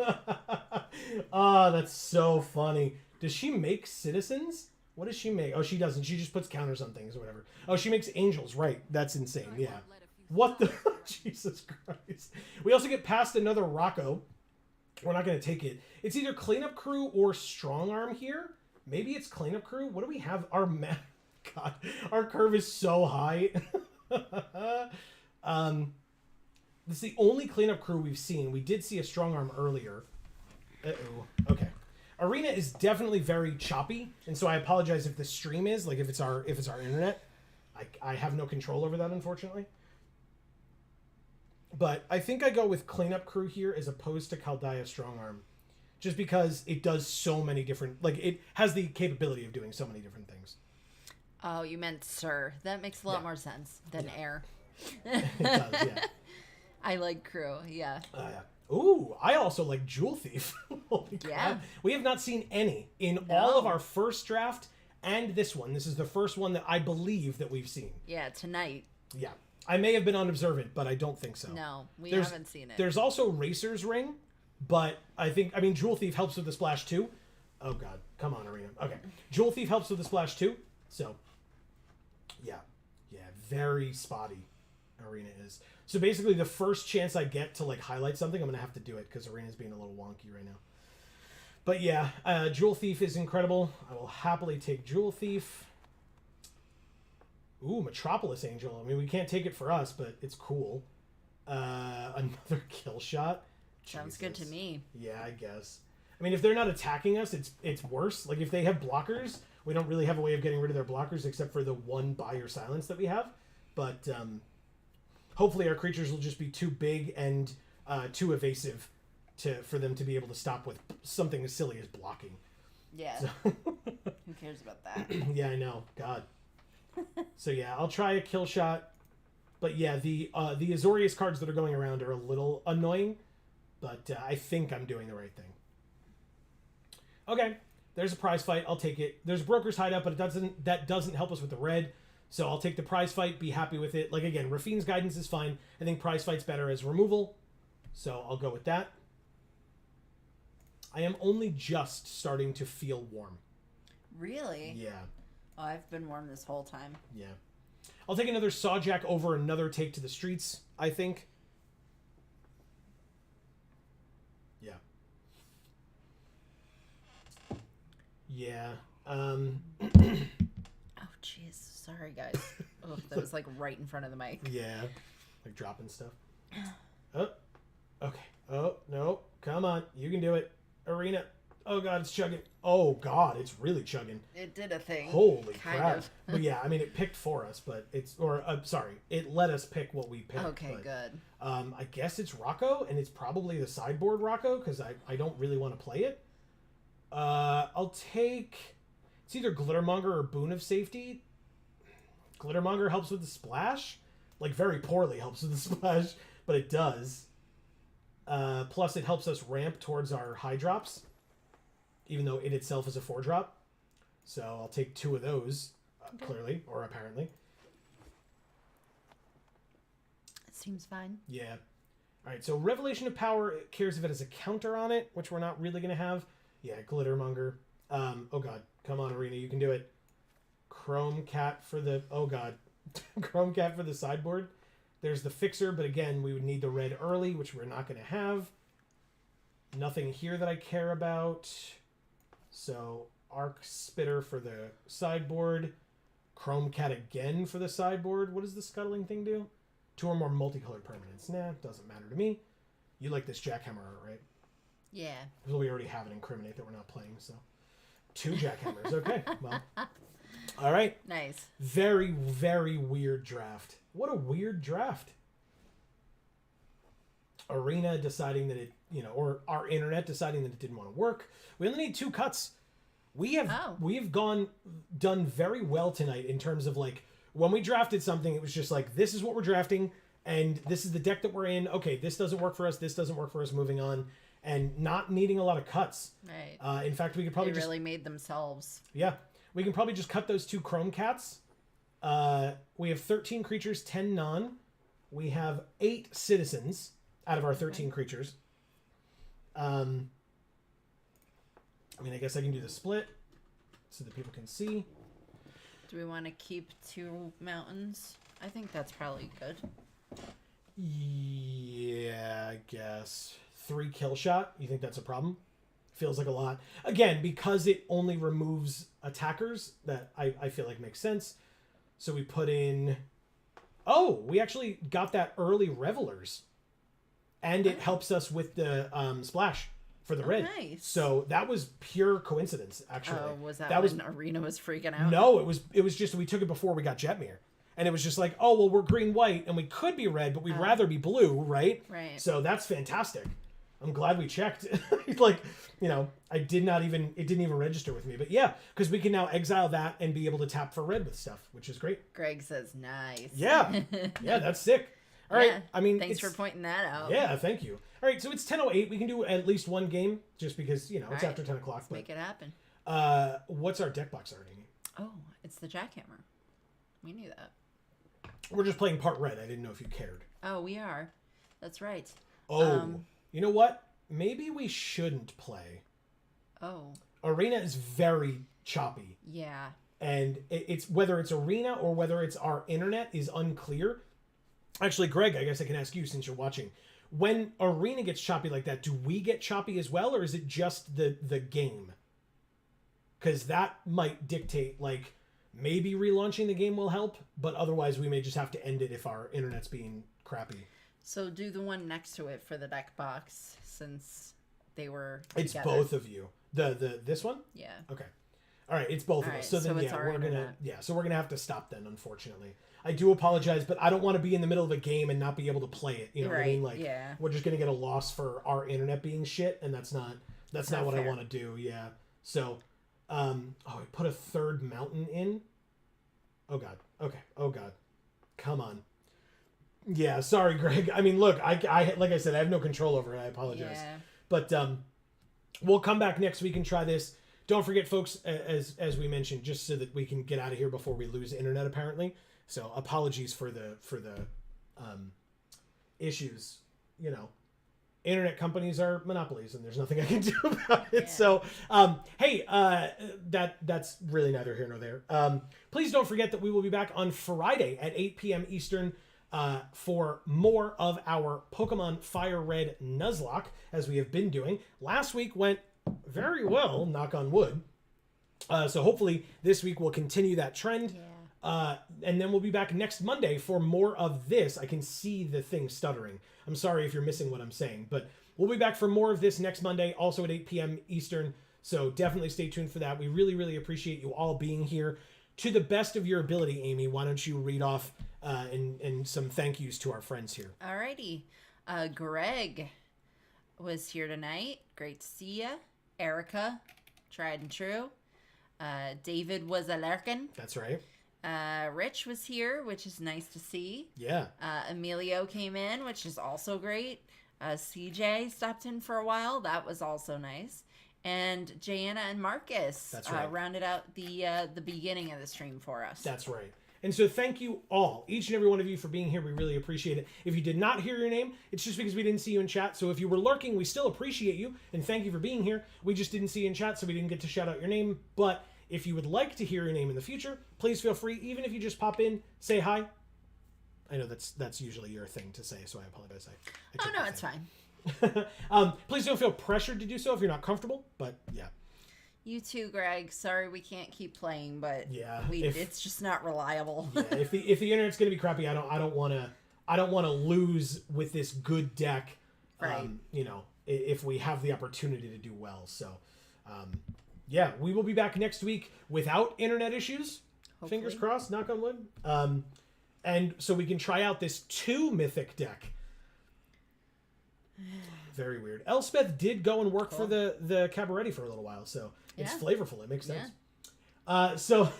Oh, that's so funny. Does she make citizens? What does she make? Oh, she doesn't. She just puts counters on things or whatever. Oh, she makes angels. Right. That's insane. Yeah. What the? Jesus Christ. We also get past another Rocco. We're not going to take it. It's either Cleanup Crew or Strong Arm here. Maybe it's Cleanup Crew. What do we have? God, our curve is so high. This is the only Cleanup Crew we've seen. We did see a Strong Arm earlier. Uh-oh. Okay. Arena is definitely very choppy, and so I apologize if the stream is, like, if it's our internet. I have no control over that, unfortunately. But I think I go with Cleanup Crew here as opposed to Chaldea Strongarm. Just because it does so many different... Like, it has the capability of doing so many different things. Oh, you meant Sir. That makes a lot more sense than Air. It does, yeah. I like Crew, yeah. Yeah. Ooh, I also like Jewel Thief. Holy crap. Yeah. We have not seen any in all of our first draft and this one. This is the first one that I believe that we've seen. Yeah, tonight. Yeah. I may have been unobservant, but I don't think so. No, we haven't seen it. There's also Racer's Ring, but I mean, Jewel Thief helps with the splash too. Oh, God. Come on, Arena. Okay. Jewel Thief helps with the splash too. So, yeah. Yeah, very spotty Arena is. So basically, the first chance I get to, like, highlight something, I'm going to have to do it because Arena's being a little wonky right now. But yeah, Jewel Thief is incredible. I will happily take Jewel Thief. Ooh, Metropolis Angel. I mean, we can't take it for us, but it's cool. Another kill shot. Sounds good to me. Yeah, I guess. I mean, if they're not attacking us, it's worse. Like, if they have blockers, we don't really have a way of getting rid of their blockers except for the one Buy or Silence that we have. But hopefully our creatures will just be too big and too evasive for them to be able to stop with something as silly as blocking. Yeah. So. Who cares about that? Yeah, I know. God. So yeah, I'll try a kill shot. But yeah, the Azorius cards that are going around are a little annoying. But I think I'm doing the right thing. Okay, there's a prize fight. I'll take it. There's Broker's Hideout, but that doesn't help us with the red. So I'll take the prize fight, be happy with it. Like, again, Rafine's Guidance is fine. I think prize fight's better as removal. So I'll go with that. I am only just starting to feel warm. Really? Yeah. Oh, I've been warm this whole time. Yeah. I'll take another Sawjack over another Take to the Streets, I think. Yeah. Yeah. Oh, jeez. Sorry, guys. Oh, that was like right in front of the mic. Yeah. Like dropping stuff. Oh. Okay. Oh, no. Come on. You can do it. Arena. Oh, God, it's chugging. Oh, God, it's really chugging. It did a thing. Holy kind crap. of. But yeah, I mean, it picked for us, but it's... Or, sorry. It let us pick what we picked. Okay, but, good. I guess it's Rocco, and it's probably the sideboard Rocco, because I don't really want to play it. I'll take... It's either Glittermonger or Boon of Safety. Glittermonger helps with the splash. Like, very poorly helps with the splash, but it does. Plus, it helps us ramp towards our high drops, even though it itself is a 4-drop. So I'll take 2 of those, clearly, or apparently. It seems fine. Yeah. All right, so Revelation of Power cares if it has a counter on it, which we're not really going to have. Yeah, Glittermonger. Oh, God. Come on, Arena. You can do it. Chrome Cat for the... Oh, God. Chrome Cat for the sideboard. There's the Fixer, but again, we would need the red early, which we're not going to have. Nothing here that I care about. So, Arc Spitter for the sideboard. Chrome Cat again for the sideboard. What does the Scuttling thing do? 2 or more multicolored permanents. Nah, doesn't matter to me. You like this Jackhammer art, right? Yeah. Because we already have an Incriminate that we're not playing, so... 2 Jackhammers. Okay, well... All right. Nice. Very, very weird draft. What a weird draft. Arena deciding that it, or our internet deciding that it didn't want to work. We only need 2 cuts. We've done very well tonight in terms of, like, when we drafted something, it was just like, this is what we're drafting, and this is the deck that we're in. Okay, this doesn't work for us. This doesn't work for us. Moving on. And not needing a lot of cuts. Right. In fact, we could probably they really made themselves. Yeah. We can probably just cut those 2 Chrome Cats. We have 13 creatures, 10 non. We have 8 citizens out of our 13 creatures. I mean, I guess I can do the split so that people can see. Do we want to keep 2 mountains? I think that's probably good. Yeah, I guess. 3 kill shot. You think that's a problem? Feels like a lot. Again, because it only removes attackers, that I feel like makes sense. So we put in... Oh, we actually got that early Revelers. And it helps us with the splash for the red. Nice. So that was pure coincidence, actually. Oh, was that when Arena was freaking out? No, it was just we took it before we got Jetmir. And it was just like, oh, well, we're green, white, and we could be red, but we'd rather be blue, right? Right. So that's fantastic. I'm glad we checked. Like, you know, it didn't even register with me. But yeah, because we can now exile that and be able to tap for red with stuff, which is great. Greg says nice. Yeah. Yeah, that's sick. All right. Yeah, I mean, thanks for pointing that out. Yeah, thank you. All right, so it's 10:08. We can do at least one game just because, you know, it's after 10 o'clock. Let's make it happen. What's our deck box already? Oh, it's the jackhammer. We knew that. We're just playing part red. I didn't know if you cared. Oh, we are. That's right. Oh, you know what? Maybe we shouldn't play. Oh. Arena is very choppy. Yeah. And it's whether it's Arena or whether it's our internet is unclear. Actually, Greg, I guess I can ask you since you're watching. When Arena gets choppy like that, do we get choppy as well, or is it just the game? Because that might dictate, like, maybe relaunching the game will help, but otherwise we may just have to end it if our internet's being crappy. So do the one next to it for the deck box, since they were It's together. both of you. This one? Yeah. Okay. All right, it's both of us. So then it's our internet. so we're gonna have to stop then, unfortunately. I do apologize, but I don't want to be in the middle of a game and not be able to play it. You know what I mean? Like, we're just gonna get a loss for our internet being shit, and that's not what I want to do. Yeah. So, I put a third mountain in. Oh god. Okay. Oh god. Come on. Yeah. Sorry, Greg. I mean, look, I like I said, I have no control over it. I apologize. Yeah. But we'll come back next week and try this. Don't forget, folks, as we mentioned, just so that we can get out of here before we lose internet, apparently. So apologies for the issues. You know, internet companies are monopolies, and there's nothing I can do about it. Yeah. So, hey, that's really neither here nor there. Please don't forget that we will be back on Friday at 8 p.m. Eastern for more of our Pokemon Fire Red Nuzlocke, as we have been doing. Last week went very well, knock on wood. So hopefully this week we'll continue that trend. Yeah. And then we'll be back next Monday for more of this. I can see the thing stuttering. I'm sorry if you're missing what I'm saying, but we'll be back for more of this next Monday, also at 8 p.m. Eastern. So definitely stay tuned for that. We really, really appreciate you all being here. To the best of your ability, Amy, why don't you read off and some thank yous to our friends here. Alrighty. Greg was here tonight. Great to see ya. Erica, tried and true. David was a lurkin. That's right. Rich was here, which is nice to see. Yeah. Emilio came in, which is also great. CJ stopped in for a while. That was also nice. And Jayanna and Marcus That's right. Rounded out the beginning of the stream for us. That's right. And so thank you all, each and every one of you, for being here. We really appreciate it. If you did not hear your name, it's just because we didn't see you in chat. So if you were lurking, we still appreciate you, and thank you for being here. We just didn't see you in chat, so we didn't get to shout out your name. But if you would like to hear your name in the future, please feel free. Even if you just pop in, say hi. I know that's usually your thing to say, so I apologize. Oh, no, it's fine. Please don't feel pressured to do so if you're not comfortable, but yeah. You too, Greg. Sorry we can't keep playing, but yeah, it's just not reliable. Yeah, if the internet's gonna be crappy, I don't want to lose with this good deck. Right. You know, if we have the opportunity to do well. So, yeah, we will be back next week without internet issues. Hopefully. Fingers crossed. Knock on wood. And so we can try out this 2 mythic deck. Very weird. Elspeth did go and work for the Cabaretti for a little while, so it's flavorful. It makes sense. Yeah. So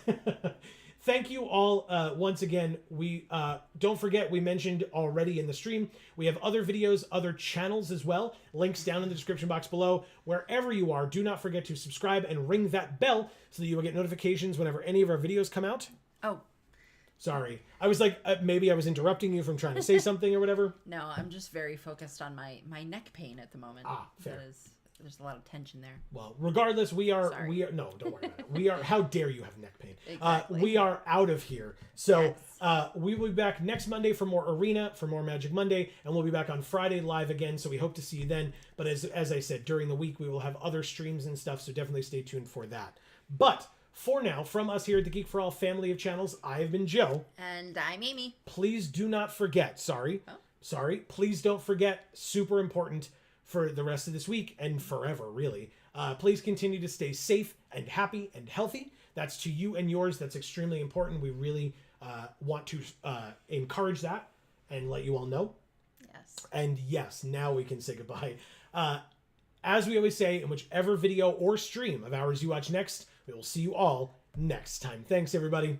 thank you all once again. We don't forget, we mentioned already in the stream, we have other videos, other channels as well. Links down in the description box below. Wherever you are, do not forget to subscribe and ring that bell so that you will get notifications whenever any of our videos come out. Oh. Sorry. I was like, maybe I was interrupting you from trying to say something or whatever. No, I'm just very focused on my neck pain at the moment. Fair. There's a lot of tension there. Well, regardless, we are, no, don't worry about it. We are, how dare you have neck pain? Exactly. We are out of here. So we will be back next Monday for more Arena, for more Magic Monday, and we'll be back on Friday live again, so we hope to see you then. But as I said, during the week, we will have other streams and stuff, so definitely stay tuned for that. But for now, from us here at the Geek for All family of channels, I have been Joe. And I'm Amy. Please do not forget, please don't forget, super important for the rest of this week and forever, really. Please continue to stay safe and happy and healthy. That's to you and yours. That's extremely important. We really want to encourage that and let you all know. Yes. And yes, now we can say goodbye. As we always say, in whichever video or stream of ours you watch next, we will see you all next time. Thanks, everybody.